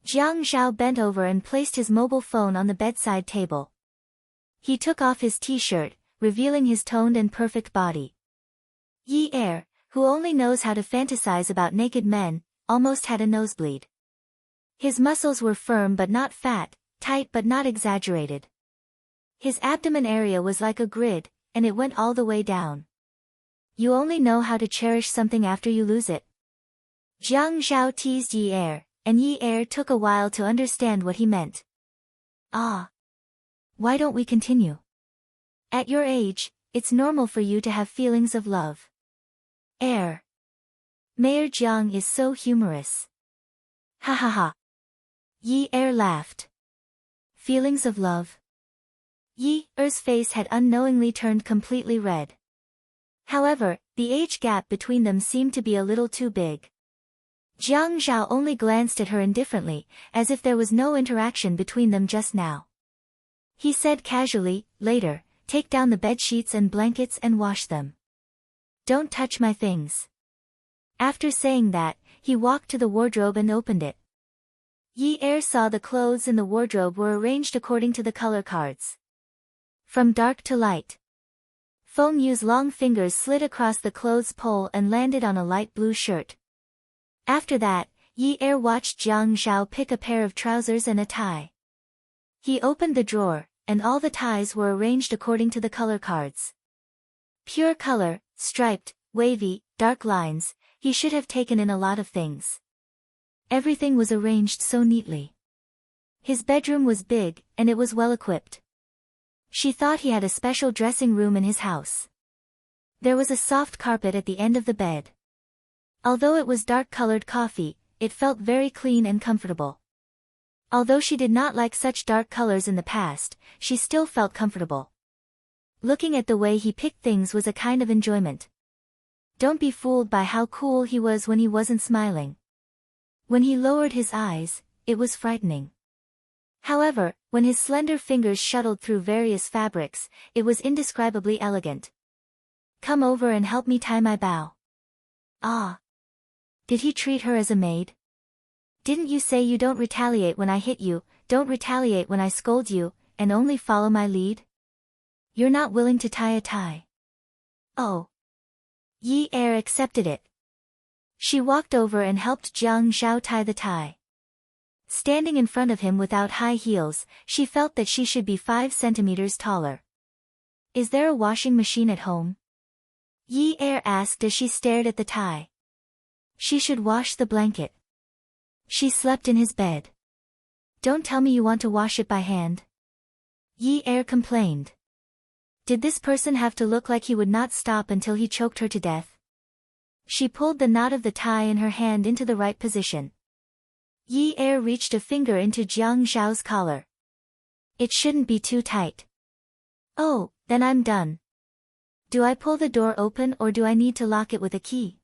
Jiang Zhao bent over and placed his mobile phone on the bedside table. He took off his t-shirt, revealing his toned and perfect body. Yi Er, who only knows how to fantasize about naked men, almost had a nosebleed. His muscles were firm but not fat, tight but not exaggerated. His abdomen area was like a grid, and it went all the way down. You only know how to cherish something after you lose it. Jiang Zhao teased Yi Er, and Yi Er took a while to understand what he meant. Ah. Why don't we continue? At your age, it's normal for you to have feelings of love. Mayor Jiang is so humorous. Ha ha ha. Yi Er laughed. Feelings of love? Yi Er's face had unknowingly turned completely red. However, the age gap between them seemed to be a little too big. Jiang Zhao only glanced at her indifferently, as if there was no interaction between them just now. He said casually, later, take down the bedsheets and blankets and wash them. Don't touch my things. After saying that, he walked to the wardrobe and opened it. Yi Er saw the clothes in the wardrobe were arranged according to the color cards. From dark to light. Feng Yu's long fingers slid across the clothes pole and landed on a light blue shirt. After that, Yi Er watched Jiang Zhao pick a pair of trousers and a tie. He opened the drawer, and all the ties were arranged according to the color cards. Pure color, striped, wavy, dark lines, he should have taken in a lot of things. Everything was arranged so neatly. His bedroom was big, and it was well equipped. She thought he had a special dressing room in his house. There was a soft carpet at the end of the bed. Although it was dark-colored coffee, it felt very clean and comfortable. Although she did not like such dark colors in the past, she still felt comfortable. Looking at the way he picked things was a kind of enjoyment. Don't be fooled by how cool he was when he wasn't smiling. When he lowered his eyes, it was frightening. However, when his slender fingers shuttled through various fabrics, it was indescribably elegant. Come over and help me tie my bow. Ah. Did he treat her as a maid? Didn't you say you don't retaliate when I hit you, don't retaliate when I scold you, and only follow my lead? You're not willing to tie a tie. Oh. Yi Er accepted it. She walked over and helped Jiang Zhao tie the tie. Standing in front of him without high heels, she felt that she should be 5 centimeters taller. Is there a washing machine at home? Yi Er asked as she stared at the tie. She should wash the blanket. She slept in his bed. Don't tell me you want to wash it by hand. Yi Er complained. Did this person have to look like he would not stop until he choked her to death? She pulled the knot of the tie in her hand into the right position. Yi Er reached a finger into Jiang Zhao's collar. It shouldn't be too tight. Oh, then I'm done. Do I pull the door open or do I need to lock it with a key?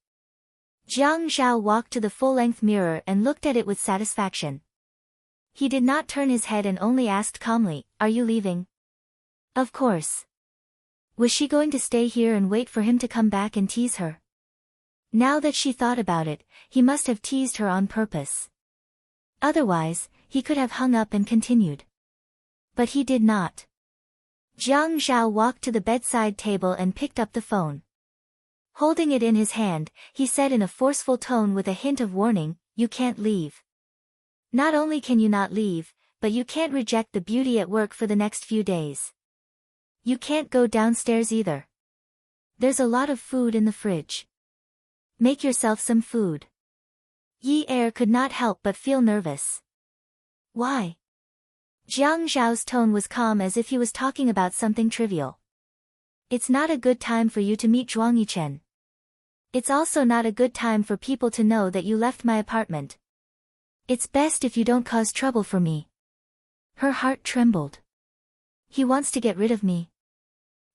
Jiang Zhao walked to the full-length mirror and looked at it with satisfaction. He did not turn his head and only asked calmly, are you leaving? Of course. Was she going to stay here and wait for him to come back and tease her? Now that she thought about it, he must have teased her on purpose. Otherwise, he could have hung up and continued. But he did not. Jiang Zhao walked to the bedside table and picked up the phone. Holding it in his hand, he said in a forceful tone with a hint of warning, you can't leave. Not only can you not leave, but you can't reject the beauty at work for the next few days. You can't go downstairs either. There's a lot of food in the fridge. Make yourself some food. Yi Er could not help but feel nervous. Why? Jiang Zhao's tone was calm as if he was talking about something trivial. It's not a good time for you to meet Zhuang Yichen. It's also not a good time for people to know that you left my apartment. It's best if you don't cause trouble for me. Her heart trembled. He wants to get rid of me.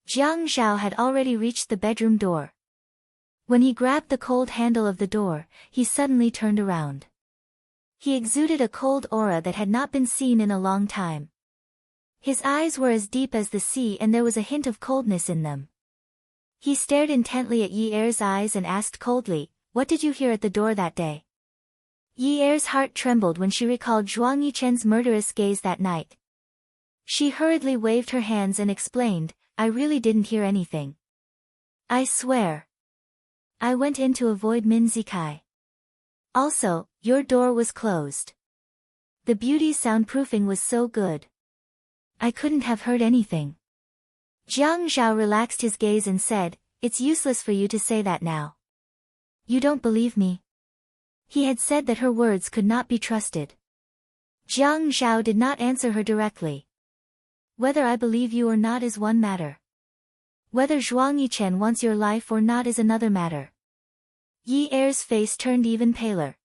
Jiang Zhao had already reached the bedroom door. When he grabbed the cold handle of the door, he suddenly turned around. He exuded a cold aura that had not been seen in a long time. His eyes were as deep as the sea and there was a hint of coldness in them. He stared intently at Yi Er's eyes and asked coldly, what did you hear at the door that day? Yi Er's heart trembled when she recalled Zhuang Yichen's murderous gaze that night. She hurriedly waved her hands and explained, I really didn't hear anything. I swear. I went in to avoid Min Zikai. Also, your door was closed. The beauty's soundproofing was so good. I couldn't have heard anything. Jiang Zhao relaxed his gaze and said, it's useless for you to say that now. You don't believe me. He had said that her words could not be trusted. Jiang Zhao did not answer her directly. Whether I believe you or not is one matter. Whether Zhuang Yichen wants your life or not is another matter. Yi Er's face turned even paler.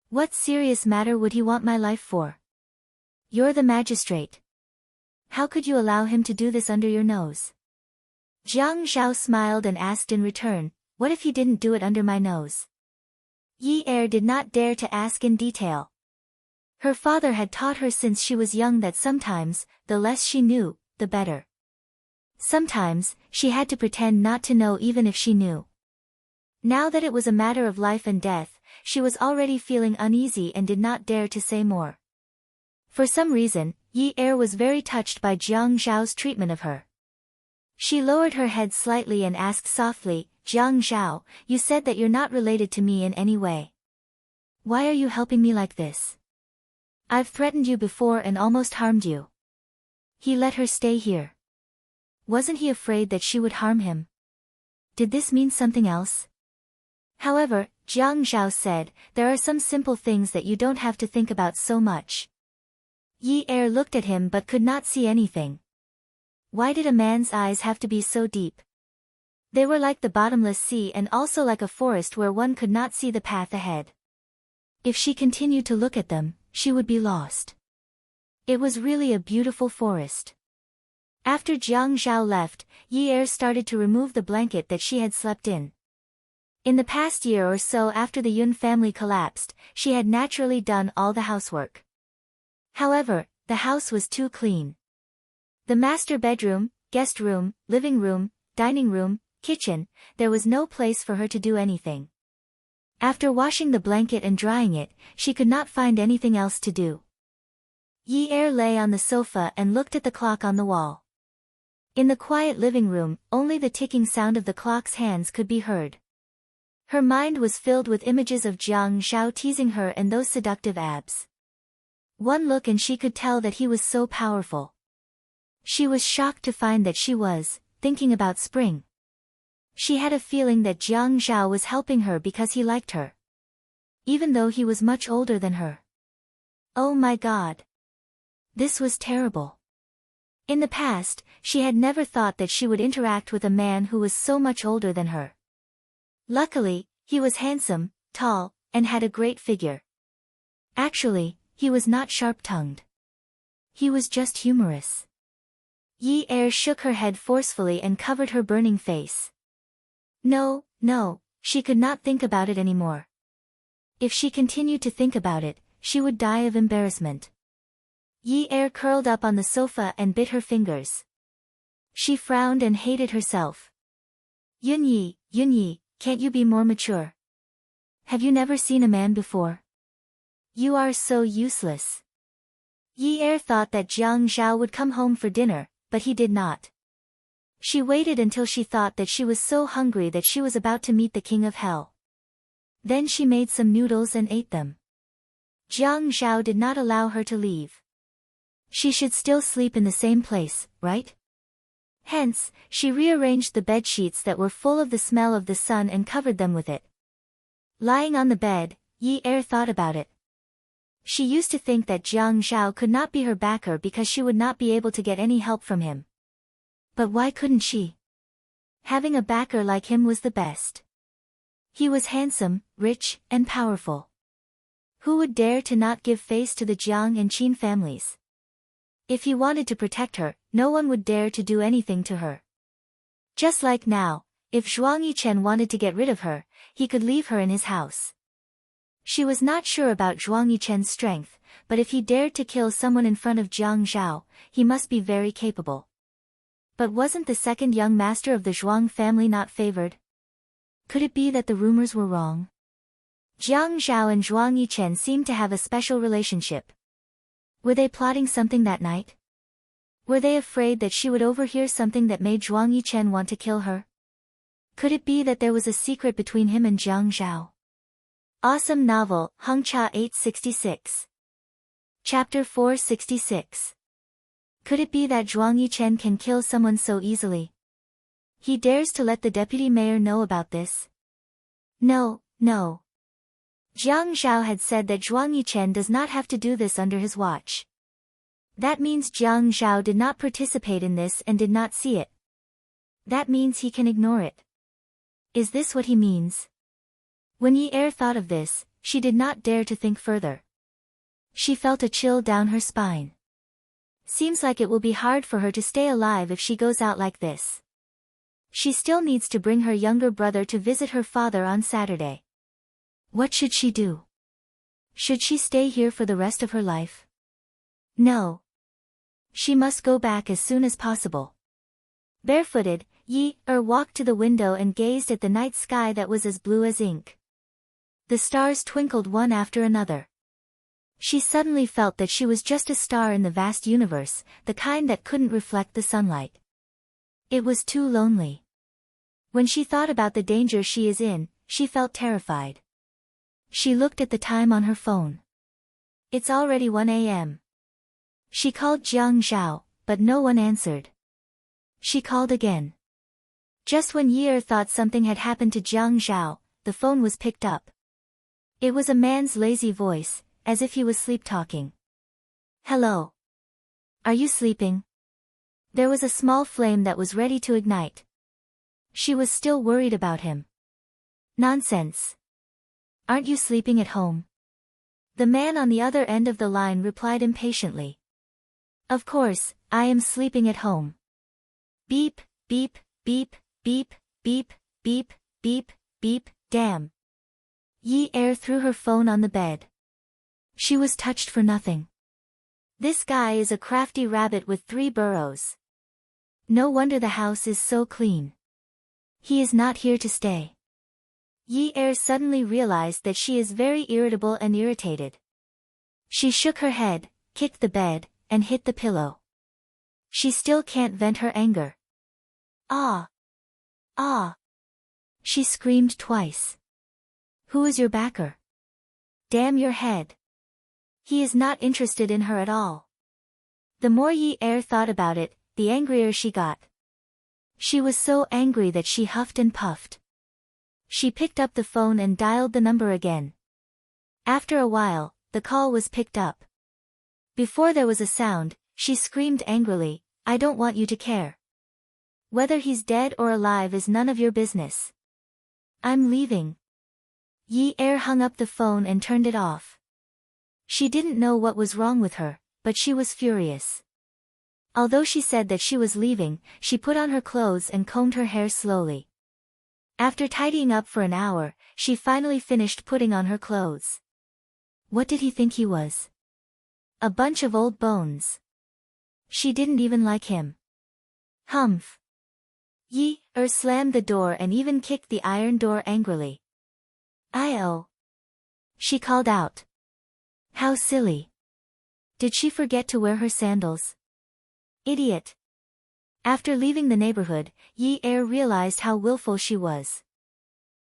What serious matter would he want my life for? You're the magistrate. How could you allow him to do this under your nose? Jiang Zhao smiled and asked in return, what if he didn't do it under my nose? Yi Er did not dare to ask in detail. Her father had taught her since she was young that sometimes, the less she knew, the better. Sometimes, she had to pretend not to know even if she knew. Now that it was a matter of life and death, she was already feeling uneasy and did not dare to say more. For some reason, Yi Er was very touched by Jiang Zhao's treatment of her. She lowered her head slightly and asked softly, Jiang Zhao, you said that you're not related to me in any way. Why are you helping me like this? I've threatened you before and almost harmed you. He let her stay here. Wasn't he afraid that she would harm him? Did this mean something else? However, Jiang Zhao said, there are some simple things that you don't have to think about so much. Yi Er looked at him but could not see anything. Why did a man's eyes have to be so deep? They were like the bottomless sea and also like a forest where one could not see the path ahead. If she continued to look at them, she would be lost. It was really a beautiful forest. After Jiang Zhao left, Yi Er started to remove the blanket that she had slept in. In the past year or so after the Yun family collapsed, she had naturally done all the housework. However, the house was too clean. The master bedroom, guest room, living room, dining room, kitchen, there was no place for her to do anything. After washing the blanket and drying it, she could not find anything else to do. Yi Er lay on the sofa and looked at the clock on the wall. In the quiet living room, only the ticking sound of the clock's hands could be heard. Her mind was filled with images of Jiang Zhao teasing her and those seductive abs. One look and she could tell that he was so powerful. She was shocked to find that she was thinking about spring. She had a feeling that Jiang Zhao was helping her because he liked her. Even though he was much older than her. Oh my God. This was terrible. In the past, she had never thought that she would interact with a man who was so much older than her. Luckily, he was handsome, tall, and had a great figure. Actually, he was not sharp-tongued. He was just humorous. Yi Er shook her head forcefully and covered her burning face. No, she could not think about it anymore. If she continued to think about it, she would die of embarrassment. Yi Er curled up on the sofa and bit her fingers. She frowned and hated herself. Yunyi, can't you be more mature? Have you never seen a man before? You are so useless. Yi Er thought that Jiang Zhao would come home for dinner, but he did not. She waited until she thought that she was so hungry that she was about to meet the king of hell. Then she made some noodles and ate them. Jiang Zhao did not allow her to leave. She should still sleep in the same place, right? Hence, she rearranged the bed sheets that were full of the smell of the sun and covered them with it. Lying on the bed, Yi Er thought about it. She used to think that Jiang Zhao could not be her backer because she would not be able to get any help from him. But why couldn't she? Having a backer like him was the best. He was handsome, rich, and powerful. Who would dare to not give face to the Jiang and Qin families? If he wanted to protect her, no one would dare to do anything to her. Just like now, if Zhuang Yichen wanted to get rid of her, he could leave her in his house. She was not sure about Zhuang Yichen's strength, but if he dared to kill someone in front of Jiang Zhao, he must be very capable. But wasn't the second young master of the Zhuang family not favored? Could it be that the rumors were wrong? Jiang Zhao and Zhuang Yichen seemed to have a special relationship. Were they plotting something that night? Were they afraid that she would overhear something that made Zhuang Yichen want to kill her? Could it be that there was a secret between him and Jiang Zhao? Awesome novel, Hengcha 866. Chapter 466. Could it be that Zhuang Yichen can kill someone so easily? He dares to let the deputy mayor know about this? No, no. Jiang Zhao had said that Zhuang Yichen does not have to do this under his watch. That means Jiang Zhao did not participate in this and did not see it. That means he can ignore it. Is this what he means? When Yi Er thought of this, she did not dare to think further. She felt a chill down her spine. Seems like it will be hard for her to stay alive if she goes out like this. She still needs to bring her younger brother to visit her father on Saturday. What should she do? Should she stay here for the rest of her life? No. She must go back as soon as possible. Barefooted, Yi Er walked to the window and gazed at the night sky that was as blue as ink. The stars twinkled one after another. She suddenly felt that she was just a star in the vast universe, the kind that couldn't reflect the sunlight. It was too lonely. When she thought about the danger she is in, she felt terrified. She looked at the time on her phone. It's already 1 a.m. She called Jiang Zhao, but no one answered. She called again. Just when Yi Er thought something had happened to Jiang Zhao, the phone was picked up. It was a man's lazy voice, as if he was sleep-talking. Hello. Are you sleeping? There was a small flame that was ready to ignite. She was still worried about him. Nonsense. Aren't you sleeping at home? The man on the other end of the line replied impatiently. Of course, I am sleeping at home. Beep, beep, beep, beep, beep, beep, beep, beep, damn. Yi Er threw her phone on the bed. She was touched for nothing. This guy is a crafty rabbit with 3 burrows. No wonder the house is so clean. He is not here to stay. Yi Er suddenly realized that she is very irritable and irritated. She shook her head, kicked the bed, and hit the pillow. She still can't vent her anger. Ah! Ah! She screamed twice. Who is your backer? Damn your head. He is not interested in her at all. The more Yi Er thought about it, the angrier she got. She was so angry that she huffed and puffed. She picked up the phone and dialed the number again. After a while, the call was picked up. Before there was a sound, she screamed angrily, I don't want you to care. Whether he's dead or alive is none of your business. I'm leaving. Yi Er hung up the phone and turned it off. She didn't know what was wrong with her, but she was furious. Although she said that she was leaving, she put on her clothes and combed her hair slowly. After tidying up for an hour, she finally finished putting on her clothes. What did he think he was? A bunch of old bones. She didn't even like him. Humph. Yi Er slammed the door and even kicked the iron door angrily. I-oh. She called out. How silly. Did she forget to wear her sandals? Idiot. After leaving the neighborhood, Yi Er realized how willful she was.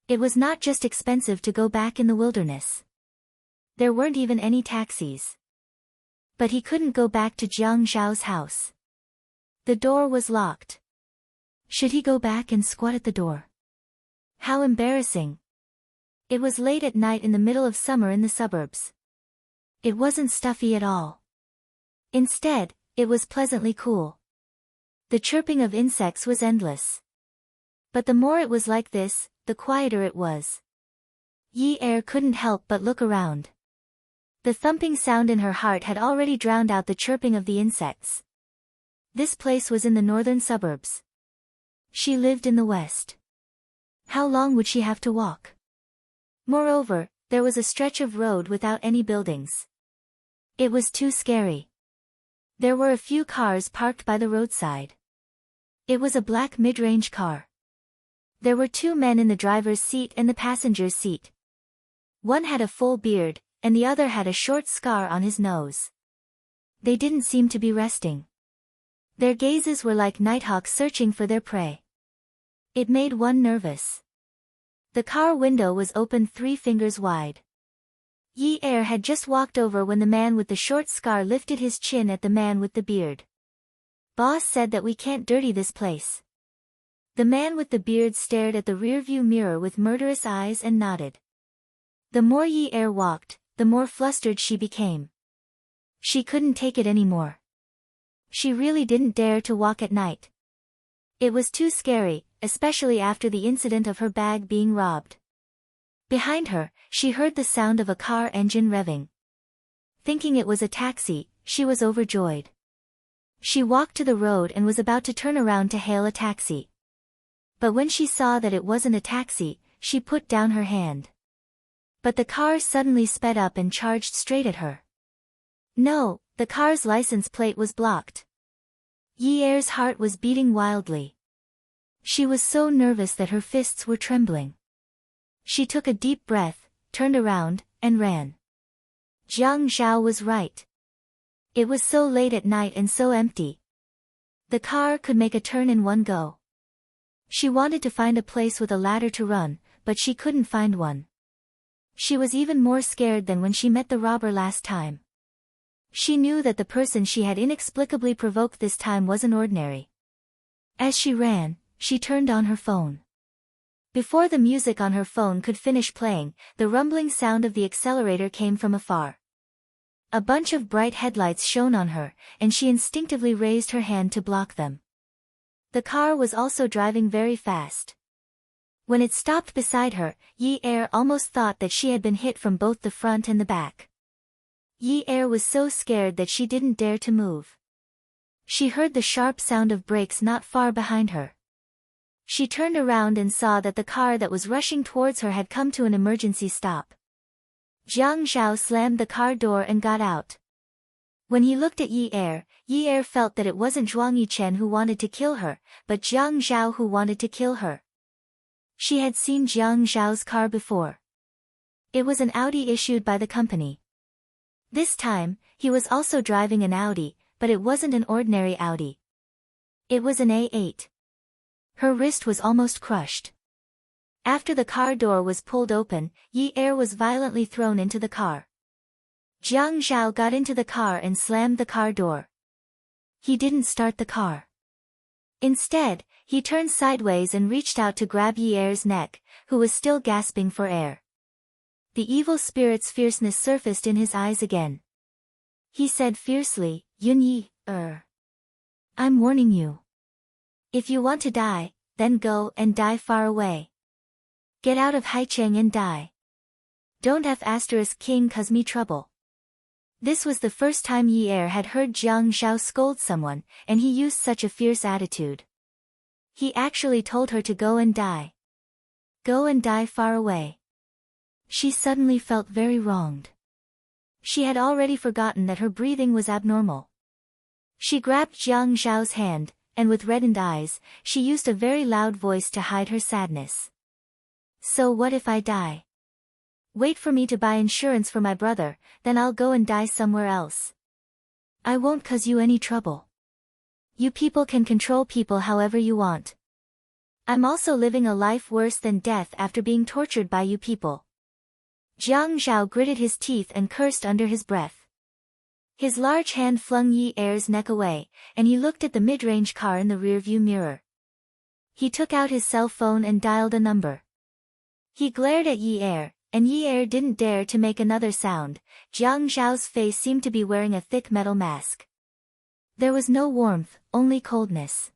It was not just expensive to go back in the wilderness. There weren't even any taxis. But he couldn't go back to Jiang Zhao's house. The door was locked. Should he go back and squat at the door? How embarrassing. It was late at night in the middle of summer in the suburbs. It wasn't stuffy at all. Instead, it was pleasantly cool. The chirping of insects was endless. But the more it was like this, the quieter it was. Yi Er couldn't help but look around. The thumping sound in her heart had already drowned out the chirping of the insects. This place was in the northern suburbs. She lived in the west. How long would she have to walk? Moreover, there was a stretch of road without any buildings. It was too scary. There were a few cars parked by the roadside. It was a black mid-range car. There were 2 men in the driver's seat and the passenger's seat. One had a full beard, and the other had a short scar on his nose. They didn't seem to be resting. Their gazes were like nighthawks searching for their prey. It made one nervous. The car window was open 3 fingers wide. Yi Er had just walked over when the man with the short scar lifted his chin at the man with the beard. Boss said that we can't dirty this place. The man with the beard stared at the rearview mirror with murderous eyes and nodded. The more Yi Er walked, the more flustered she became. She couldn't take it anymore. She really didn't dare to walk at night. It was too scary, especially after the incident of her bag being robbed. Behind her, she heard the sound of a car engine revving. Thinking it was a taxi, she was overjoyed. She walked to the road and was about to turn around to hail a taxi. But when she saw that it wasn't a taxi, she put down her hand. But the car suddenly sped up and charged straight at her. No, the car's license plate was blocked. Yi Er's heart was beating wildly. She was so nervous that her fists were trembling. She took a deep breath, turned around, and ran. Jiang Zhao was right. It was so late at night and so empty. The car could make a turn in one go. She wanted to find a place with a ladder to run, but she couldn't find one. She was even more scared than when she met the robber last time. She knew that the person she had inexplicably provoked this time wasn't ordinary. As she ran, she turned on her phone. Before the music on her phone could finish playing, the rumbling sound of the accelerator came from afar. A bunch of bright headlights shone on her, and she instinctively raised her hand to block them. The car was also driving very fast. When it stopped beside her, Yi Er almost thought that she had been hit from both the front and the back. Yi Er was so scared that she didn't dare to move. She heard the sharp sound of brakes not far behind her. She turned around and saw that the car that was rushing towards her had come to an emergency stop. Jiang Zhao slammed the car door and got out. When he looked at Yi Er felt that it wasn't Zhuang Yichen who wanted to kill her, but Jiang Zhao who wanted to kill her. She had seen Jiang Zhao's car before. It was an Audi issued by the company. This time, he was also driving an Audi, but it wasn't an ordinary Audi. It was an A8. Her wrist was almost crushed. After the car door was pulled open, Yi Er was violently thrown into the car. Jiang Zhao got into the car and slammed the car door. He didn't start the car. Instead, he turned sideways and reached out to grab Yi Er's neck, who was still gasping for air. The evil spirit's fierceness surfaced in his eyes again. He said fiercely, "Yun Yi Er. I'm warning you. If you want to die, then go and die far away. Get out of Haicheng and die. Don't have *King cause me trouble." This was the first time Yi Er had heard Jiang Zhao scold someone, and he used such a fierce attitude. He actually told her to go and die. Go and die far away. She suddenly felt very wronged. She had already forgotten that her breathing was abnormal. She grabbed Jiang Zhao's hand, and with reddened eyes, she used a very loud voice to hide her sadness. "So what if I die? Wait for me to buy insurance for my brother, then I'll go and die somewhere else. I won't cause you any trouble. You people can control people however you want. I'm also living a life worse than death after being tortured by you people." Jiang Zhao gritted his teeth and cursed under his breath. His large hand flung Yi Er's neck away, and he looked at the mid-range car in the rearview mirror. He took out his cell phone and dialed a number. He glared at Yi Er, and Yi Er didn't dare to make another sound. Jiang Zhao's face seemed to be wearing a thick metal mask. There was no warmth, only coldness.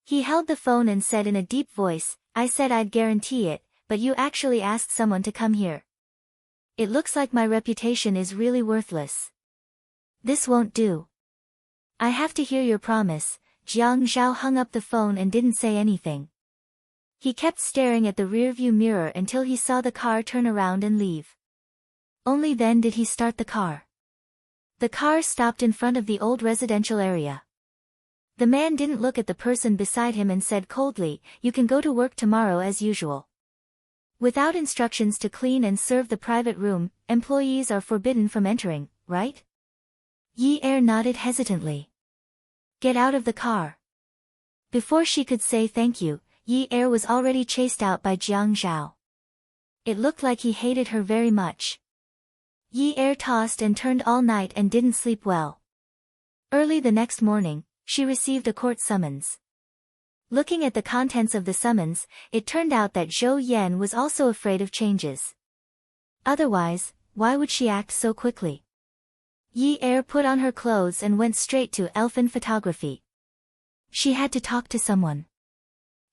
He held the phone and said in a deep voice, "I said I'd guarantee it, but you actually asked someone to come here. It looks like my reputation is really worthless. This won't do. I have to hear your promise." Jiang Zhao hung up the phone and didn't say anything. He kept staring at the rearview mirror until he saw the car turn around and leave. Only then did he start the car. The car stopped in front of the old residential area. The man didn't look at the person beside him and said coldly, "You can go to work tomorrow as usual. Without instructions to clean and serve the private room, employees are forbidden from entering, right?" Yi Er nodded hesitantly. "Get out of the car." Before she could say thank you, Yi Er was already chased out by Jiang Zhao. It looked like he hated her very much. Yi Er tossed and turned all night and didn't sleep well. Early the next morning, she received a court summons. Looking at the contents of the summons, it turned out that Zhou Yan was also afraid of changes. Otherwise, why would she act so quickly? Yi Er put on her clothes and went straight to Elfin Photography. She had to talk to someone.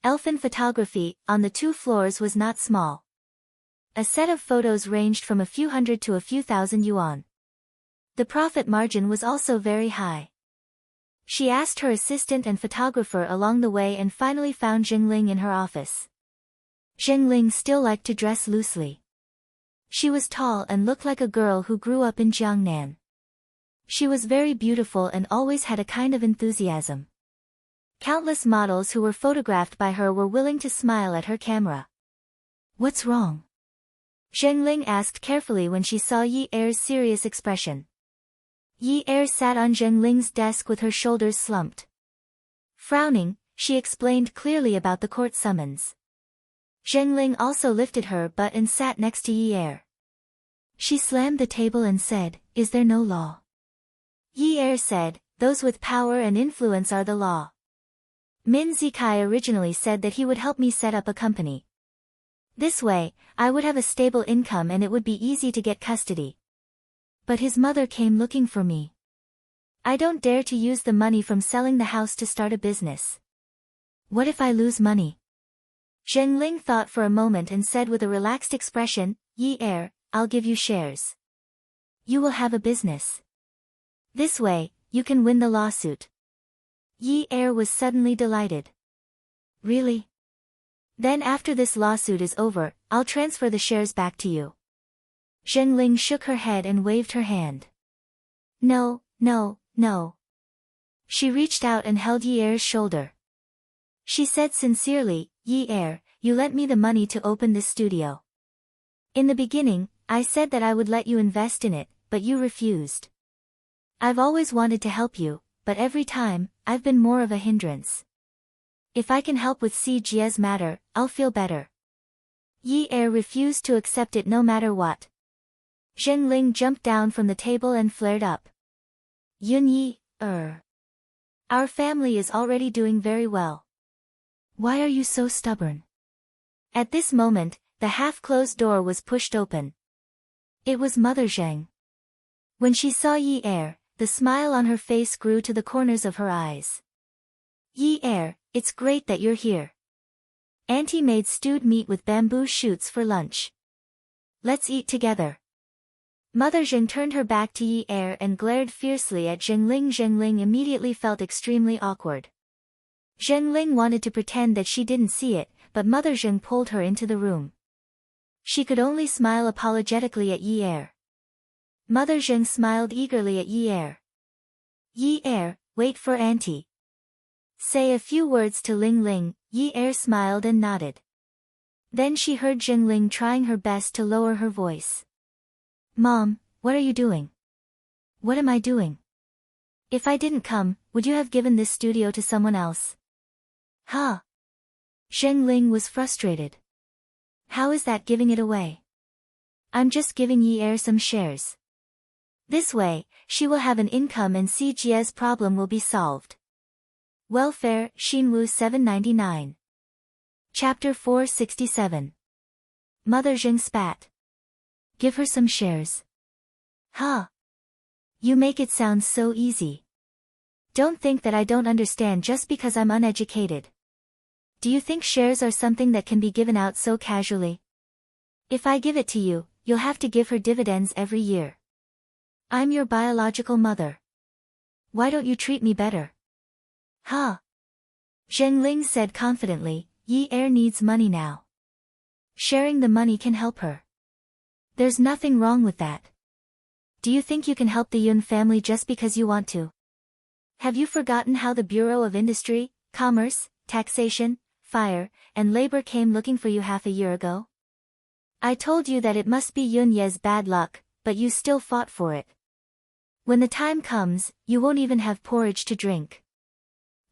Elfin Photography, on the 2 floors, was not small. A set of photos ranged from a few hundred to a few thousand yuan. The profit margin was also very high. She asked her assistant and photographer along the way and finally found Zhengling in her office. Zhengling still liked to dress loosely. She was tall and looked like a girl who grew up in Jiangnan. She was very beautiful and always had a kind of enthusiasm. Countless models who were photographed by her were willing to smile at her camera. "What's wrong?" Zhengling asked carefully when she saw Yi Er's serious expression. Yi Er sat on Zhengling's desk with her shoulders slumped. Frowning, she explained clearly about the court summons. Zhengling also lifted her butt and sat next to Yi Er. She slammed the table and said, "Is there no law?" Yi Er said, "Those with power and influence are the law." Min Zikai originally said that he would help me set up a company. This way, I would have a stable income and it would be easy to get custody. But his mother came looking for me. I don't dare to use the money from selling the house to start a business. What if I lose money? Zhengling thought for a moment and said with a relaxed expression, "Yi Er, I'll give you shares. You will have a business. This way, you can win the lawsuit." Yi Er was suddenly delighted. "Really? Then after this lawsuit is over, I'll transfer the shares back to you." Zhengling shook her head and waved her hand. "No, no, no." She reached out and held Yi Er's shoulder. She said sincerely, "Yi Er, you lent me the money to open this studio. In the beginning, I said that I would let you invest in it, but you refused. I've always wanted to help you, but every time, I've been more of a hindrance. If I can help with Si Jie's matter, I'll feel better." Yi Er refused to accept it no matter what. Zhengling jumped down from the table and flared up. "Yun Yi Er. Our family is already doing very well. Why are you so stubborn?" At this moment, the half-closed door was pushed open. It was Mother Zheng. When she saw Yi Er, the smile on her face grew to the corners of her eyes. "Yi Er, it's great that you're here. Auntie made stewed meat with bamboo shoots for lunch. Let's eat together." Mother Zheng turned her back to Yi Er and glared fiercely at Zhengling. Zhengling immediately felt extremely awkward. Zhengling wanted to pretend that she didn't see it, but Mother Zheng pulled her into the room. She could only smile apologetically at Yi Er. Mother Zheng smiled eagerly at Yi Er. "Yi Er, wait for Auntie. Say a few words to Ling Ling." Yi Er smiled and nodded. Then she heard Zhengling trying her best to lower her voice. "Mom, what are you doing?" "What am I doing? If I didn't come, would you have given this studio to someone else?" "Huh?" Zhengling was frustrated. "How is that giving it away?" "I'm just giving Yi Er some shares. This way, she will have an income and Si Jie's problem will be solved." Welfare, Xinwu 799. Chapter 467. Mother Zheng spat. "Give her some shares." "Huh? You make it sound so easy. Don't think that I don't understand just because I'm uneducated. Do you think shares are something that can be given out so casually? If I give it to you, you'll have to give her dividends every year. I'm your biological mother. Why don't you treat me better?" "Huh?" Zhengling said confidently, "Yi Er needs money now. Sharing the money can help her. There's nothing wrong with that. Do you think you can help the Yun family just because you want to? Have you forgotten how the Bureau of Industry, Commerce, Taxation, Fire, and Labor came looking for you half a year ago? I told you that it must be Yun Ye's bad luck, but you still fought for it. When the time comes, you won't even have porridge to drink.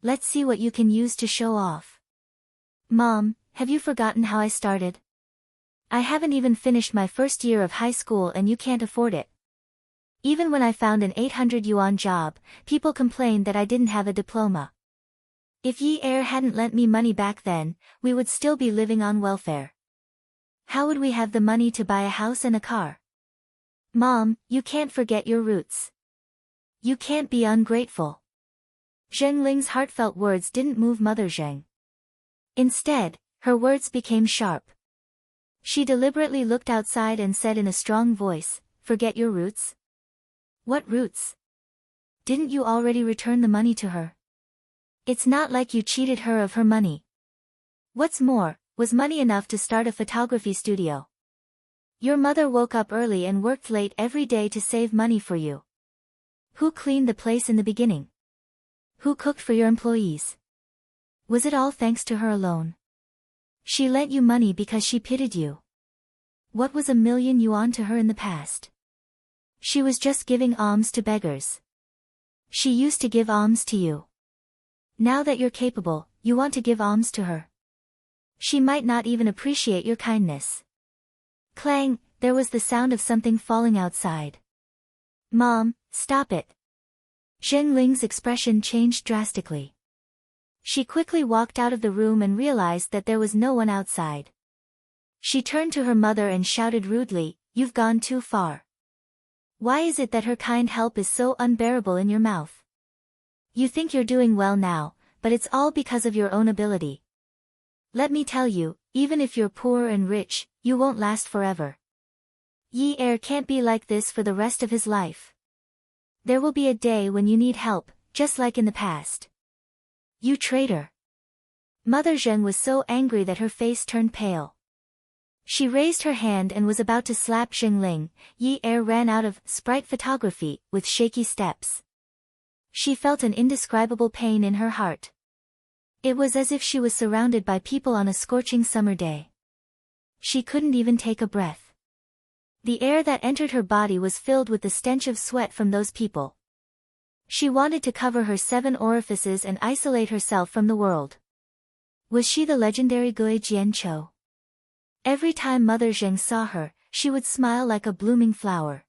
Let's see what you can use to show off." Mom, have you forgotten how I started? I haven't even finished my first year of high school and you can't afford it. Even when I found an 800 yuan job, people complained that I didn't have a diploma. If Yi Er hadn't lent me money back then, we would still be living on welfare. How would we have the money to buy a house and a car? Mom, you can't forget your roots. You can't be ungrateful. Zheng Ling's heartfelt words didn't move Mother Zheng. Instead, her words became sharp. She deliberately looked outside and said in a strong voice, "Forget your roots? What roots? Didn't you already return the money to her? It's not like you cheated her of her money. What's more, was money enough to start a photography studio? Your mother woke up early and worked late every day to save money for you. Who cleaned the place in the beginning? Who cooked for your employees? Was it all thanks to her alone? She lent you money because she pitied you. What was 1,000,000 yuan to her in the past? She was just giving alms to beggars. She used to give alms to you. Now that you're capable, you want to give alms to her. She might not even appreciate your kindness." Clang, there was the sound of something falling outside. "Mom, stop it." Zheng Ling's expression changed drastically. She quickly walked out of the room and realized that there was no one outside. She turned to her mother and shouted rudely, "You've gone too far. Why is it that her kind help is so unbearable in your mouth? You think you're doing well now, but it's all because of your own ability. Let me tell you, even if you're poor and rich, you won't last forever. Yi Er can't be like this for the rest of his life. There will be a day when you need help, just like in the past. You traitor." Mother Zheng was so angry that her face turned pale. She raised her hand and was about to slap Zheng Ling. Yi Er ran out of sprite photography with shaky steps. She felt an indescribable pain in her heart. It was as if she was surrounded by people on a scorching summer day. She couldn't even take a breath. The air that entered her body was filled with the stench of sweat from those people. She wanted to cover her 7 orifices and isolate herself from the world. Was she the legendary Gui Jianqiu? Every time Mother Zheng saw her, she would smile like a blooming flower.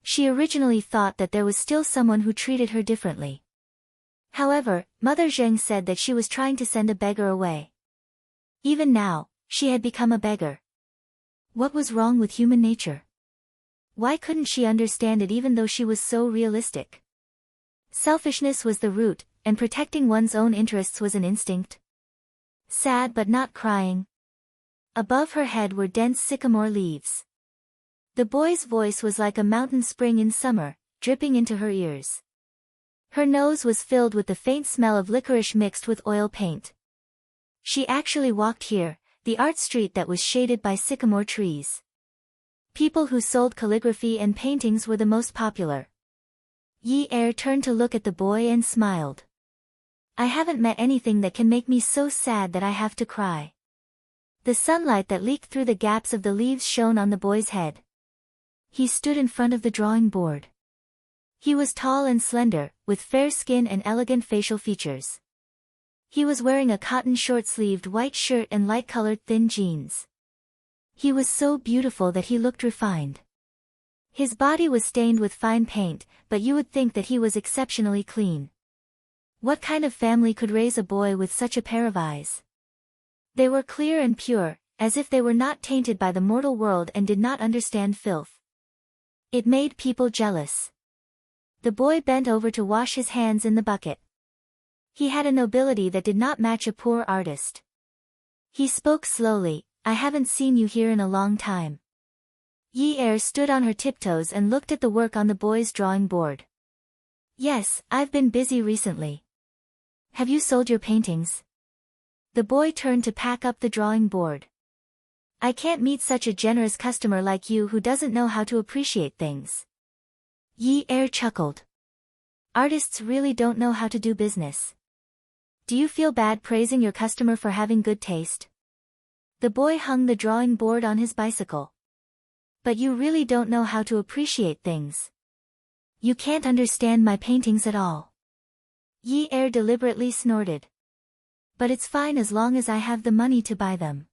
She originally thought that there was still someone who treated her differently. However, Mother Zheng said that she was trying to send a beggar away. Even now, she had become a beggar. What was wrong with human nature? Why couldn't she understand it even though she was so realistic? Selfishness was the root, and protecting one's own interests was an instinct. Sad but not crying. Above her head were dense sycamore leaves. The boy's voice was like a mountain spring in summer, dripping into her ears. Her nose was filled with the faint smell of licorice mixed with oil paint. She actually walked here, the art street that was shaded by sycamore trees. People who sold calligraphy and paintings were the most popular. Yi Er turned to look at the boy and smiled. "I haven't met anything that can make me so sad that I have to cry." The sunlight that leaked through the gaps of the leaves shone on the boy's head. He stood in front of the drawing board. He was tall and slender, with fair skin and elegant facial features. He was wearing a cotton short-sleeved white shirt and light-colored thin jeans. He was so beautiful that he looked refined. His body was stained with fine paint, but you would think that he was exceptionally clean. What kind of family could raise a boy with such a pair of eyes? They were clear and pure, as if they were not tainted by the mortal world and did not understand filth. It made people jealous. The boy bent over to wash his hands in the bucket. He had a nobility that did not match a poor artist. He spoke slowly, "I haven't seen you here in a long time." Yi Er stood on her tiptoes and looked at the work on the boy's drawing board. "Yes, I've been busy recently." "Have you sold your paintings?" The boy turned to pack up the drawing board. "I can't meet such a generous customer like you who doesn't know how to appreciate things." Yi Er chuckled. "Artists really don't know how to do business. Do you feel bad praising your customer for having good taste?" The boy hung the drawing board on his bicycle. "But you really don't know how to appreciate things. You can't understand my paintings at all." Yi Er deliberately snorted. But it's fine as long as I have the money to buy them.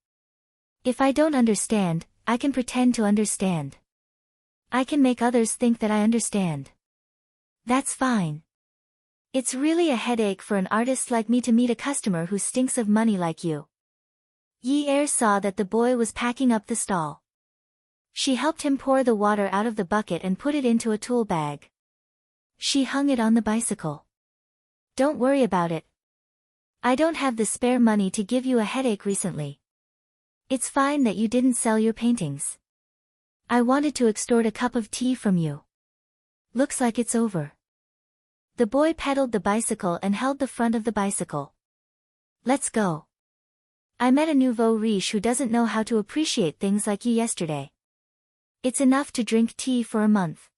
If I don't understand, I can pretend to understand. I can make others think that I understand. That's fine. It's really a headache for an artist like me to meet a customer who stinks of money like you. Yi-er saw that the boy was packing up the stall. She helped him pour the water out of the bucket and put it into a tool bag. She hung it on the bicycle. Don't worry about it. I don't have the spare money to give you a headache recently. It's fine that you didn't sell your paintings. I wanted to extort a cup of tea from you. Looks like it's over. The boy pedaled the bicycle and held the front of the bicycle. Let's go. I met a nouveau riche who doesn't know how to appreciate things like you yesterday. It's enough to drink tea for a month.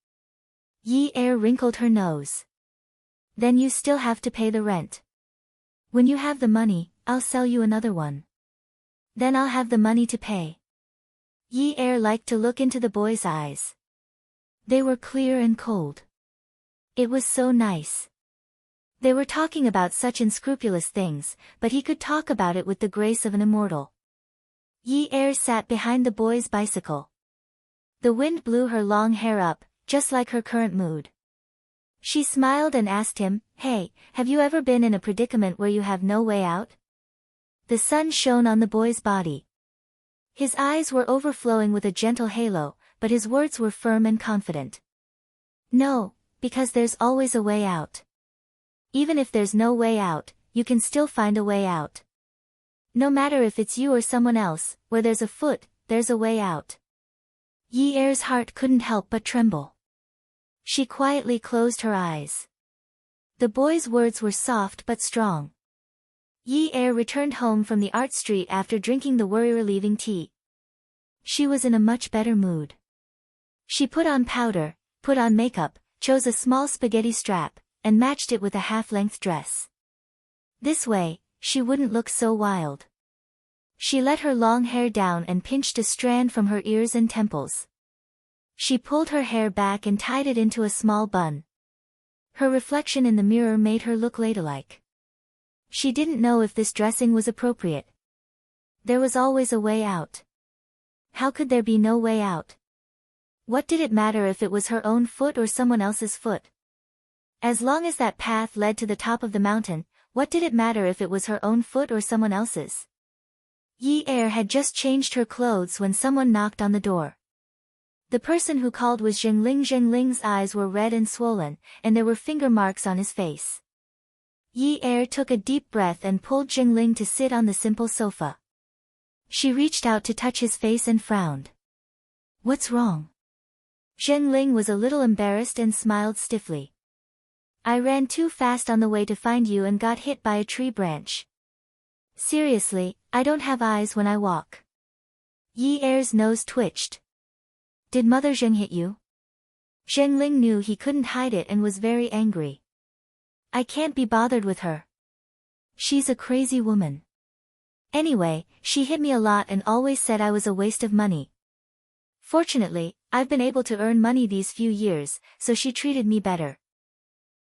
Yi-er wrinkled her nose. Then you still have to pay the rent. When you have the money, I'll sell you another one. Then I'll have the money to pay. Yi-er liked to look into the boy's eyes. They were clear and cold. It was so nice. They were talking about such unscrupulous things, but he could talk about it with the grace of an immortal. Yi-er sat behind the boy's bicycle. The wind blew her long hair up, just like her current mood. She smiled and asked him, "Hey, have you ever been in a predicament where you have no way out?" The sun shone on the boy's body. His eyes were overflowing with a gentle halo, but his words were firm and confident. No, because there's always a way out. Even if there's no way out, you can still find a way out. No matter if it's you or someone else, where there's a foot, there's a way out. Yi-er's heart couldn't help but tremble. She quietly closed her eyes. The boy's words were soft but strong. Yi-er returned home from the art street after drinking the worry-relieving tea. She was in a much better mood. She put on powder, put on makeup, chose a small spaghetti strap, and matched it with a half-length dress. This way, she wouldn't look so wild. She let her long hair down and pinched a strand from her ears and temples. She pulled her hair back and tied it into a small bun. Her reflection in the mirror made her look ladylike. She didn't know if this dressing was appropriate. There was always a way out. How could there be no way out? What did it matter if it was her own foot or someone else's foot? As long as that path led to the top of the mountain, what did it matter if it was her own foot or someone else's? Yi-er had just changed her clothes when someone knocked on the door. The person who called was Zhengling. Zhengling's eyes were red and swollen, and there were finger marks on his face. Yi-er took a deep breath and pulled Zhengling to sit on the simple sofa. She reached out to touch his face and frowned. What's wrong? Zhengling was a little embarrassed and smiled stiffly. I ran too fast on the way to find you and got hit by a tree branch. Seriously, I don't have eyes when I walk. Yi-er's nose twitched. Did Mother Zheng hit you? Zhengling knew he couldn't hide it and was very angry. I can't be bothered with her. She's a crazy woman. Anyway, she hit me a lot and always said I was a waste of money. Fortunately, I've been able to earn money these few years, so she treated me better.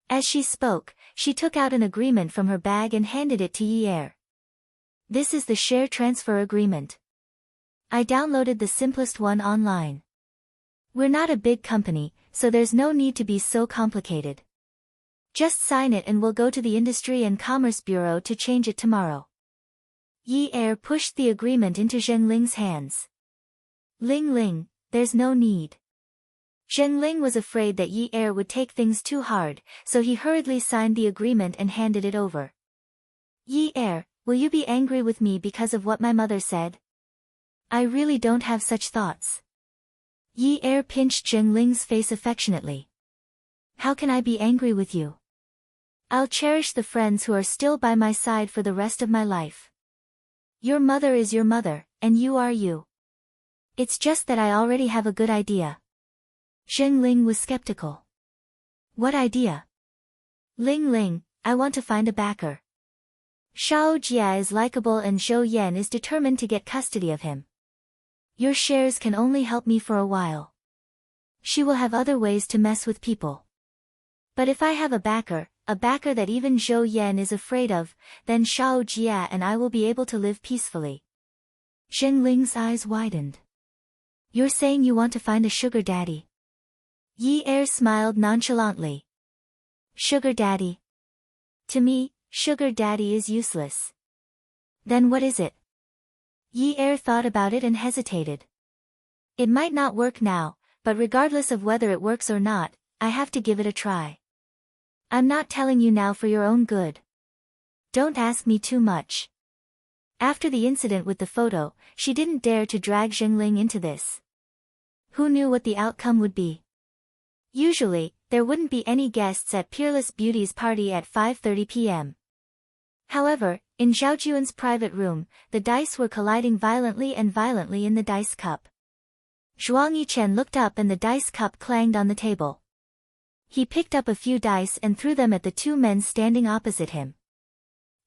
As she spoke, she took out an agreement from her bag and handed it to Yi-er. This is the share transfer agreement. I downloaded the simplest one online. We're not a big company, so there's no need to be so complicated. Just sign it and we'll go to the Industry and Commerce Bureau to change it tomorrow. Yi-er pushed the agreement into Zhengling's hands. Ling, there's no need. Zhengling was afraid that Yi-er would take things too hard, so he hurriedly signed the agreement and handed it over. Yi-er, will you be angry with me because of what my mother said? I really don't have such thoughts. Yi-er pinched Zhengling's face affectionately. How can I be angry with you? I'll cherish the friends who are still by my side for the rest of my life. Your mother is your mother, and you are you. It's just that I already have a good idea. Zhengling was skeptical. What idea? Ling, I want to find a backer. Xiao Jia is likable and Zhou Yan is determined to get custody of him. Your shares can only help me for a while. She will have other ways to mess with people. But if I have a backer, a backer that even Zhou Yan is afraid of, then Shao Jia and I will be able to live peacefully. Zheng Ling's eyes widened. You're saying you want to find a sugar daddy? Yi Er smiled nonchalantly. Sugar daddy? To me, sugar daddy is useless. Then what is it? Yi Er thought about it and hesitated. It might not work now, but regardless of whether it works or not, I have to give it a try. I'm not telling you now for your own good. Don't ask me too much. After the incident with the photo, she didn't dare to drag Zhengling into this. Who knew what the outcome would be? Usually, there wouldn't be any guests at Peerless Beauty's party at 5:30 p.m. However, in Zhaojuan's private room, the dice were colliding violently in the dice cup. Zhuang Yichen looked up and the dice cup clanged on the table. He picked up a few dice and threw them at the two men standing opposite him.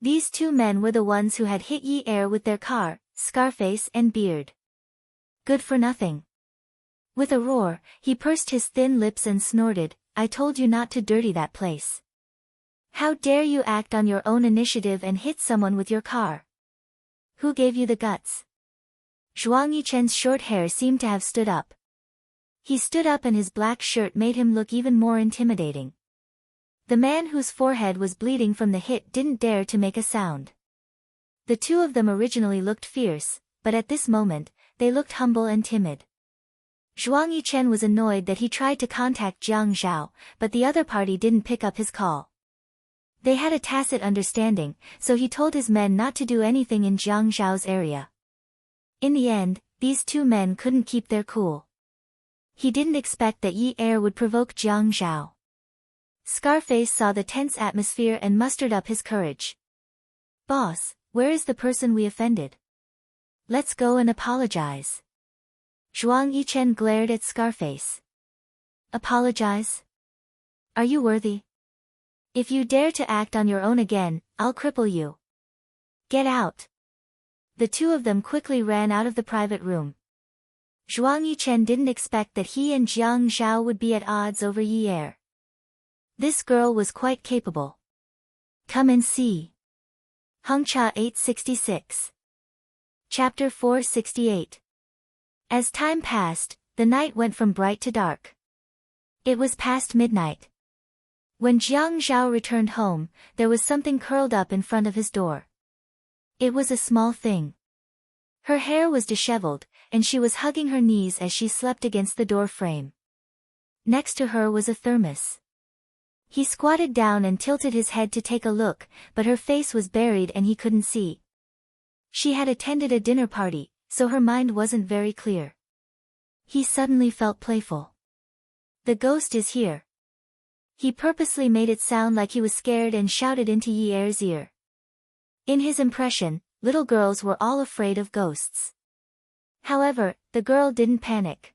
These two men were the ones who had hit Yi Er with their car, Scarface and Beard. Good for nothing. With a roar, he pursed his thin lips and snorted, I told you not to dirty that place. How dare you act on your own initiative and hit someone with your car? Who gave you the guts? Zhuang Yichen's short hair seemed to have stood up. He stood up and his black shirt made him look even more intimidating. The man whose forehead was bleeding from the hit didn't dare to make a sound. The two of them originally looked fierce, but at this moment, they looked humble and timid. Zhuang Yichen was annoyed that he tried to contact Jiang Zhao, but the other party didn't pick up his call. They had a tacit understanding, so he told his men not to do anything in Jiang Zhao's area. In the end, these two men couldn't keep their cool. He didn't expect that Yi Er would provoke Jiang Zhao. Scarface saw the tense atmosphere and mustered up his courage. Boss, where is the person we offended? Let's go and apologize. Zhuang Yichen glared at Scarface. Apologize? Are you worthy? If you dare to act on your own again, I'll cripple you. Get out. The two of them quickly ran out of the private room. Zhuang Yichen didn't expect that he and Jiang Zhao would be at odds over Yi Er. This girl was quite capable. Come and see. Hengcha 866. Chapter 468. As time passed, the night went from bright to dark. It was past midnight. When Jiang Zhao returned home, there was something curled up in front of his door. It was a small thing. Her hair was disheveled, and she was hugging her knees as she slept against the door frame. Next to her was a thermos. He squatted down and tilted his head to take a look, but her face was buried and he couldn't see. She had attended a dinner party, so her mind wasn't very clear. He suddenly felt playful. The ghost is here. He purposely made it sound like he was scared and shouted into Yi Er's ear. In his impression, little girls were all afraid of ghosts. However, the girl didn't panic.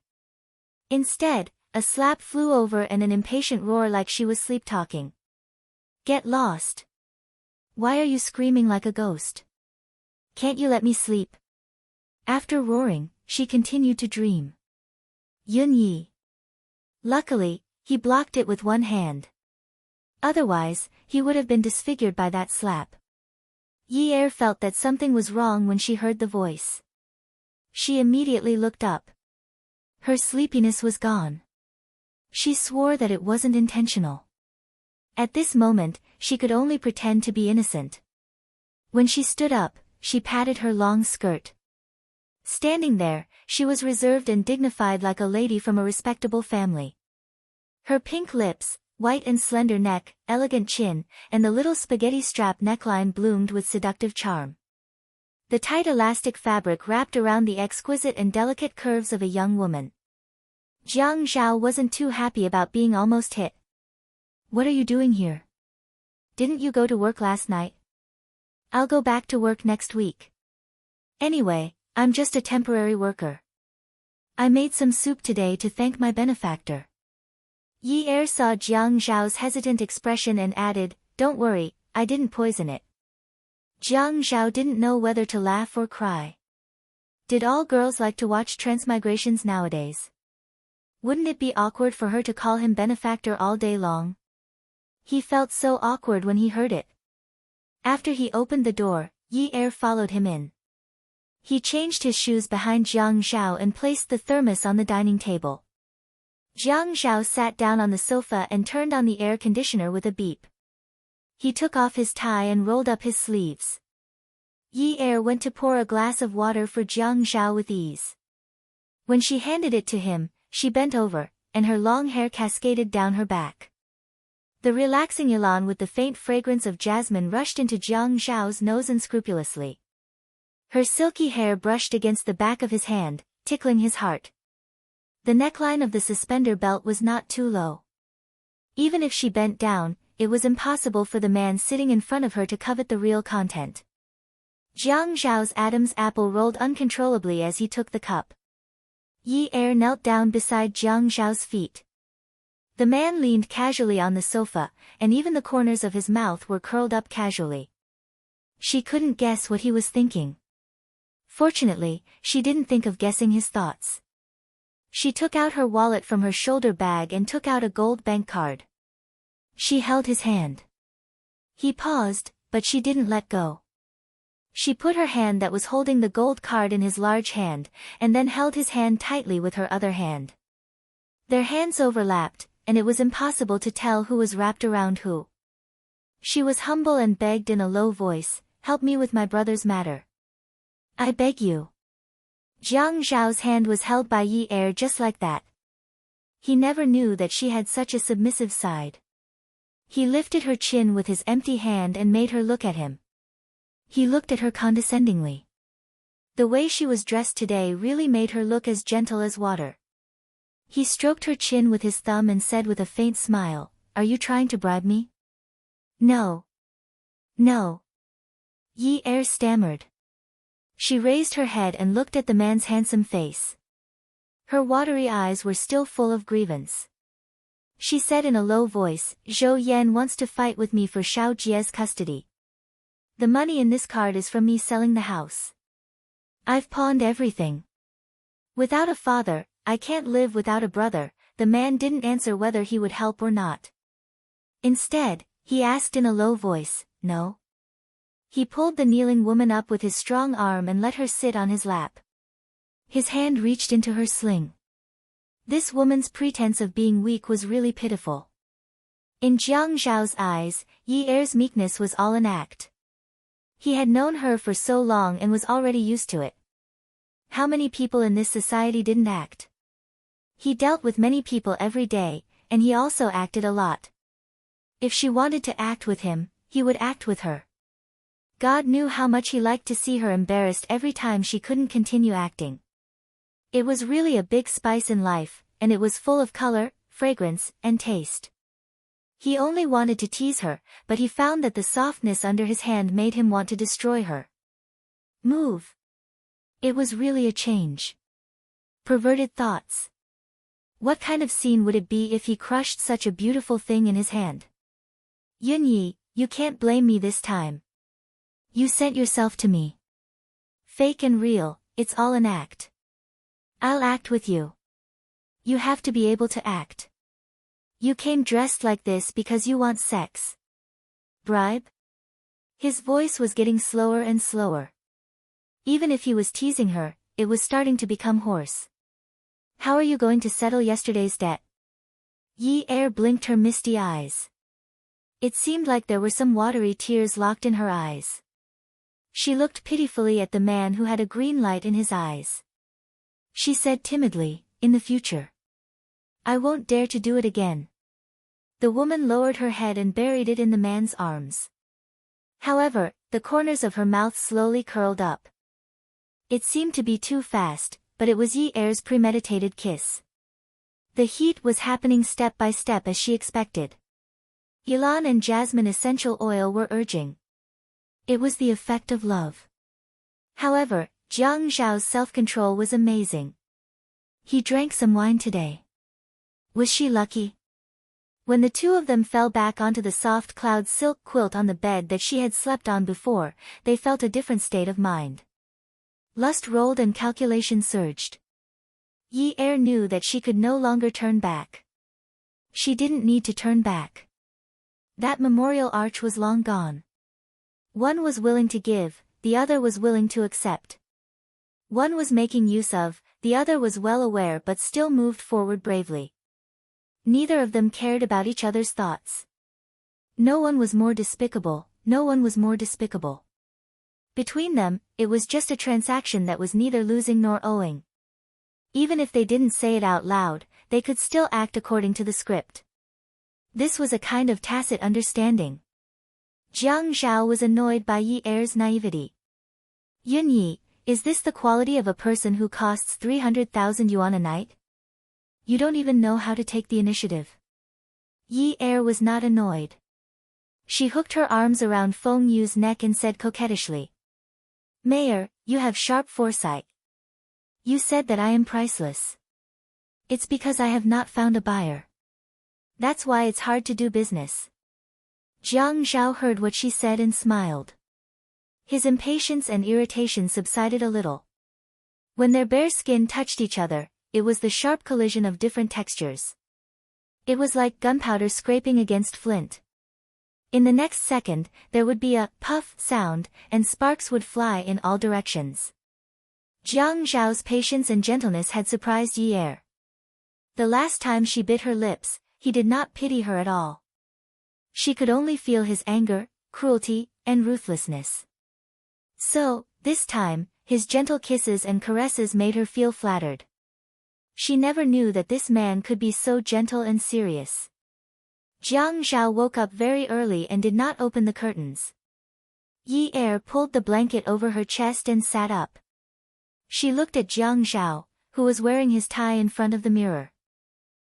Instead, a slap flew over and an impatient roar like she was sleep-talking. Get lost. Why are you screaming like a ghost? Can't you let me sleep? After roaring, she continued to dream. Yun Yi. Luckily, he blocked it with one hand. Otherwise, he would have been disfigured by that slap. Yi Er felt that something was wrong when she heard the voice. She immediately looked up. Her sleepiness was gone. She swore that it wasn't intentional. At this moment, she could only pretend to be innocent. When she stood up, she patted her long skirt. Standing there, she was reserved and dignified like a lady from a respectable family. Her pink lips, white and slender neck, elegant chin, and the little spaghetti strap neckline bloomed with seductive charm. The tight elastic fabric wrapped around the exquisite and delicate curves of a young woman. Jiang Zhao wasn't too happy about being almost hit. What are you doing here? Didn't you go to work last night? I'll go back to work next week. Anyway, I'm just a temporary worker. I made some soup today to thank my benefactor. Yi Er saw Jiang Zhao's hesitant expression and added, Don't worry, I didn't poison it. Jiang Zhao didn't know whether to laugh or cry. Did all girls like to watch transmigrations nowadays? Wouldn't it be awkward for her to call him benefactor all day long? He felt so awkward when he heard it. After he opened the door, Yi Er followed him in. He changed his shoes behind Jiang Zhao and placed the thermos on the dining table. Jiang Zhao sat down on the sofa and turned on the air conditioner with a beep. He took off his tie and rolled up his sleeves. Yi Er went to pour a glass of water for Jiang Zhao with ease. When she handed it to him, she bent over, and her long hair cascaded down her back. The relaxing elan with the faint fragrance of jasmine rushed into Jiang Zhao's nose unscrupulously. Her silky hair brushed against the back of his hand, tickling his heart. The neckline of the suspender belt was not too low. Even if she bent down, it was impossible for the man sitting in front of her to covet the real content. Jiang Zhao's Adam's apple rolled uncontrollably as he took the cup. Yi Er knelt down beside Jiang Zhao's feet. The man leaned casually on the sofa, and even the corners of his mouth were curled up casually. She couldn't guess what he was thinking. Fortunately, she didn't think of guessing his thoughts. She took out her wallet from her shoulder bag and took out a gold bank card. She held his hand. He paused, but she didn't let go. She put her hand that was holding the gold card in his large hand, and then held his hand tightly with her other hand. Their hands overlapped, and it was impossible to tell who was wrapped around who. She was humble and begged in a low voice, "Help me with my brother's matter. I beg you." Jiang Zhao's hand was held by Yi Er just like that. He never knew that she had such a submissive side. He lifted her chin with his empty hand and made her look at him. He looked at her condescendingly. The way she was dressed today really made her look as gentle as water. He stroked her chin with his thumb and said with a faint smile, "Are you trying to bribe me?" "No. No." Yi Er stammered. She raised her head and looked at the man's handsome face. Her watery eyes were still full of grievance. She said in a low voice, "Zhou Yan wants to fight with me for Xiao Jie's custody. The money in this card is from me selling the house. I've pawned everything. Without a father, I can't live without a brother." The man didn't answer whether he would help or not. Instead, he asked in a low voice, "No?" He pulled the kneeling woman up with his strong arm and let her sit on his lap. His hand reached into her sling. This woman's pretense of being weak was really pitiful. In Jiang Zhao's eyes, Yi Er's meekness was all an act. He had known her for so long and was already used to it. How many people in this society didn't act? He dealt with many people every day, and he also acted a lot. If she wanted to act with him, he would act with her. God knew how much he liked to see her embarrassed every time she couldn't continue acting. It was really a big spice in life, and it was full of color, fragrance, and taste. He only wanted to tease her, but he found that the softness under his hand made him want to destroy her. Move. It was really a change. Perverted thoughts. What kind of scene would it be if he crushed such a beautiful thing in his hand? Yunyi, you can't blame me this time. You sent yourself to me. Fake and real, it's all an act. I'll act with you. You have to be able to act. You came dressed like this because you want sex. Bribe? His voice was getting slower and slower. Even if he was teasing her, it was starting to become hoarse. How are you going to settle yesterday's debt? Yi Er blinked her misty eyes. It seemed like there were some watery tears locked in her eyes. She looked pitifully at the man who had a green light in his eyes. She said timidly, "In the future. I won't dare to do it again." The woman lowered her head and buried it in the man's arms. However, the corners of her mouth slowly curled up. It seemed to be too fast, but it was Yi Er's premeditated kiss. The heat was happening step by step as she expected. Ylang and jasmine essential oil were urging. It was the effect of love. However, Jiang Zhao's self-control was amazing. He drank some wine today. Was she lucky? When the two of them fell back onto the soft cloud silk quilt on the bed that she had slept on before, they felt a different state of mind. Lust rolled and calculation surged. Yi Er knew that she could no longer turn back. She didn't need to turn back. That memorial arch was long gone. One was willing to give, the other was willing to accept. One was making use of, the other was well aware but still moved forward bravely. Neither of them cared about each other's thoughts. No one was more despicable, no one was more despicable. Between them, it was just a transaction that was neither losing nor owing. Even if they didn't say it out loud, they could still act according to the script. This was a kind of tacit understanding. Jiang Zhao was annoyed by Yi Er's naivety. Yun Yi, is this the quality of a person who costs 300,000 yuan a night? You don't even know how to take the initiative. Yi Er was not annoyed. She hooked her arms around Feng Yu's neck and said coquettishly. Mayor, you have sharp foresight. You said that I am priceless. It's because I have not found a buyer. That's why it's hard to do business. Jiang Zhao heard what she said and smiled. His impatience and irritation subsided a little. When their bare skin touched each other, it was the sharp collision of different textures. It was like gunpowder scraping against flint. In the next second, there would be a puff sound, and sparks would fly in all directions. Jiang Zhao's patience and gentleness had surprised Yi Er. The last time she bit her lips, he did not pity her at all. She could only feel his anger, cruelty, and ruthlessness. So, this time, his gentle kisses and caresses made her feel flattered. She never knew that this man could be so gentle and serious. Jiang Zhao woke up very early and did not open the curtains. Yi Er pulled the blanket over her chest and sat up. She looked at Jiang Zhao, who was wearing his tie in front of the mirror.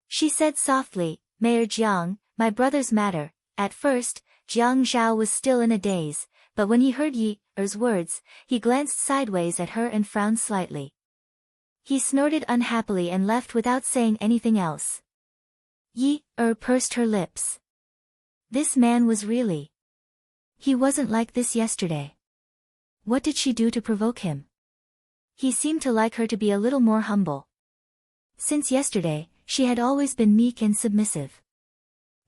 She said softly, Mayor Jiang, my brother's matter. At first, Jiang Zhao was still in a daze, but when he heard Yi Er's words, he glanced sideways at her and frowned slightly. He snorted unhappily and left without saying anything else. Yi Er pursed her lips. This man was really. He wasn't like this yesterday. What did she do to provoke him? He seemed to like her to be a little more humble. Since yesterday, she had always been meek and submissive.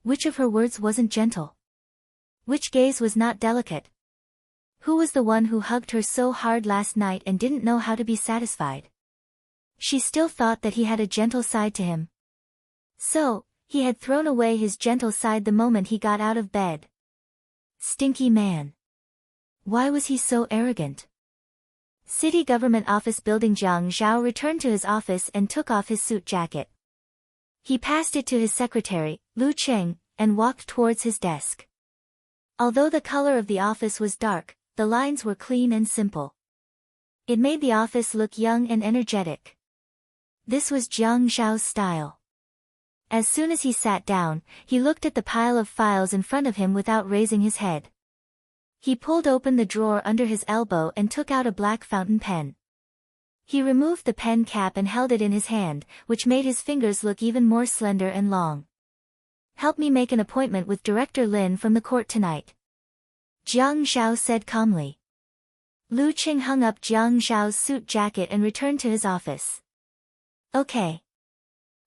Which of her words wasn't gentle? Which gaze was not delicate? Who was the one who hugged her so hard last night and didn't know how to be satisfied? She still thought that he had a gentle side to him. So, he had thrown away his gentle side the moment he got out of bed. Stinky man. Why was he so arrogant? City Government Office Building. Jiang Zhao returned to his office and took off his suit jacket. He passed it to his secretary, Lu Cheng, and walked towards his desk. Although the color of the office was dark, the lines were clean and simple. It made the office look young and energetic. This was Jiang Zhao's style. As soon as he sat down, he looked at the pile of files in front of him without raising his head. He pulled open the drawer under his elbow and took out a black fountain pen. He removed the pen cap and held it in his hand, which made his fingers look even more slender and long. Help me make an appointment with Director Lin from the court tonight. Jiang Zhao said calmly. Lu Qing hung up Jiang Zhao's suit jacket and returned to his office. Okay.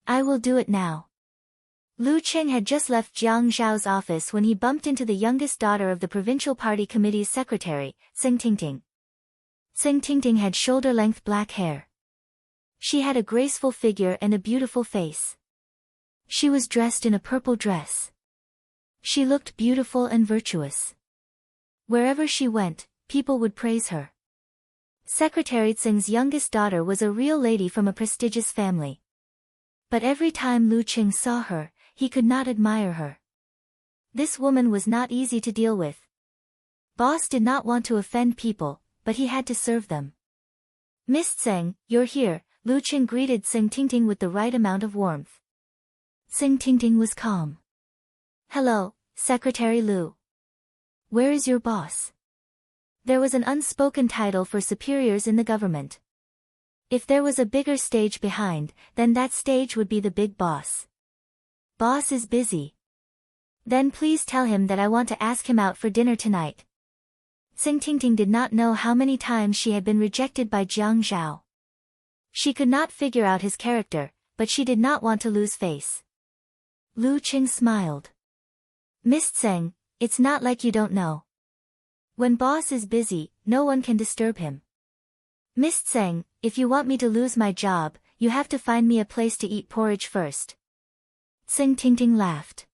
I will do it now. Lu Cheng had just left Jiang Zhao's office when he bumped into the youngest daughter of the Provincial Party Committee's secretary, Seng Tingting. Seng Tingting had shoulder-length black hair. She had a graceful figure and a beautiful face. She was dressed in a purple dress. She looked beautiful and virtuous. Wherever she went, people would praise her. Secretary Tsing's youngest daughter was a real lady from a prestigious family. But every time Lu Qing saw her, he could not admire her. This woman was not easy to deal with. Boss did not want to offend people, but he had to serve them. Miss Tseng, you're here, Lu Qing greeted Seng Tingting with the right amount of warmth. Seng Tingting was calm. Hello, Secretary Lu. Where is your boss? There was an unspoken title for superiors in the government. If there was a bigger stage behind, then that stage would be the big boss. Boss is busy. Then please tell him that I want to ask him out for dinner tonight. Seng Tingting did not know how many times she had been rejected by Jiang Zhao. She could not figure out his character, but she did not want to lose face. Lu Qing smiled. Miss Tseng, it's not like you don't know. When boss is busy, no one can disturb him. Miss Tseng, if you want me to lose my job, you have to find me a place to eat porridge first. Tseng Tingting laughed.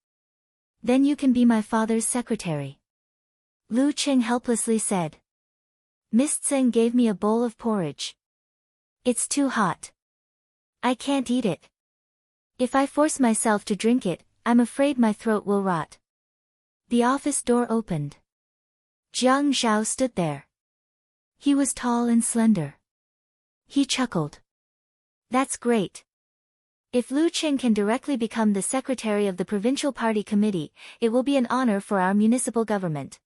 Then you can be my father's secretary. Lu Qing helplessly said. Miss Tseng gave me a bowl of porridge. It's too hot. I can't eat it. If I force myself to drink it, I'm afraid my throat will rot. The office door opened. Jiang Zhao stood there. He was tall and slender. He chuckled. That's great. If Lu Qing can directly become the secretary of the provincial party committee, it will be an honor for our municipal government.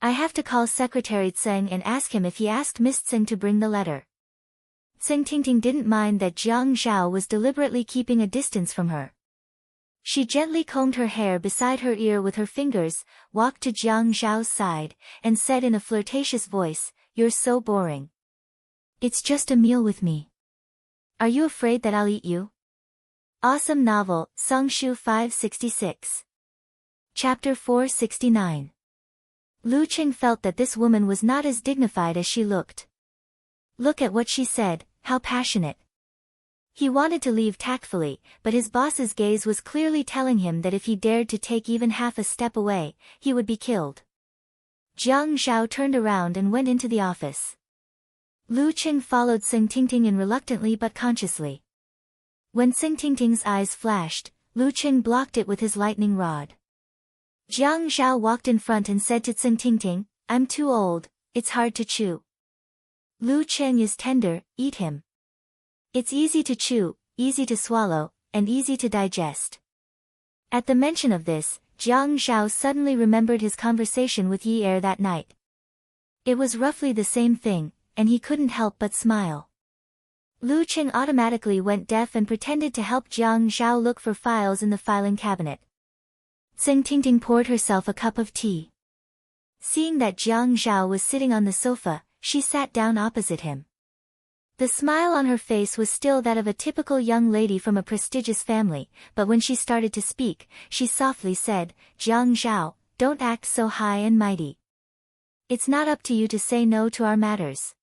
I have to call Secretary Tseng and ask him if he asked Miss Tseng to bring the letter. Tseng Tingting didn't mind that Jiang Zhao was deliberately keeping a distance from her. She gently combed her hair beside her ear with her fingers, walked to Jiang Zhao's side, and said in a flirtatious voice, "You're so boring. It's just a meal with me. Are you afraid that I'll eat you?" Awesome Novel, Songshu 566. Chapter 469. Lu Qing felt that this woman was not as dignified as she looked. Look at what she said, how passionate. He wanted to leave tactfully, but his boss's gaze was clearly telling him that if he dared to take even half a step away, he would be killed. Jiang Zhao turned around and went into the office. Lu Qing followed Tseng Tingting in reluctantly but consciously. When Tseng Tingting's eyes flashed, Lu Qing blocked it with his lightning rod. Jiang Zhao walked in front and said to Tseng Tingting, "I'm too old, it's hard to chew." Lu Qing is tender, eat him. It's easy to chew, easy to swallow, and easy to digest. At the mention of this, Jiang Zhao suddenly remembered his conversation with Yi Er that night. It was roughly the same thing, and he couldn't help but smile. Lu Qing automatically went deaf and pretended to help Jiang Zhao look for files in the filing cabinet. Tseng Tingting poured herself a cup of tea. Seeing that Jiang Zhao was sitting on the sofa, she sat down opposite him. The smile on her face was still that of a typical young lady from a prestigious family, but when she started to speak, she softly said, "Jiang Zhao, don't act so high and mighty. It's not up to you to say no to our matters.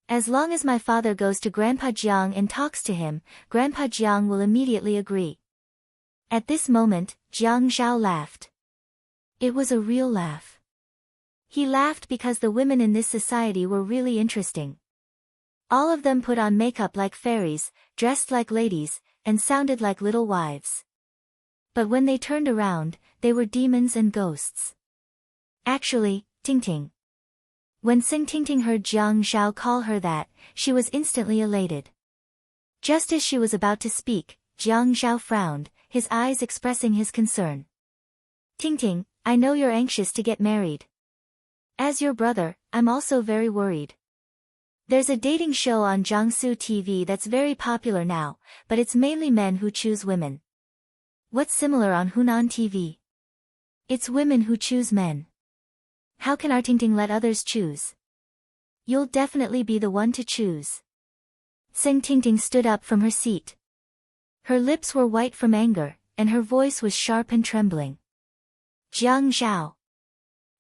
As long as my father goes to Grandpa Jiang and talks to him, Grandpa Jiang will immediately agree." At this moment, Jiang Zhao laughed. It was a real laugh. He laughed because the women in this society were really interesting. All of them put on makeup like fairies, dressed like ladies, and sounded like little wives. But when they turned around, they were demons and ghosts. Actually, Tingting. When Tseng Tingting heard Jiang Zhao call her that, she was instantly elated. Just as she was about to speak, Jiang Zhao frowned, his eyes expressing his concern. "Tingting, I know you're anxious to get married. As your brother, I'm also very worried. There's a dating show on Jiangsu TV that's very popular now, but it's mainly men who choose women. What's similar on Hunan TV? It's women who choose men. How can our Tingting let others choose? You'll definitely be the one to choose." Tseng Tingting stood up from her seat. Her lips were white from anger, and her voice was sharp and trembling. "Jiang Zhao."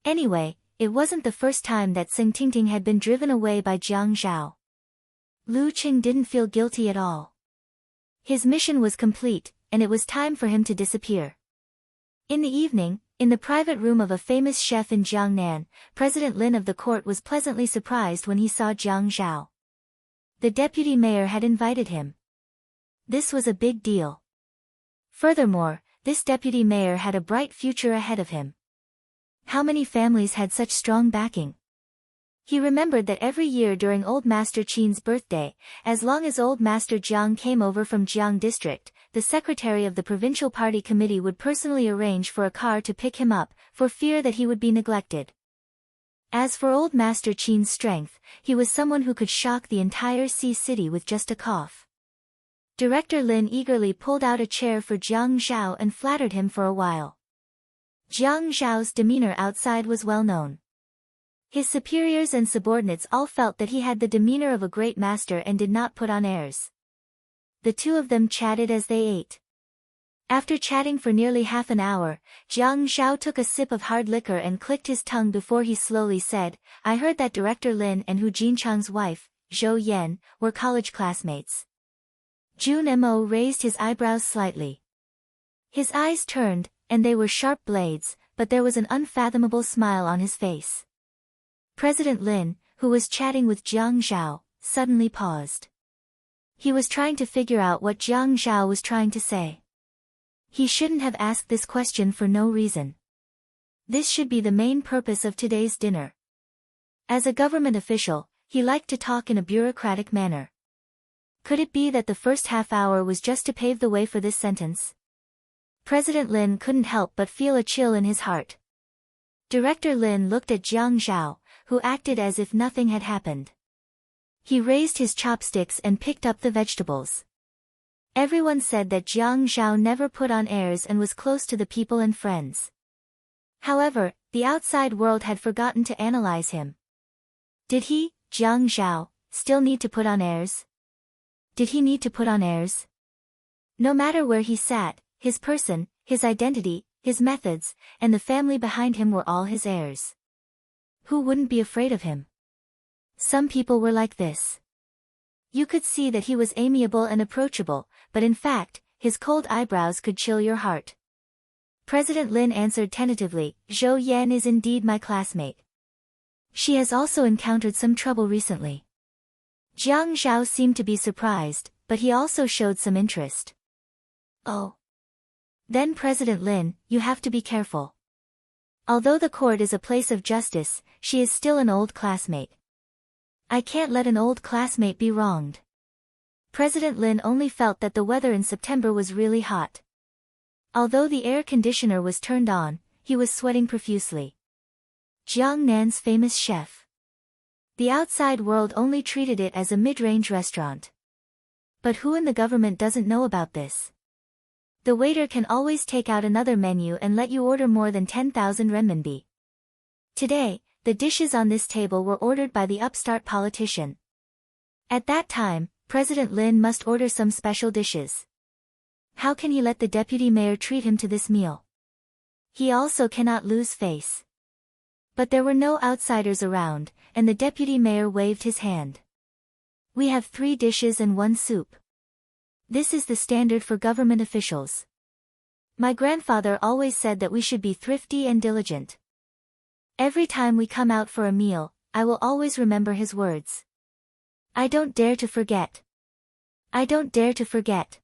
Anyway, it wasn't the first time that Tseng Tingting had been driven away by Jiang Zhao. Lu Qing didn't feel guilty at all. His mission was complete, and it was time for him to disappear. In the evening, in the private room of a famous chef in Jiangnan, President Lin of the court was pleasantly surprised when he saw Jiang Zhao. The deputy mayor had invited him. This was a big deal. Furthermore, this deputy mayor had a bright future ahead of him. How many families had such strong backing? He remembered that every year during Old Master Qin's birthday, as long as Old Master Jiang came over from Jiang District, the secretary of the provincial party committee would personally arrange for a car to pick him up, for fear that he would be neglected. As for Old Master Qin's strength, he was someone who could shock the entire Sea City with just a cough. Director Lin eagerly pulled out a chair for Jiang Zhao and flattered him for a while. Jiang Zhao's demeanor outside was well known. His superiors and subordinates all felt that he had the demeanor of a great master and did not put on airs. The two of them chatted as they ate. After chatting for nearly half an hour, Jiang Zhao took a sip of hard liquor and clicked his tongue before he slowly said, I heard that Director Lin and Hu Jinchang's wife, Zhou Yan, were college classmates. Jun Mo raised his eyebrows slightly. His eyes turned, and they were sharp blades, but there was an unfathomable smile on his face. President Lin, who was chatting with Jiang Zhao, suddenly paused. He was trying to figure out what Jiang Zhao was trying to say. He shouldn't have asked this question for no reason. This should be the main purpose of today's dinner. As a government official, he liked to talk in a bureaucratic manner. Could it be that the first half hour was just to pave the way for this sentence? President Lin couldn't help but feel a chill in his heart. Director Lin looked at Jiang Zhao, who acted as if nothing had happened. He raised his chopsticks and picked up the vegetables. Everyone said that Jiang Zhao never put on airs and was close to the people and friends. However, the outside world had forgotten to analyze him. Did he, Jiang Zhao, still need to put on airs? Did he need to put on airs? No matter where he sat, his person, his identity, his methods, and the family behind him were all his heirs. Who wouldn't be afraid of him? Some people were like this. You could see that he was amiable and approachable, but in fact, his cold eyebrows could chill your heart. President Lin answered tentatively, Zhou Yan is indeed my classmate. She has also encountered some trouble recently. Jiang Zhao seemed to be surprised, but he also showed some interest. Oh. Then President Lin, you have to be careful. Although the court is a place of justice, she is still an old classmate. I can't let an old classmate be wronged. President Lin only felt that the weather in September was really hot. Although the air conditioner was turned on, he was sweating profusely. Jiangnan's famous chef. The outside world only treated it as a mid-range restaurant. But who in the government doesn't know about this? The waiter can always take out another menu and let you order more than 10,000 renminbi. Today, the dishes on this table were ordered by the upstart politician. At that time, President Lin must order some special dishes. How can he let the deputy mayor treat him to this meal? He also cannot lose face. But there were no outsiders around, and the deputy mayor waved his hand. We have 3 dishes and 1 soup. This is the standard for government officials. My grandfather always said that we should be thrifty and diligent. Every time we come out for a meal, I will always remember his words. I don't dare to forget. I don't dare to forget.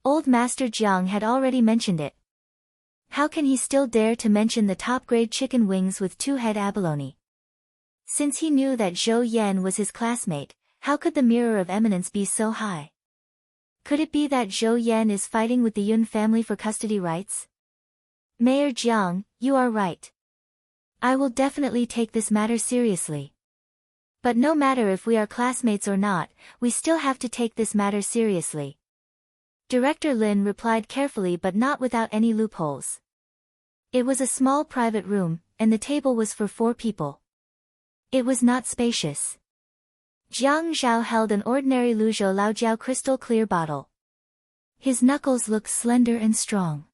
Old Master Jiang had already mentioned it. How can he still dare to mention the top-grade chicken wings with 2-head abalone? Since he knew that Zhou Yan was his classmate, how could the mirror of eminence be so high? Could it be that Zhou Yan is fighting with the Yun family for custody rights? Mayor Jiang, you are right. I will definitely take this matter seriously. But no matter if we are classmates or not, we still have to take this matter seriously. Director Lin replied carefully but not without any loopholes. It was a small private room, and the table was for 4 people. It was not spacious. Jiang Zhao held an ordinary Luzhou Laojiao crystal clear bottle. His knuckles looked slender and strong.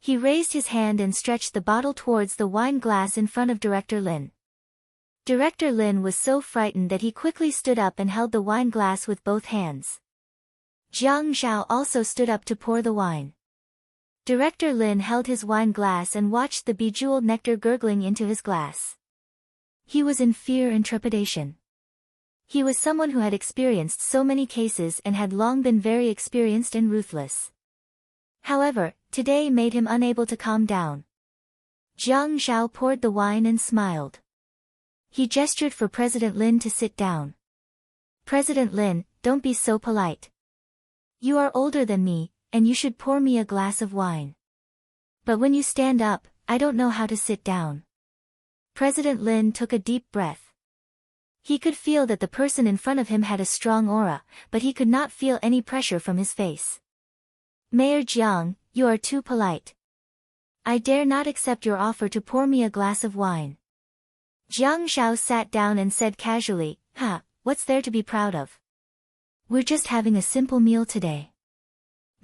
He raised his hand and stretched the bottle towards the wine glass in front of Director Lin. Director Lin was so frightened that he quickly stood up and held the wine glass with both hands. Jiang Zhao also stood up to pour the wine. Director Lin held his wine glass and watched the bejeweled nectar gurgling into his glass. He was in fear and trepidation. He was someone who had experienced so many cases and had long been very experienced and ruthless. However, today made him unable to calm down. Jiang Zhao poured the wine and smiled. He gestured for President Lin to sit down. President Lin, don't be so polite. You are older than me, and you should pour me a glass of wine. But when you stand up, I don't know how to sit down. President Lin took a deep breath. He could feel that the person in front of him had a strong aura, but he could not feel any pressure from his face. Mayor Jiang, you are too polite. I dare not accept your offer to pour me a glass of wine. Jiang Zhao sat down and said casually, what's there to be proud of? We're just having a simple meal today.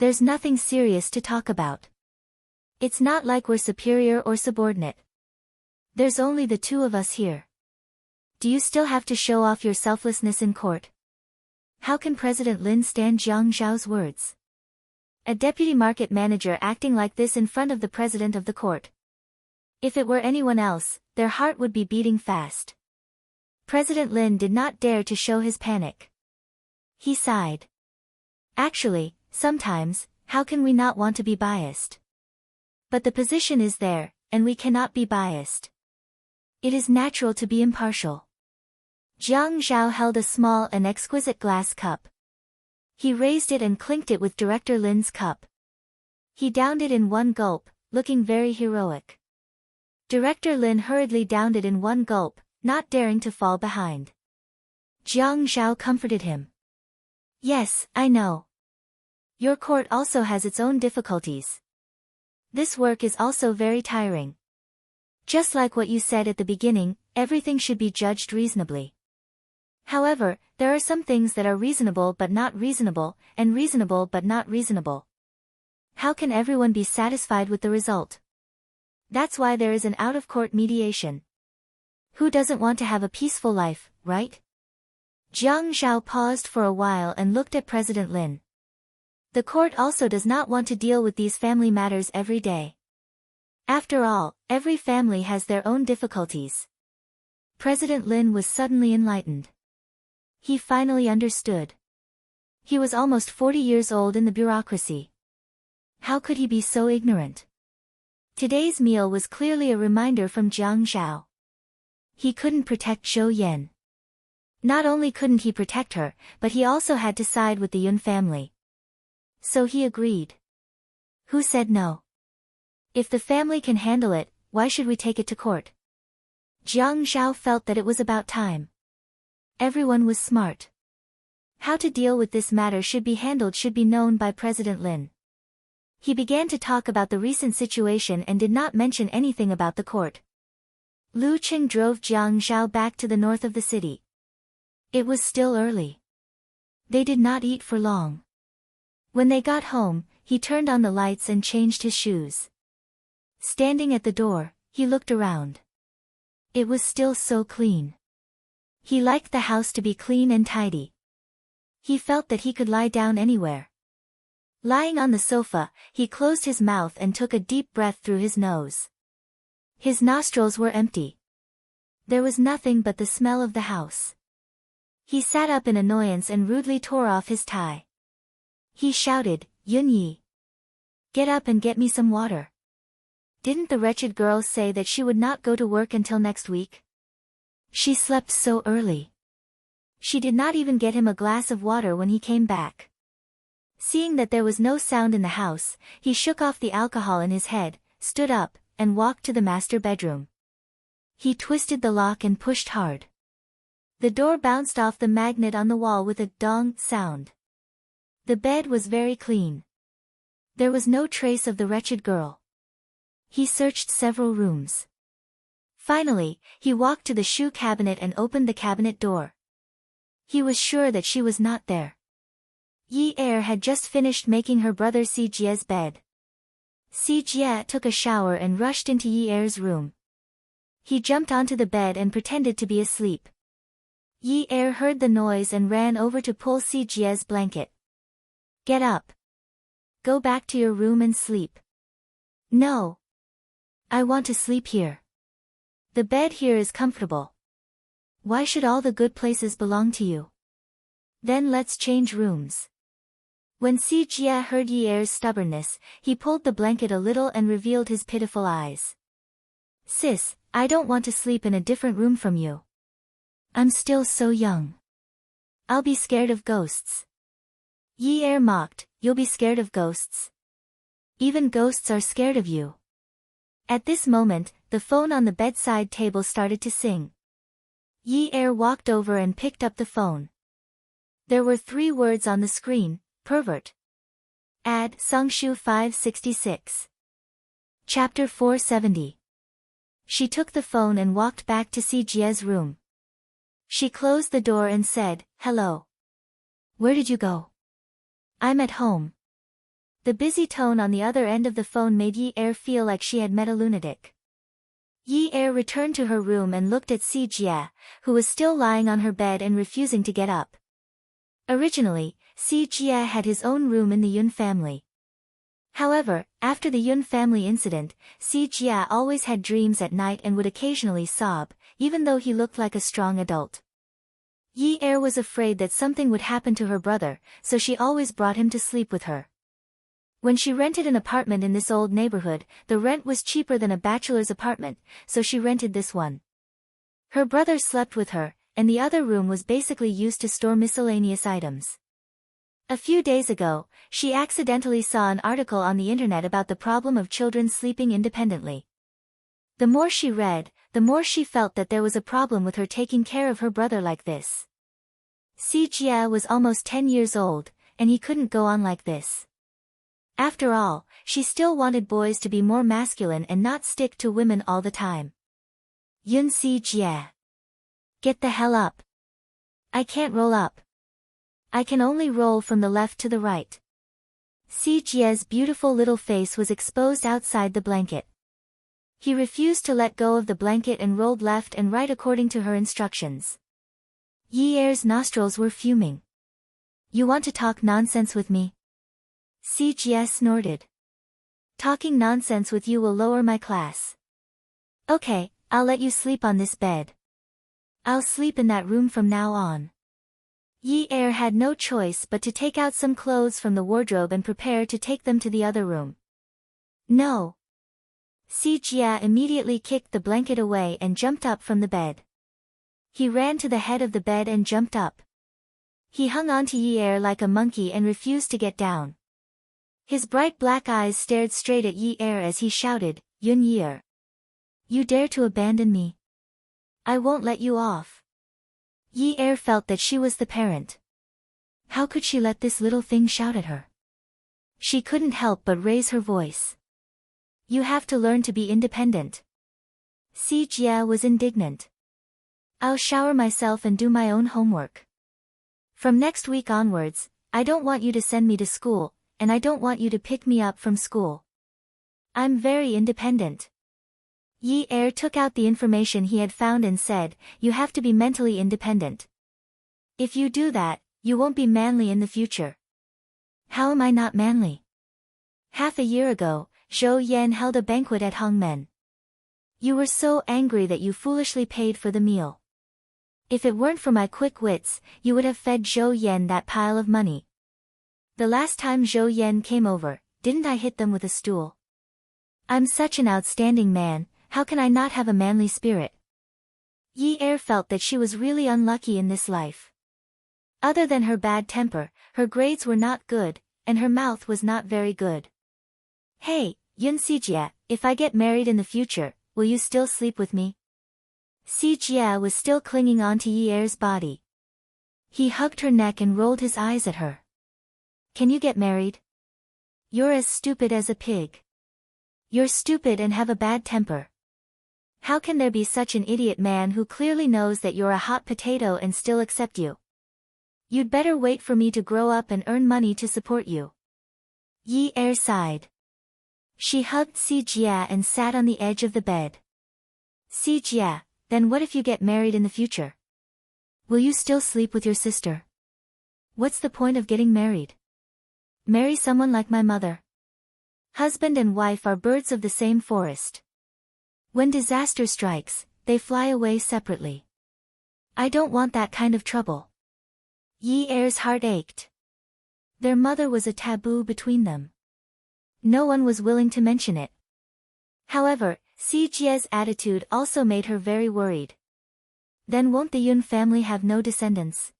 There's nothing serious to talk about. It's not like we're superior or subordinate. There's only the two of us here. Do you still have to show off your selflessness in court? How can President Lin stand Jiang Zhao's words? A deputy market manager acting like this in front of the president of the court. If it were anyone else, their heart would be beating fast. President Lin did not dare to show his panic. He sighed. Actually, sometimes, how can we not want to be biased? But the position is there, and we cannot be biased. It is natural to be impartial. Jiang Zhao held a small and exquisite glass cup. He raised it and clinked it with Director Lin's cup. He downed it in one gulp, looking very heroic. Director Lin hurriedly downed it in one gulp, not daring to fall behind. Jiang Zhao comforted him. Yes, I know. Your court also has its own difficulties. This work is also very tiring. Just like what you said at the beginning, everything should be judged reasonably. However, there are some things that are reasonable but not reasonable, and reasonable but not reasonable. How can everyone be satisfied with the result? That's why there is an out-of-court mediation. Who doesn't want to have a peaceful life, right? Jiang Zhao paused for a while and looked at President Lin. The court also does not want to deal with these family matters every day. After all, every family has their own difficulties. President Lin was suddenly enlightened. He finally understood. He was almost 40 years old in the bureaucracy. How could he be so ignorant? Today's meal was clearly a reminder from Jiang Zhao. He couldn't protect Zhou Yan. Not only couldn't he protect her, but he also had to side with the Yun family. So he agreed. Who said no? If the family can handle it, why should we take it to court? Jiang Zhao felt that it was about time. Everyone was smart. How to deal with this matter should be known by President Lin. He began to talk about the recent situation and did not mention anything about the court. Lu Qing drove Jiang Zhao back to the north of the city. It was still early. They did not eat for long. When they got home, he turned on the lights and changed his shoes. Standing at the door, he looked around. It was still so clean. He liked the house to be clean and tidy. He felt that he could lie down anywhere. Lying on the sofa, he closed his mouth and took a deep breath through his nose. His nostrils were empty. There was nothing but the smell of the house. He sat up in annoyance and rudely tore off his tie. He shouted, "Yun Yi! Get up and get me some water. Didn't the wretched girl say that she would not go to work until next week? She slept so early. She did not even get him a glass of water when he came back." Seeing that there was no sound in the house, he shook off the alcohol in his head, stood up, and walked to the master bedroom. He twisted the lock and pushed hard. The door bounced off the magnet on the wall with a dong sound. The bed was very clean. There was no trace of the wretched girl. He searched several rooms. Finally, he walked to the shoe cabinet and opened the cabinet door. He was sure that she was not there. Yi Er had just finished making her brother Si Jie's bed. Si Jie took a shower and rushed into Yi Er's room. He jumped onto the bed and pretended to be asleep. Yi Er heard the noise and ran over to pull Si Jie's blanket. "Get up. Go back to your room and sleep." "No. I want to sleep here. The bed here is comfortable. Why should all the good places belong to you? Then let's change rooms." When Si Jie heard Yi Er's stubbornness, he pulled the blanket a little and revealed his pitiful eyes. "Sis, I don't want to sleep in a different room from you. I'm still so young. I'll be scared of ghosts." Yi Er mocked, "You'll be scared of ghosts? Even ghosts are scared of you." At this moment, the phone on the bedside table started to sing. Yi Er walked over and picked up the phone. There were 3 words on the screen: pervert. Ad Songshu 566. Chapter 470. She took the phone and walked back to Si Jie's room. She closed the door and said, "Hello. Where did you go?" "I'm at home." The busy tone on the other end of the phone made Yi-er feel like she had met a lunatic. Yi-er returned to her room and looked at Si Jia, who was still lying on her bed and refusing to get up. Originally, Si Jia had his own room in the Yun family. However, after the Yun family incident, Si Jia always had dreams at night and would occasionally sob, even though he looked like a strong adult. Yi-er was afraid that something would happen to her brother, so she always brought him to sleep with her. When she rented an apartment in this old neighborhood, the rent was cheaper than a bachelor's apartment, so she rented this one. Her brother slept with her, and the other room was basically used to store miscellaneous items. A few days ago, she accidentally saw an article on the internet about the problem of children sleeping independently. The more she read, the more she felt that there was a problem with her taking care of her brother like this. Si Jia was almost 10 years old, and he couldn't go on like this. After all, she still wanted boys to be more masculine and not stick to women all the time. Yun Si Jia. Get the hell up. I can't roll up. I can only roll from the left to the right. Si Jia's beautiful little face was exposed outside the blanket. He refused to let go of the blanket and rolled left and right according to her instructions. Yi-er's nostrils were fuming. You want to talk nonsense with me? Si Jia snorted. Talking nonsense with you will lower my class. Okay, I'll let you sleep on this bed. I'll sleep in that room from now on. Yi-er had no choice but to take out some clothes from the wardrobe and prepare to take them to the other room. No. Si Jia immediately kicked the blanket away and jumped up from the bed. He ran to the head of the bed and jumped up. He hung on to Yi-er like a monkey and refused to get down. His bright black eyes stared straight at Yi-er as he shouted, Yun Yi-er. You dare to abandon me? I won't let you off. Yi-er felt that she was the parent. How could she let this little thing shout at her? She couldn't help but raise her voice. You have to learn to be independent. Si Jia was indignant. I'll shower myself and do my own homework. From next week onwards, I don't want you to send me to school, and I don't want you to pick me up from school. I'm very independent. Yi-er took out the information he had found and said, you have to be mentally independent. If you do that, you won't be manly in the future. How am I not manly? Half a year ago, Zhou Yan held a banquet at Hongmen. You were so angry that you foolishly paid for the meal. If it weren't for my quick wits, you would have fed Zhou Yan that pile of money. The last time Zhou Yan came over, didn't I hit them with a stool? I'm such an outstanding man, how can I not have a manly spirit? Yi-er felt that she was really unlucky in this life. Other than her bad temper, her grades were not good, and her mouth was not very good. Hey, Yun Si Jia, if I get married in the future, will you still sleep with me? Si Jia was still clinging on to Yi-er's body. He hugged her neck and rolled his eyes at her. Can you get married? You're as stupid as a pig. You're stupid and have a bad temper. How can there be such an idiot man who clearly knows that you're a hot potato and still accept you? You'd better wait for me to grow up and earn money to support you. Yi-er sighed. She hugged Si Jia and sat on the edge of the bed. Si Jia, then what if you get married in the future? Will you still sleep with your sister? What's the point of getting married? Marry someone like my mother. Husband and wife are birds of the same forest. When disaster strikes, they fly away separately. I don't want that kind of trouble. Yi-er's heart ached. Their mother was a taboo between them. No one was willing to mention it. However, Si Jia's attitude also made her very worried. Then won't the Yun family have no descendants?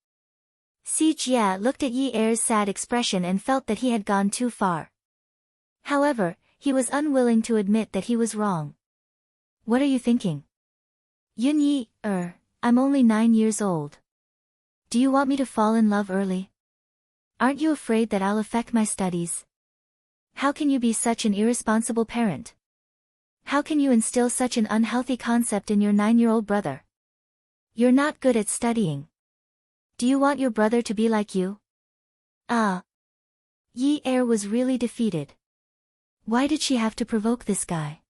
Si Jia looked at Yi-er's sad expression and felt that he had gone too far. However, he was unwilling to admit that he was wrong. What are you thinking? Yun Yi-er, I'm only 9 years old. Do you want me to fall in love early? Aren't you afraid that I'll affect my studies? How can you be such an irresponsible parent? How can you instill such an unhealthy concept in your 9-year-old brother? You're not good at studying. Do you want your brother to be like you? Ah. Yi Er was really defeated. Why did she have to provoke this guy?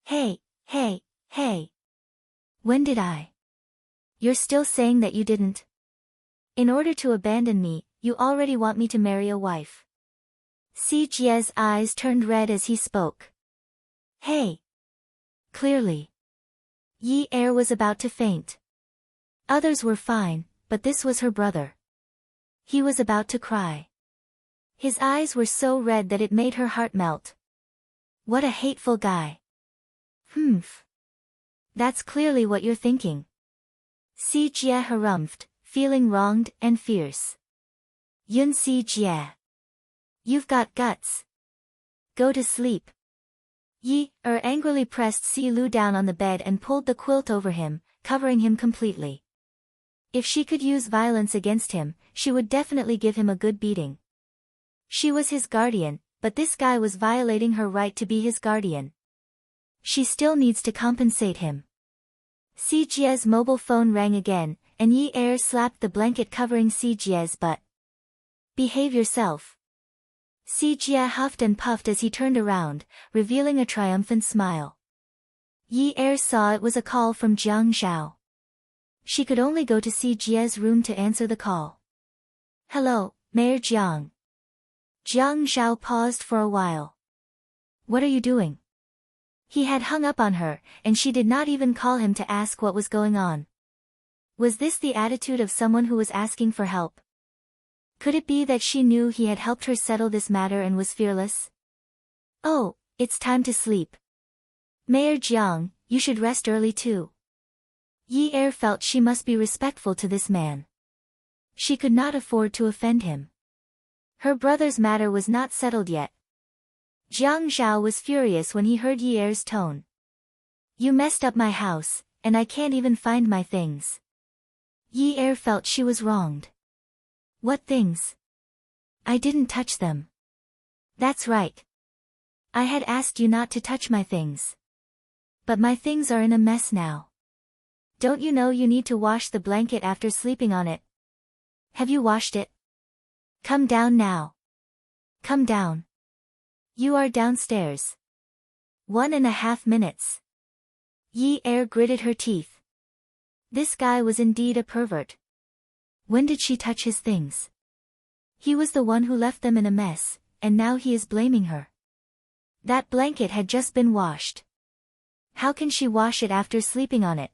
Hey, hey, hey. When did I? You're still saying that you didn't? In order to abandon me, you already want me to marry a wife. Si Jie's eyes turned red as he spoke. Hey. Clearly. Yi Er was about to faint. Others were fine, but this was her brother. He was about to cry. His eyes were so red that it made her heart melt. What a hateful guy. Humph. That's clearly what you're thinking. Si Jie harumphed, feeling wronged and fierce. Yun Si Jie. You've got guts. Go to sleep. Yi Er angrily pressed Si Lu down on the bed and pulled the quilt over him, covering him completely. If she could use violence against him, she would definitely give him a good beating. She was his guardian, but this guy was violating her right to be his guardian. She still needs to compensate him. Si Jie's mobile phone rang again, and Yi Er slapped the blanket covering Si Jie's butt. Behave yourself. Si Jie huffed and puffed as he turned around, revealing a triumphant smile. Yi Er saw it was a call from Jiang Zhao. She could only go to Si Jie's room to answer the call. Hello, Mayor Jiang. Jiang Zhao paused for a while. What are you doing? He had hung up on her, and she did not even call him to ask what was going on. Was this the attitude of someone who was asking for help? Could it be that she knew he had helped her settle this matter and was fearless? Oh, it's time to sleep. Mayor Jiang, you should rest early too. Yi Er felt she must be respectful to this man. She could not afford to offend him. Her brother's matter was not settled yet. Jiang Zhao was furious when he heard Yi Er's tone. You messed up my house, and I can't even find my things. Yi Er felt she was wronged. What things? I didn't touch them. That's right. I had asked you not to touch my things. But my things are in a mess now. Don't you know you need to wash the blanket after sleeping on it? Have you washed it? Come down now. Come down. You are downstairs. 1.5 minutes. Yi Er gritted her teeth. This guy was indeed a pervert. When did she touch his things? He was the one who left them in a mess, and now he is blaming her. That blanket had just been washed. How can she wash it after sleeping on it?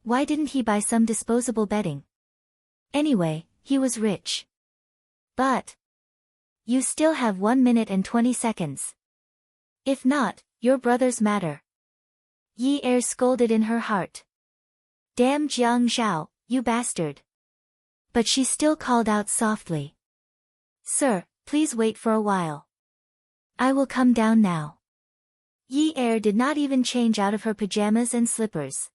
Why didn't he buy some disposable bedding? Anyway, he was rich. But you still have 1 minute and 20 seconds. If not, your brother's matter. Yi Er scolded in her heart. Damn Jiang Zhao, you bastard. But she still called out softly. Sir, please wait for a while. I will come down now. Yi Er did not even change out of her pajamas and slippers.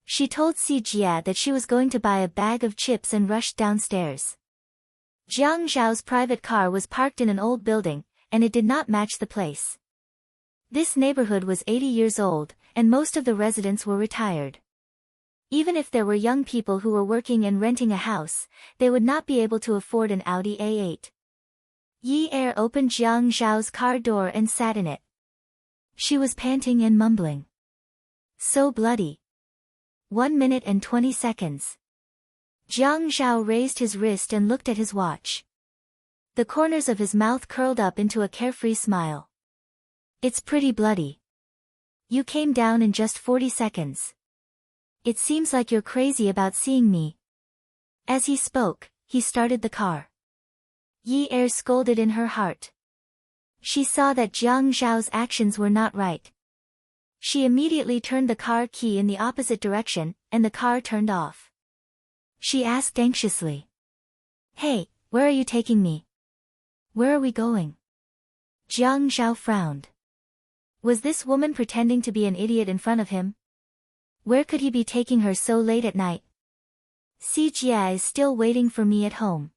She told Si Jie that she was going to buy a bag of chips and rushed downstairs. Jiang Zhao's private car was parked in an old building, and it did not match the place. This neighborhood was 80 years old, and most of the residents were retired. Even if there were young people who were working and renting a house, they would not be able to afford an Audi A8. Yi Er opened Jiang Zhao's car door and sat in it. She was panting and mumbling. So bloody. 1 minute and 20 seconds. Jiang Zhao raised his wrist and looked at his watch. The corners of his mouth curled up into a carefree smile. It's pretty bloody. You came down in just 40 seconds. It seems like you're crazy about seeing me. As he spoke, he started the car. Yi Er scolded in her heart. She saw that Jiang Zhao's actions were not right. She immediately turned the car key in the opposite direction, and the car turned off. She asked anxiously. Hey, where are you taking me? Where are we going? Jiang Zhao frowned. Was this woman pretending to be an idiot in front of him? Where could he be taking her so late at night? Si Jie is still waiting for me at home.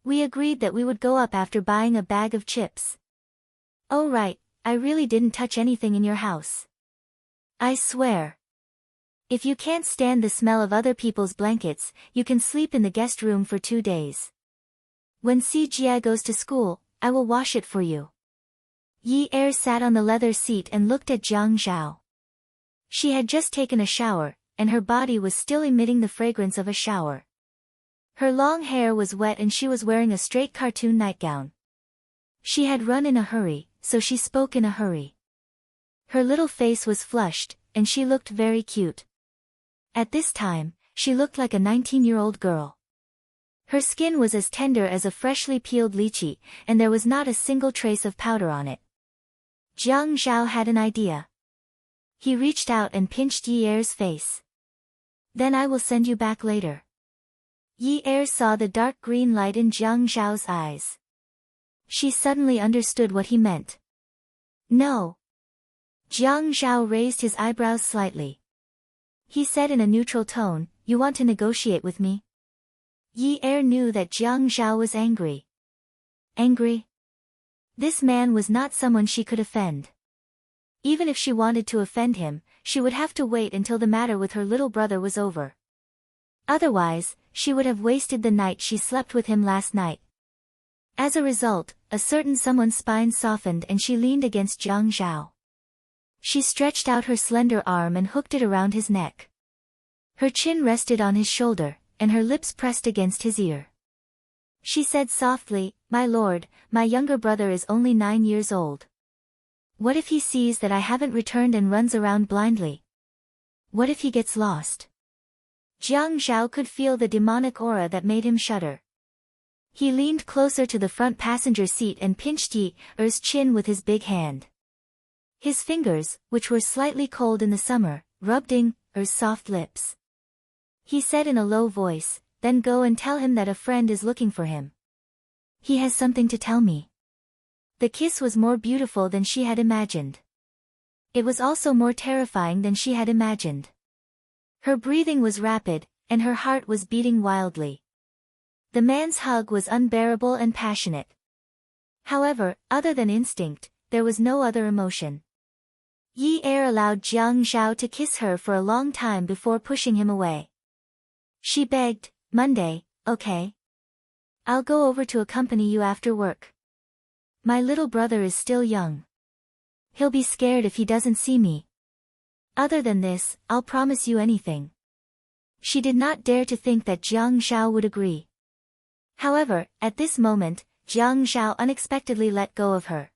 We agreed that we would go up after buying a bag of chips. Oh right, I really didn't touch anything in your house. I swear. If you can't stand the smell of other people's blankets, you can sleep in the guest room for 2 days. When Si Jie goes to school, I will wash it for you. Yi Er sat on the leather seat and looked at Jiang Zhao. She had just taken a shower, and her body was still emitting the fragrance of a shower. Her long hair was wet and she was wearing a straight cartoon nightgown. She had run in a hurry, so she spoke in a hurry. Her little face was flushed, and she looked very cute. At this time, she looked like a 19-year-old girl. Her skin was as tender as a freshly peeled lychee, and there was not a single trace of powder on it. Jiang Zhao had an idea. He reached out and pinched Yi Er's face. Then I will send you back later. Yi Er saw the dark green light in Jiang Zhao's eyes. She suddenly understood what he meant. No. Jiang Zhao raised his eyebrows slightly. He said in a neutral tone, you want to negotiate with me? Yi Er knew that Jiang Zhao was angry. Angry? This man was not someone she could offend. Even if she wanted to offend him, she would have to wait until the matter with her little brother was over. Otherwise, she would have wasted the night she slept with him last night. As a result, a certain someone's spine softened and she leaned against Jiang Zhao. She stretched out her slender arm and hooked it around his neck. Her chin rested on his shoulder, and her lips pressed against his ear. She said softly, my lord, my younger brother is only 9 years old. What if he sees that I haven't returned and runs around blindly? What if he gets lost? Jiang Zhao could feel the demonic aura that made him shudder. He leaned closer to the front passenger seat and pinched Yi Er's chin with his big hand. His fingers, which were slightly cold in the summer, rubbed Yi Er's soft lips. He said in a low voice, then go and tell him that a friend is looking for him. He has something to tell me. The kiss was more beautiful than she had imagined. It was also more terrifying than she had imagined. Her breathing was rapid, and her heart was beating wildly. The man's hug was unbearable and passionate. However, other than instinct, there was no other emotion. Yi Er allowed Jiang Zhao to kiss her for a long time before pushing him away. She begged, Monday, okay? I'll go over to accompany you after work. My little brother is still young. He'll be scared if he doesn't see me. Other than this, I'll promise you anything. She did not dare to think that Jiang Zhao would agree. However, at this moment, Jiang Zhao unexpectedly let go of her.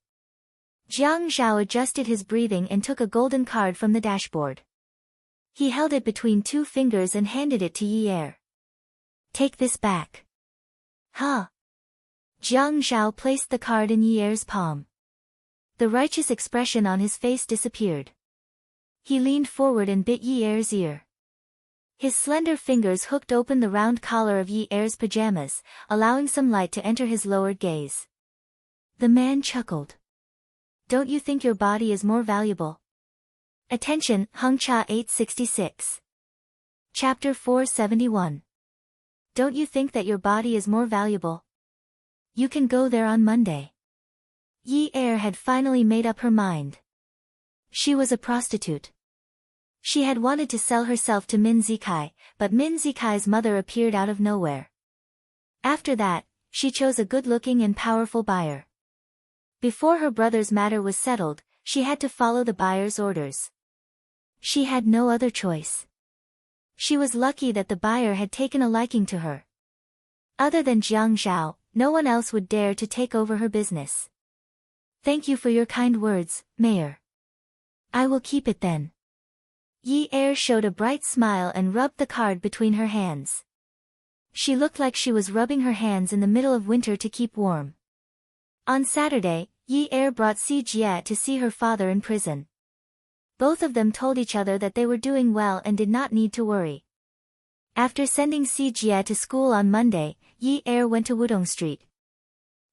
Jiang Zhao adjusted his breathing and took a golden card from the dashboard. He held it between 2 fingers and handed it to Yi Er. Take this back. Huh? Jiang Zhao placed the card in Yi Er's palm. The righteous expression on his face disappeared. He leaned forward and bit Yi Er's ear. His slender fingers hooked open the round collar of Yi Er's pajamas, allowing some light to enter his lowered gaze. The man chuckled. Don't you think your body is more valuable? Attention, Hung Cha 866. Chapter 471. Don't you think that your body is more valuable? You can go there on Monday. Yi Er had finally made up her mind. She was a prostitute. She had wanted to sell herself to Min Zikai, but Min Zikai's mother appeared out of nowhere. After that, she chose a good-looking and powerful buyer. Before her brother's matter was settled, she had to follow the buyer's orders. She had no other choice. She was lucky that the buyer had taken a liking to her. Other than Jiang Zhao, no one else would dare to take over her business. Thank you for your kind words, Mayor. I will keep it then. Yi Er showed a bright smile and rubbed the card between her hands. She looked like she was rubbing her hands in the middle of winter to keep warm. On Saturday, Yi Er brought Si Jie to see her father in prison. Both of them told each other that they were doing well and did not need to worry. After sending Si Jie to school on Monday, Yi Er went to Wudong Street.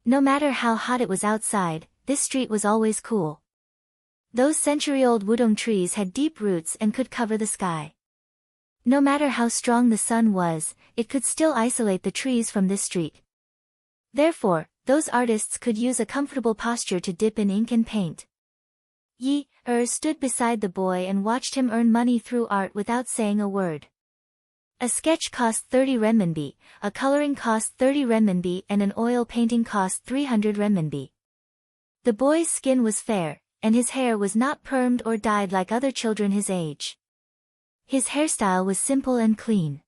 No matter how hot it was outside, this street was always cool. Those century-old Wudong trees had deep roots and could cover the sky. No matter how strong the sun was, it could still isolate the trees from this street. Therefore, those artists could use a comfortable posture to dip in ink and paint. Yi Er stood beside the boy and watched him earn money through art without saying a word. A sketch cost 30 renminbi, a coloring cost 30 renminbi and an oil painting cost 300 renminbi. The boy's skin was fair, and his hair was not permed or dyed like other children his age. His hairstyle was simple and clean.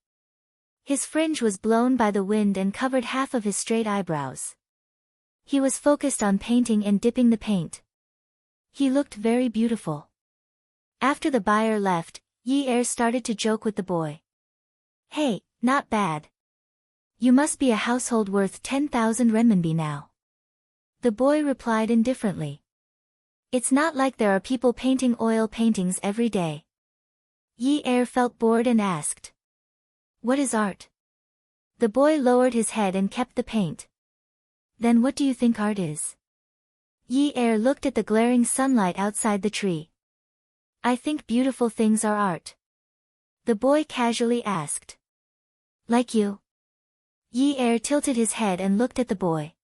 His fringe was blown by the wind and covered half of his straight eyebrows. He was focused on painting and dipping the paint. He looked very beautiful. After the buyer left, Yi Er started to joke with the boy. "Hey, not bad. You must be a household worth 10,000 renminbi now." The boy replied indifferently. "It's not like there are people painting oil paintings every day." Yi Er felt bored and asked, "What is art?" The boy lowered his head and kept the paint. "Then what do you think art is?" Yi Er looked at the glaring sunlight outside the tree. "I think beautiful things are art." The boy casually asked. "Like you?" Yi Er tilted his head and looked at the boy.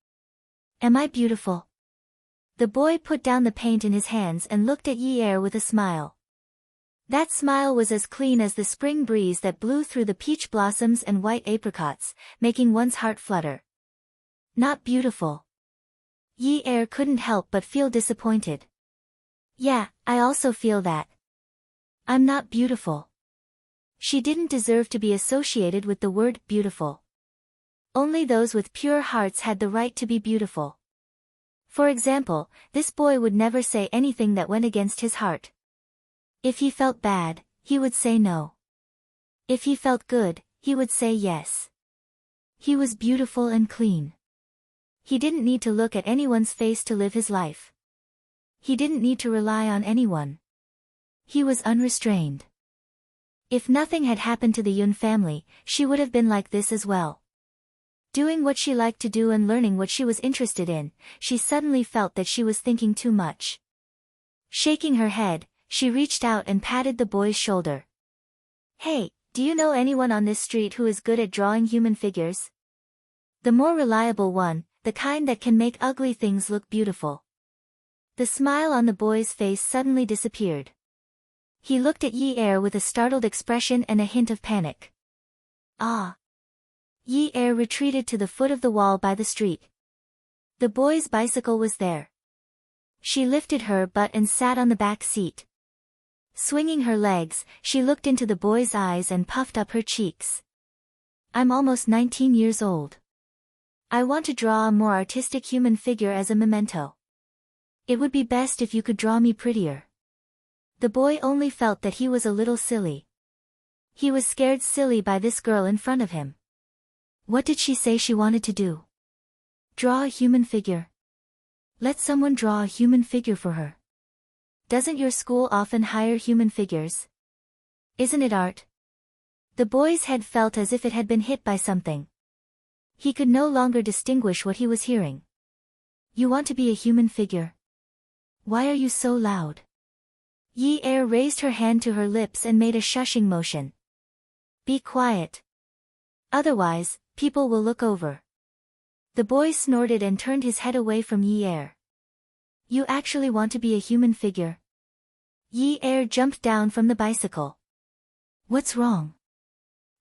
"Am I beautiful?" The boy put down the paint in his hands and looked at Yi Er with a smile. That smile was as clean as the spring breeze that blew through the peach blossoms and white apricots, making one's heart flutter. "Not beautiful." Yi Er couldn't help but feel disappointed. "Yeah, I also feel that. I'm not beautiful." She didn't deserve to be associated with the word beautiful. Only those with pure hearts had the right to be beautiful. For example, this boy would never say anything that went against his heart. If he felt bad, he would say no. If he felt good, he would say yes. He was beautiful and clean. He didn't need to look at anyone's face to live his life. He didn't need to rely on anyone. He was unrestrained. If nothing had happened to the Yun family, she would have been like this as well. Doing what she liked to do and learning what she was interested in, she suddenly felt that she was thinking too much. Shaking her head, she reached out and patted the boy's shoulder. "Hey, do you know anyone on this street who is good at drawing human figures? The more reliable one, the kind that can make ugly things look beautiful." The smile on the boy's face suddenly disappeared. He looked at Yi Er with a startled expression and a hint of panic. "Ah." Yi Er retreated to the foot of the wall by the street. The boy's bicycle was there. She lifted her butt and sat on the back seat. Swinging her legs, she looked into the boy's eyes and puffed up her cheeks. "I'm almost 19 years old. I want to draw a more artistic human figure as a memento. It would be best if you could draw me prettier." The boy only felt that he was a little silly. He was scared silly by this girl in front of him. What did she say she wanted to do? Draw a human figure. Let someone draw a human figure for her. Doesn't your school often hire human figures? Isn't it art? The boy's head felt as if it had been hit by something. He could no longer distinguish what he was hearing. "You want to be a human figure? Why are you so loud?" Yi Er raised her hand to her lips and made a shushing motion. "Be quiet. Otherwise, people will look over." The boy snorted and turned his head away from Yi Er. "You actually want to be a human figure?" Yi Er jumped down from the bicycle. "What's wrong?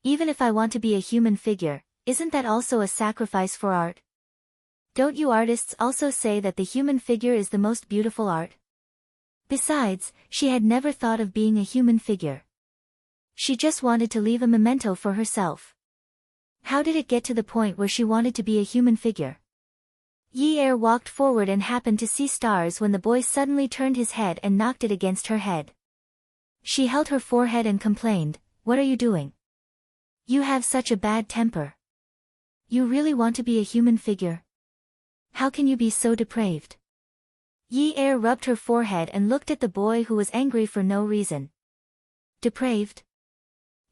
Even if I want to be a human figure, isn't that also a sacrifice for art? Don't you artists also say that the human figure is the most beautiful art?" Besides, she had never thought of being a human figure. She just wanted to leave a memento for herself. How did it get to the point where she wanted to be a human figure? Yi Er walked forward and happened to see stars when the boy suddenly turned his head and knocked it against her head. She held her forehead and complained, "What are you doing? You have such a bad temper. You really want to be a human figure? How can you be so depraved?" Yi Er rubbed her forehead and looked at the boy who was angry for no reason. "Depraved?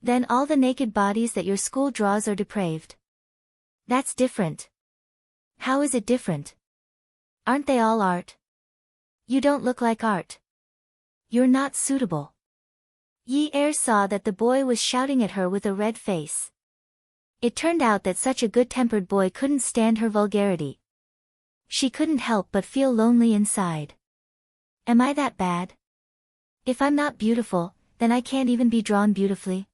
Then all the naked bodies that your school draws are depraved? That's different." "How is it different? Aren't they all art? You don't look like art. You're not suitable." Yi Er saw that the boy was shouting at her with a red face. It turned out that such a good-tempered boy couldn't stand her vulgarity. She couldn't help but feel lonely inside. Am I that bad? If I'm not beautiful, then I can't even be drawn beautifully.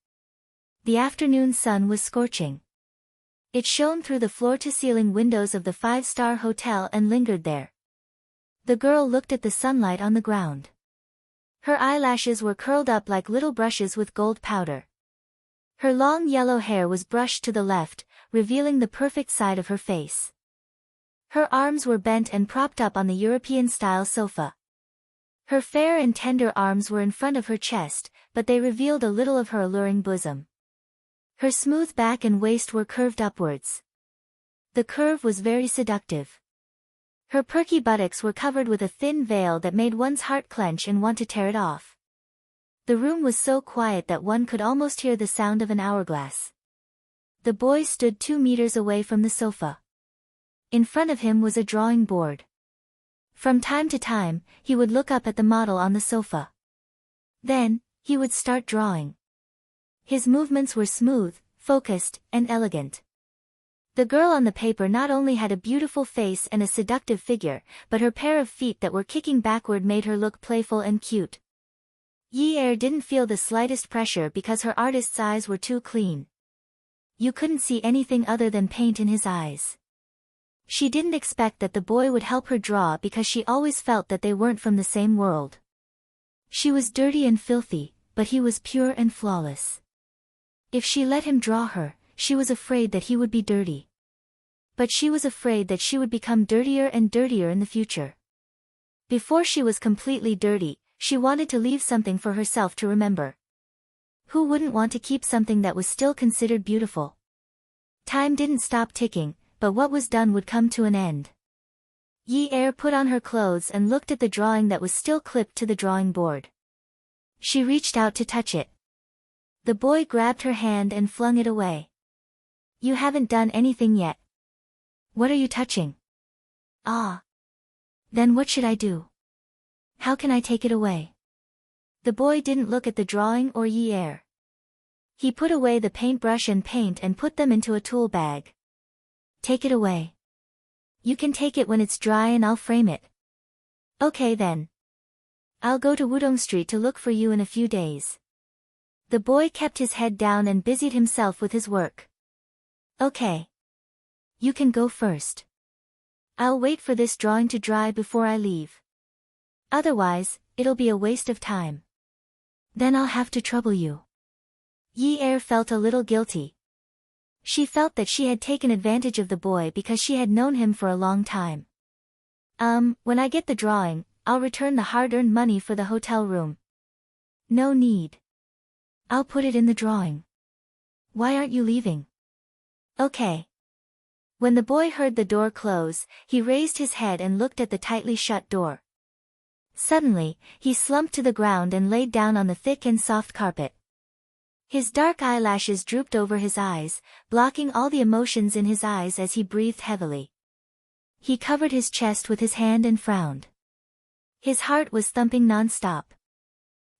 The afternoon sun was scorching. It shone through the floor-to-ceiling windows of the five-star hotel and lingered there. The girl looked at the sunlight on the ground. Her eyelashes were curled up like little brushes with gold powder. Her long yellow hair was brushed to the left, revealing the perfect side of her face. Her arms were bent and propped up on the European-style sofa. Her fair and tender arms were in front of her chest, but they revealed a little of her alluring bosom. Her smooth back and waist were curved upwards. The curve was very seductive. Her perky buttocks were covered with a thin veil that made one's heart clench and want to tear it off. The room was so quiet that one could almost hear the sound of an hourglass. The boy stood 2 meters away from the sofa. In front of him was a drawing board. From time to time, he would look up at the model on the sofa. Then, he would start drawing. His movements were smooth, focused, and elegant. The girl on the paper not only had a beautiful face and a seductive figure, but her pair of feet that were kicking backward made her look playful and cute. Yi didn't feel the slightest pressure because her artist's eyes were too clean. You couldn't see anything other than paint in his eyes. She didn't expect that the boy would help her draw because she always felt that they weren't from the same world. She was dirty and filthy, but he was pure and flawless. If she let him draw her, she was afraid that he would be dirty. But she was afraid that she would become dirtier and dirtier in the future. Before she was completely dirty, she wanted to leave something for herself to remember. Who wouldn't want to keep something that was still considered beautiful? Time didn't stop ticking, but what was done would come to an end. Yi put on her clothes and looked at the drawing that was still clipped to the drawing board. She reached out to touch it. The boy grabbed her hand and flung it away. You haven't done anything yet. What are you touching? Ah. Then what should I do? How can I take it away? The boy didn't look at the drawing or Yi. He put away the paintbrush and paint and put them into a tool bag. Take it away. You can take it when it's dry and I'll frame it. Okay then. I'll go to Wudong Street to look for you in a few days. The boy kept his head down and busied himself with his work. Okay. You can go first. I'll wait for this drawing to dry before I leave. Otherwise, it'll be a waste of time. Then I'll have to trouble you. Yi felt a little guilty. She felt that she had taken advantage of the boy because she had known him for a long time. When I get the drawing, I'll return the hard-earned money for the hotel room. No need. I'll put it in the drawing. Why aren't you leaving? Okay. When the boy heard the door close, he raised his head and looked at the tightly shut door. Suddenly, he slumped to the ground and laid down on the thick and soft carpet. His dark eyelashes drooped over his eyes, blocking all the emotions in his eyes as he breathed heavily. He covered his chest with his hand and frowned. His heart was thumping non-stop.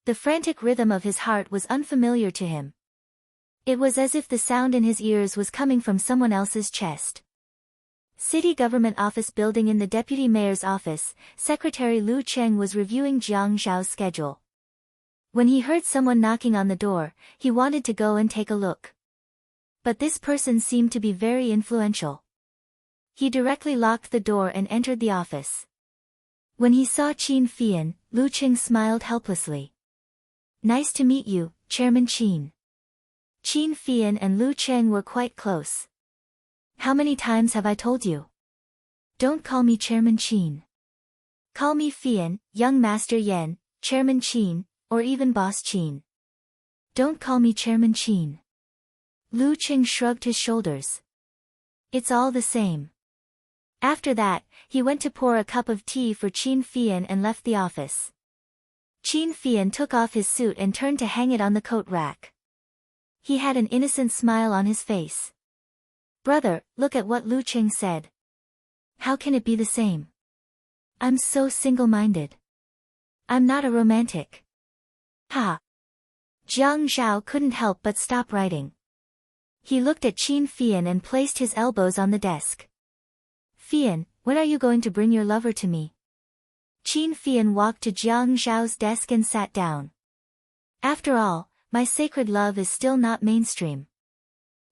The frantic rhythm of his heart was unfamiliar to him. It was as if the sound in his ears was coming from someone else's chest. City Government Office Building. In the Deputy Mayor's office, Secretary Lu Cheng was reviewing Jiang Zhao's schedule. When he heard someone knocking on the door, he wanted to go and take a look. But this person seemed to be very influential. He directly locked the door and entered the office. When he saw Qin Fian, Lu Cheng smiled helplessly. Nice to meet you, Chairman Qin. Qin Fian and Lu Cheng were quite close. How many times have I told you? Don't call me Chairman Qin. Call me Fian, Young Master Yan, Chairman Qin, or even Boss Qin. Don't call me Chairman Qin. Lu Cheng shrugged his shoulders. It's all the same. After that, he went to pour a cup of tea for Qin Fian and left the office. Qin Fian took off his suit and turned to hang it on the coat rack. He had an innocent smile on his face. Brother, look at what Lu Cheng said. How can it be the same? I'm so single-minded. I'm not a romantic. Ha! Jiang Zhao couldn't help but stop writing. He looked at Qin Fian and placed his elbows on the desk. Fian, when are you going to bring your lover to me? Qin Fian walked to Jiang Zhao's desk and sat down. After all, my sacred love is still not mainstream.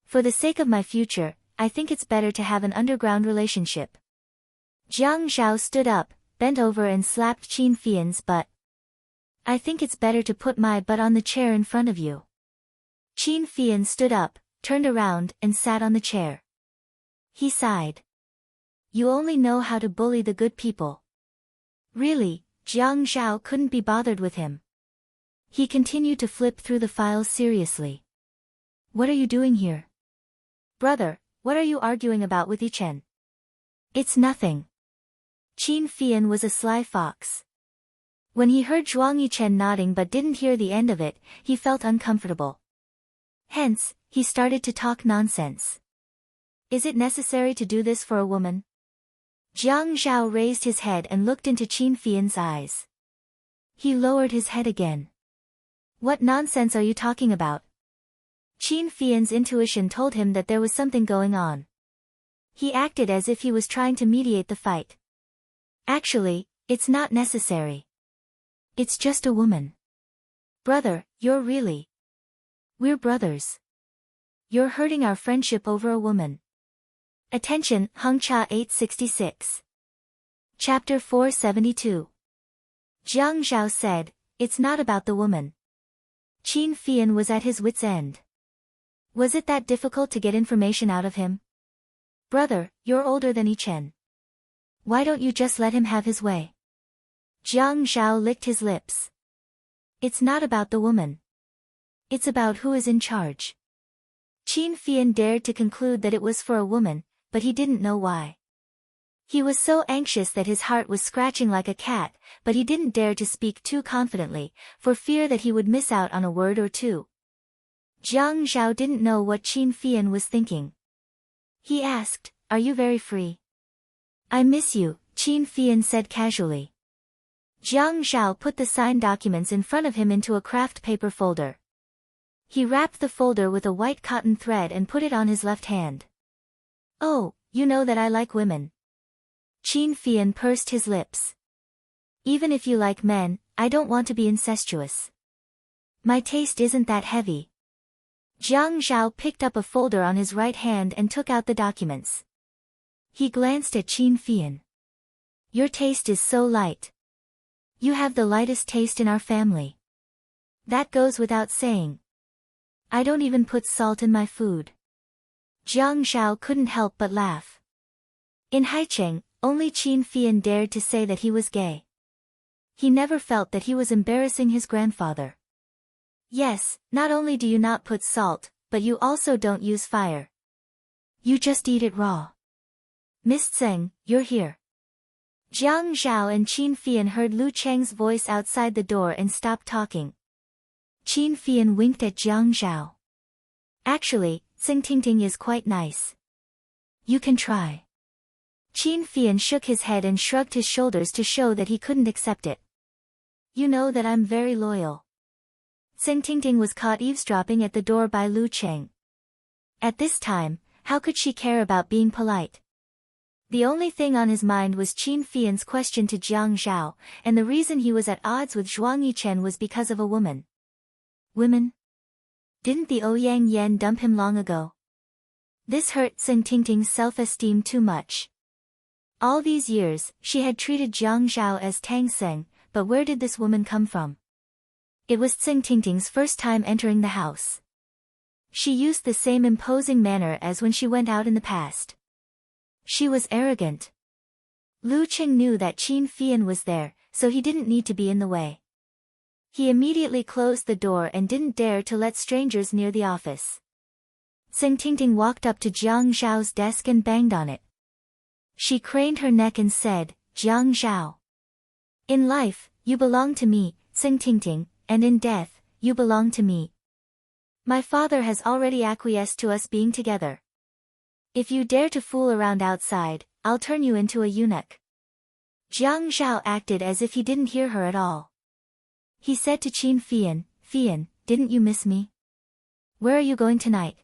For the sake of my future, I think it's better to have an underground relationship. Jiang Zhao stood up, bent over and slapped Qin Fian's butt. I think it's better to put my butt on the chair in front of you. Qin Fian stood up, turned around and sat on the chair. He sighed. You only know how to bully the good people. Really, Jiang Zhao couldn't be bothered with him. He continued to flip through the files seriously. What are you doing here? Brother, what are you arguing about with Yichen? It's nothing. Qin Fian was a sly fox. When he heard Zhuang Yichen nodding but didn't hear the end of it, he felt uncomfortable. Hence, he started to talk nonsense. Is it necessary to do this for a woman? Jiang Zhao raised his head and looked into Qin Fian's eyes. He lowered his head again. What nonsense are you talking about? Qin Fian's intuition told him that there was something going on. He acted as if he was trying to mediate the fight. Actually, it's not necessary. It's just a woman. Brother, you're really... We're brothers. You're hurting our friendship over a woman. Attention, Hengcha 866. Chapter 472. Jiang Zhao said, it's not about the woman. Qin Fian was at his wit's end. Was it that difficult to get information out of him? Brother, you're older than Yichen. Why don't you just let him have his way? Jiang Zhao licked his lips. It's not about the woman. It's about who is in charge. Qin Fian dared to conclude that it was for a woman, but he didn't know why. He was so anxious that his heart was scratching like a cat, but he didn't dare to speak too confidently, for fear that he would miss out on a word or two. Jiang Zhao didn't know what Qin Fian was thinking. He asked, are you very free? I miss you, Qin Fian said casually. Jiang Zhao put the signed documents in front of him into a craft paper folder. He wrapped the folder with a white cotton thread and put it on his left hand. Oh, you know that I like women. Qin Fian pursed his lips. Even if you like men, I don't want to be incestuous. My taste isn't that heavy. Jiang Zhao picked up a folder on his right hand and took out the documents. He glanced at Qin Fian. Your taste is so light. You have the lightest taste in our family. That goes without saying. I don't even put salt in my food. Jiang Zhao couldn't help but laugh. In Haicheng, only Qin Fian dared to say that he was gay. He never felt that he was embarrassing his grandfather. Yes, not only do you not put salt, but you also don't use fire. You just eat it raw. Miss Tseng, you're here. Jiang Zhao and Qin Fian heard Lu Cheng's voice outside the door and stopped talking. Qin Fian winked at Jiang Zhao. Actually, Tseng Tingting is quite nice. You can try. Qin Fian shook his head and shrugged his shoulders to show that he couldn't accept it. You know that I'm very loyal. Tseng Tingting was caught eavesdropping at the door by Lu Cheng. At this time, how could she care about being polite? The only thing on his mind was Qin Fian's question to Jiang Zhao, and the reason he was at odds with Zhuang Yichen was because of a woman. Women? Didn't the Ouyang Yan dump him long ago? This hurt Tseng Tingting's self-esteem too much. All these years, she had treated Jiang Zhao as Tang Seng, but where did this woman come from? It was Tseng Tingting's first time entering the house. She used the same imposing manner as when she went out in the past. She was arrogant. Lu Cheng knew that Qin Fian was there, so he didn't need to be in the way. He immediately closed the door and didn't dare to let strangers near the office. Tseng Tingting walked up to Jiang Zhao's desk and banged on it. She craned her neck and said, Jiang Zhao. In life, you belong to me, Tseng Tingting, and in death, you belong to me. My father has already acquiesced to us being together. If you dare to fool around outside, I'll turn you into a eunuch. Jiang Zhao acted as if he didn't hear her at all. He said to Qin Fian, Fian, didn't you miss me? Where are you going tonight?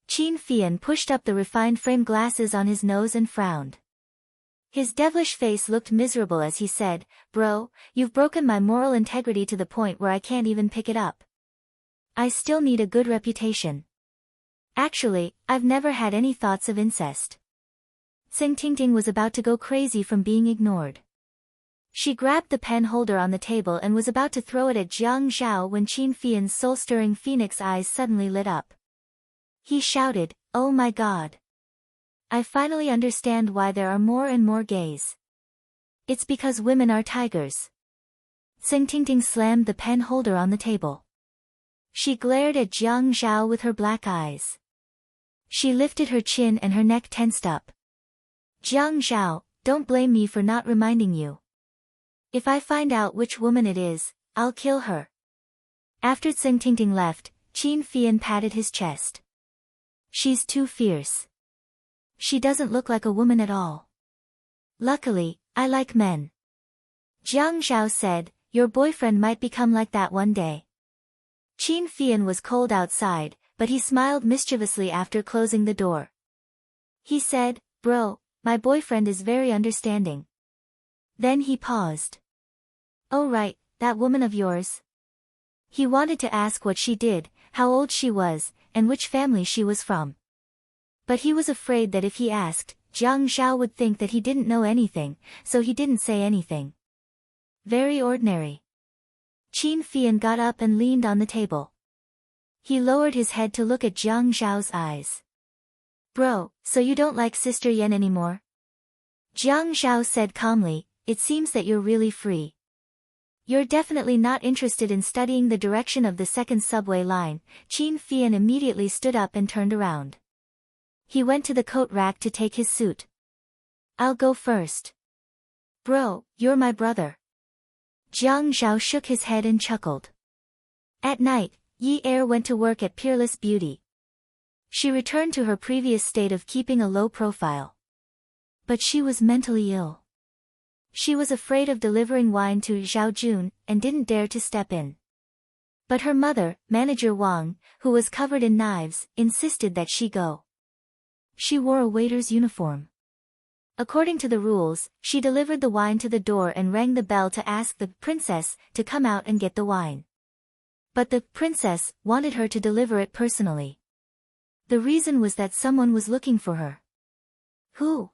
Qin Fian pushed up the refined frame glasses on his nose and frowned. His devilish face looked miserable as he said, Bro, you've broken my moral integrity to the point where I can't even pick it up. I still need a good reputation. Actually, I've never had any thoughts of incest. Tsing Tingting was about to go crazy from being ignored. She grabbed the pen holder on the table and was about to throw it at Jiang Zhao when Qin Fian's soul-stirring phoenix eyes suddenly lit up. He shouted, "Oh my God! I finally understand why there are more and more gays. It's because women are tigers." Tsing Tingting slammed the pen holder on the table. She glared at Jiang Zhao with her black eyes. She lifted her chin and her neck tensed up. "Jiang Zhao, don't blame me for not reminding you. If I find out which woman it is, I'll kill her." After Tsing Tingting left, Qin Fian patted his chest. "She's too fierce. She doesn't look like a woman at all. Luckily, I like men." Jiang Zhao said, "Your boyfriend might become like that one day." Qin Fian was cold outside, but he smiled mischievously after closing the door. He said, "Bro, my boyfriend is very understanding." Then he paused. "Oh right, that woman of yours?" He wanted to ask what she did, how old she was, and which family she was from. But he was afraid that if he asked, Jiang Zhao would think that he didn't know anything, so he didn't say anything. "Very ordinary." Qin Fian got up and leaned on the table. He lowered his head to look at Jiang Zhao's eyes. "Bro, so you don't like Sister Yan anymore?" Jiang Zhao said calmly, "It seems that you're really free. You're definitely not interested in studying the direction of the second subway line." Qin Fian immediately stood up and turned around. He went to the coat rack to take his suit. "I'll go first." "Bro, you're my brother." Jiang Zhao shook his head and chuckled. At night, Yi Er went to work at Peerless Beauty. She returned to her previous state of keeping a low profile. But she was mentally ill. She was afraid of delivering wine to Zhao Jun, and didn't dare to step in. But her mother, Manager Wang, who was covered in knives, insisted that she go. She wore a waiter's uniform. According to the rules, she delivered the wine to the door and rang the bell to ask the princess to come out and get the wine. But the princess wanted her to deliver it personally. The reason was that someone was looking for her. "Who?"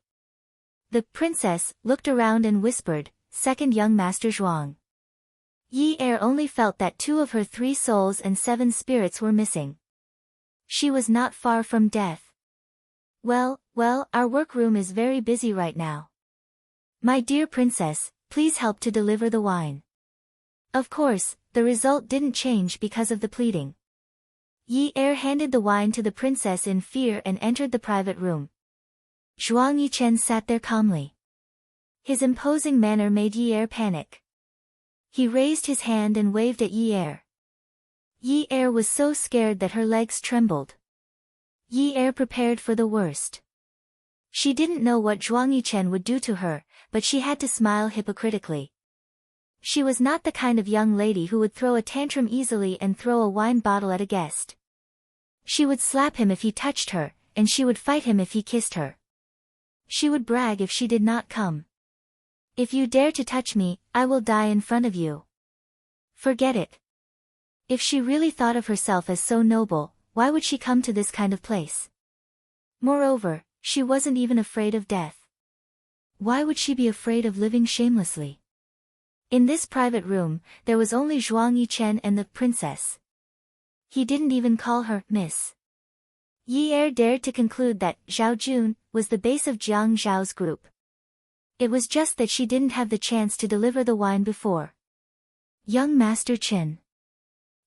The princess looked around and whispered, "Second young Master Zhuang." Yi Er only felt that 2 of her 3 souls and 7 spirits were missing. She was not far from death. Well, our workroom is very busy right now. My dear princess, please help to deliver the wine." Of course, the result didn't change because of the pleading. Yi Er handed the wine to the princess in fear and entered the private room. Zhuang Yichen sat there calmly. His imposing manner made Yi Er panic. He raised his hand and waved at Yi Er. Yi Er was so scared that her legs trembled. Yi Er prepared for the worst. She didn't know what Zhuang Yichen would do to her, but she had to smile hypocritically. She was not the kind of young lady who would throw a tantrum easily and throw a wine bottle at a guest. She would slap him if he touched her, and she would fight him if he kissed her. She would brag if she did not come. "If you dare to touch me, I will die in front of you." Forget it. If she really thought of herself as so noble, why would she come to this kind of place? Moreover, she wasn't even afraid of death. Why would she be afraid of living shamelessly? In this private room, there was only Zhuang Yichen and the princess. He didn't even call her Miss. Yi Er dared to conclude that Zhao Jun was the base of Jiang Zhao's group. It was just that she didn't have the chance to deliver the wine before. "Young Master Chen."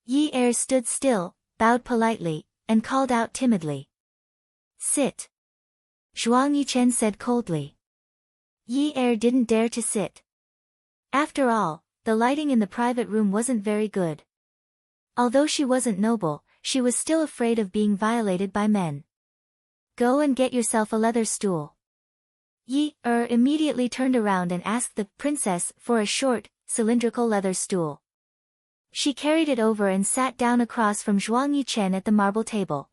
Yi Er stood still, bowed politely, and called out timidly. "Sit." Zhuang Yichen said coldly. Yi Er didn't dare to sit. After all, the lighting in the private room wasn't very good. Although she wasn't noble, she was still afraid of being violated by men. "Go and get yourself a leather stool." Yi Er immediately turned around and asked the princess for a short, cylindrical leather stool. She carried it over and sat down across from Zhuang Yichen at the marble table.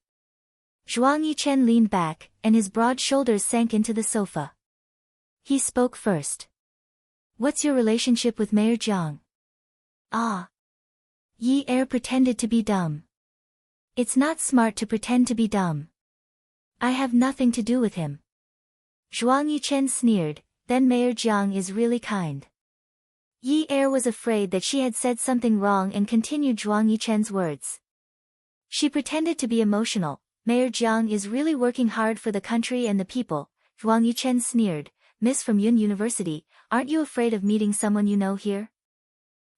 Zhuang Yichen leaned back, and his broad shoulders sank into the sofa. He spoke first. "What's your relationship with Mayor Jiang?" "Ah." Yi Er pretended to be dumb. It's not smart to pretend to be dumb. I have nothing to do with him. Zhuang Yichen sneered, then Mayor Jiang is really kind. Yi Er was afraid that she had said something wrong and continued Zhuang Yichen's words. She pretended to be emotional. Mayor Jiang is really working hard for the country and the people. Zhuang Yichen sneered, Miss from Yun University, aren't you afraid of meeting someone you know here?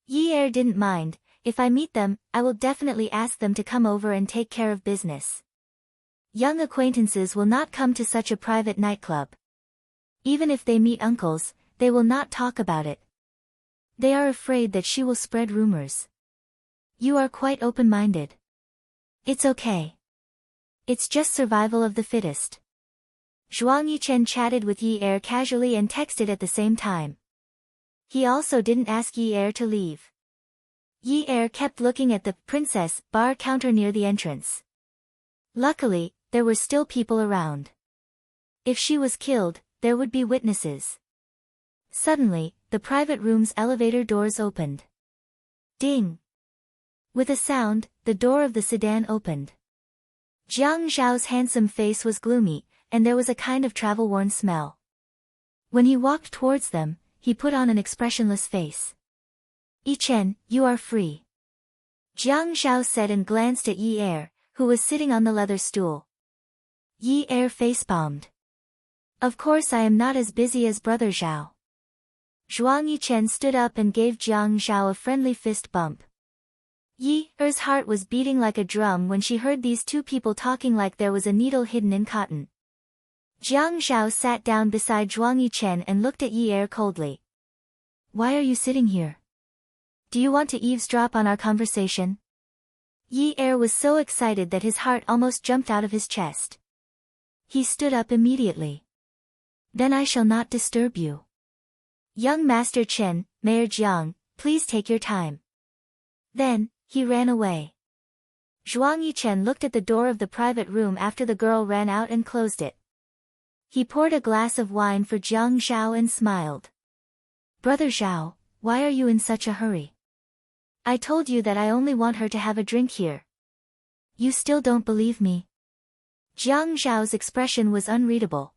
Yi Er didn't mind. If I meet them, I will definitely ask them to come over and take care of business. Young acquaintances will not come to such a private nightclub. Even if they meet uncles, they will not talk about it. They are afraid that she will spread rumors. You are quite open-minded. It's okay. It's just survival of the fittest. Zhuang Yichen chatted with Yi Er casually and texted at the same time. He also didn't ask Yi Er to leave. Yi Er kept looking at the princess bar counter near the entrance. Luckily, there were still people around. If she was killed, there would be witnesses. Suddenly, the private room's elevator doors opened. Ding! With a sound, the door of the sedan opened. Jiang Zhao's handsome face was gloomy, and there was a kind of travel-worn smell. When he walked towards them, he put on an expressionless face. Yichen, you are free. Jiang Zhao said and glanced at Yi Er, who was sitting on the leather stool. Yi Er facepalmed. Of course I am not as busy as Brother Zhao. Zhuang Yichen stood up and gave Jiang Zhao a friendly fist bump. Yi Er's heart was beating like a drum when she heard these two people talking like there was a needle hidden in cotton. Jiang Zhao sat down beside Zhuang Yichen and looked at Yi Er coldly. Why are you sitting here? Do you want to eavesdrop on our conversation? Yi Er was so excited that his heart almost jumped out of his chest. He stood up immediately. Then I shall not disturb you. Young Master Chen, Mayor Jiang, please take your time. Then, he ran away. Zhuang Yichen looked at the door of the private room after the girl ran out and closed it. He poured a glass of wine for Jiang Zhao and smiled. Brother Zhao, why are you in such a hurry? I told you that I only want her to have a drink here. You still don't believe me? Jiang Zhao's expression was unreadable.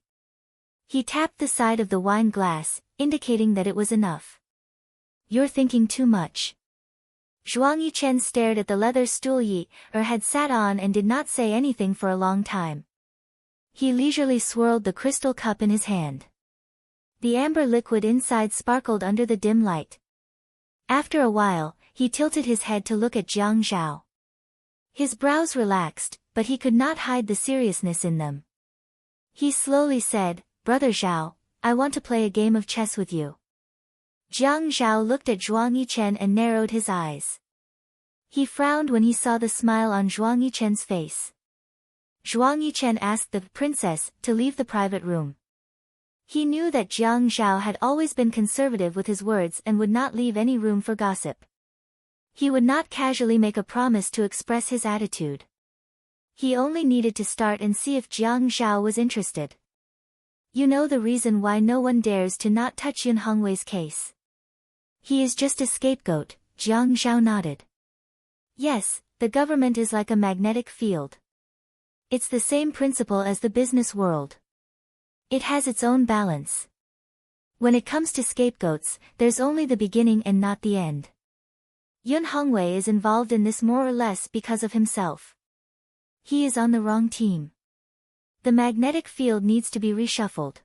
He tapped the side of the wine glass, indicating that it was enough. You're thinking too much. Zhuang Yichen stared at the leather stool Yi Er had sat on and did not say anything for a long time. He leisurely swirled the crystal cup in his hand. The amber liquid inside sparkled under the dim light. After a while, he tilted his head to look at Jiang Zhao. His brows relaxed, but he could not hide the seriousness in them. He slowly said, Brother Zhao, I want to play a game of chess with you. Jiang Zhao looked at Zhuang Yichen and narrowed his eyes. He frowned when he saw the smile on Zhuang Yichen's face. Zhuang Yichen asked the princess to leave the private room. He knew that Jiang Zhao had always been conservative with his words and would not leave any room for gossip. He would not casually make a promise to express his attitude. He only needed to start and see if Jiang Zhao was interested. You know the reason why no one dares to not touch Yun Hongwei's case. He is just a scapegoat, Jiang Zhao nodded. Yes, the government is like a magnetic field. It's the same principle as the business world. It has its own balance. When it comes to scapegoats, there's only the beginning and not the end. Yun Hongwei is involved in this more or less because of himself. He is on the wrong team. The magnetic field needs to be reshuffled.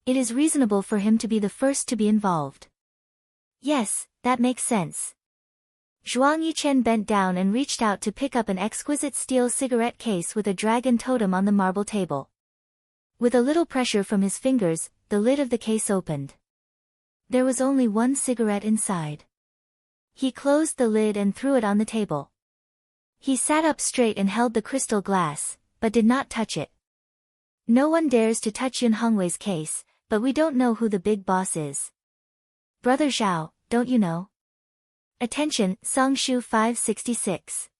It is reasonable for him to be the first to be involved. Yes, that makes sense. Zhuang Yichen bent down and reached out to pick up an exquisite steel cigarette case with a dragon totem on the marble table. With a little pressure from his fingers, the lid of the case opened. There was only one cigarette inside. He closed the lid and threw it on the table. He sat up straight and held the crystal glass, but did not touch it. No one dares to touch Yun Hongwei's case, but we don't know who the big boss is. Brother Zhao, don't you know? Attention, Songshu 566.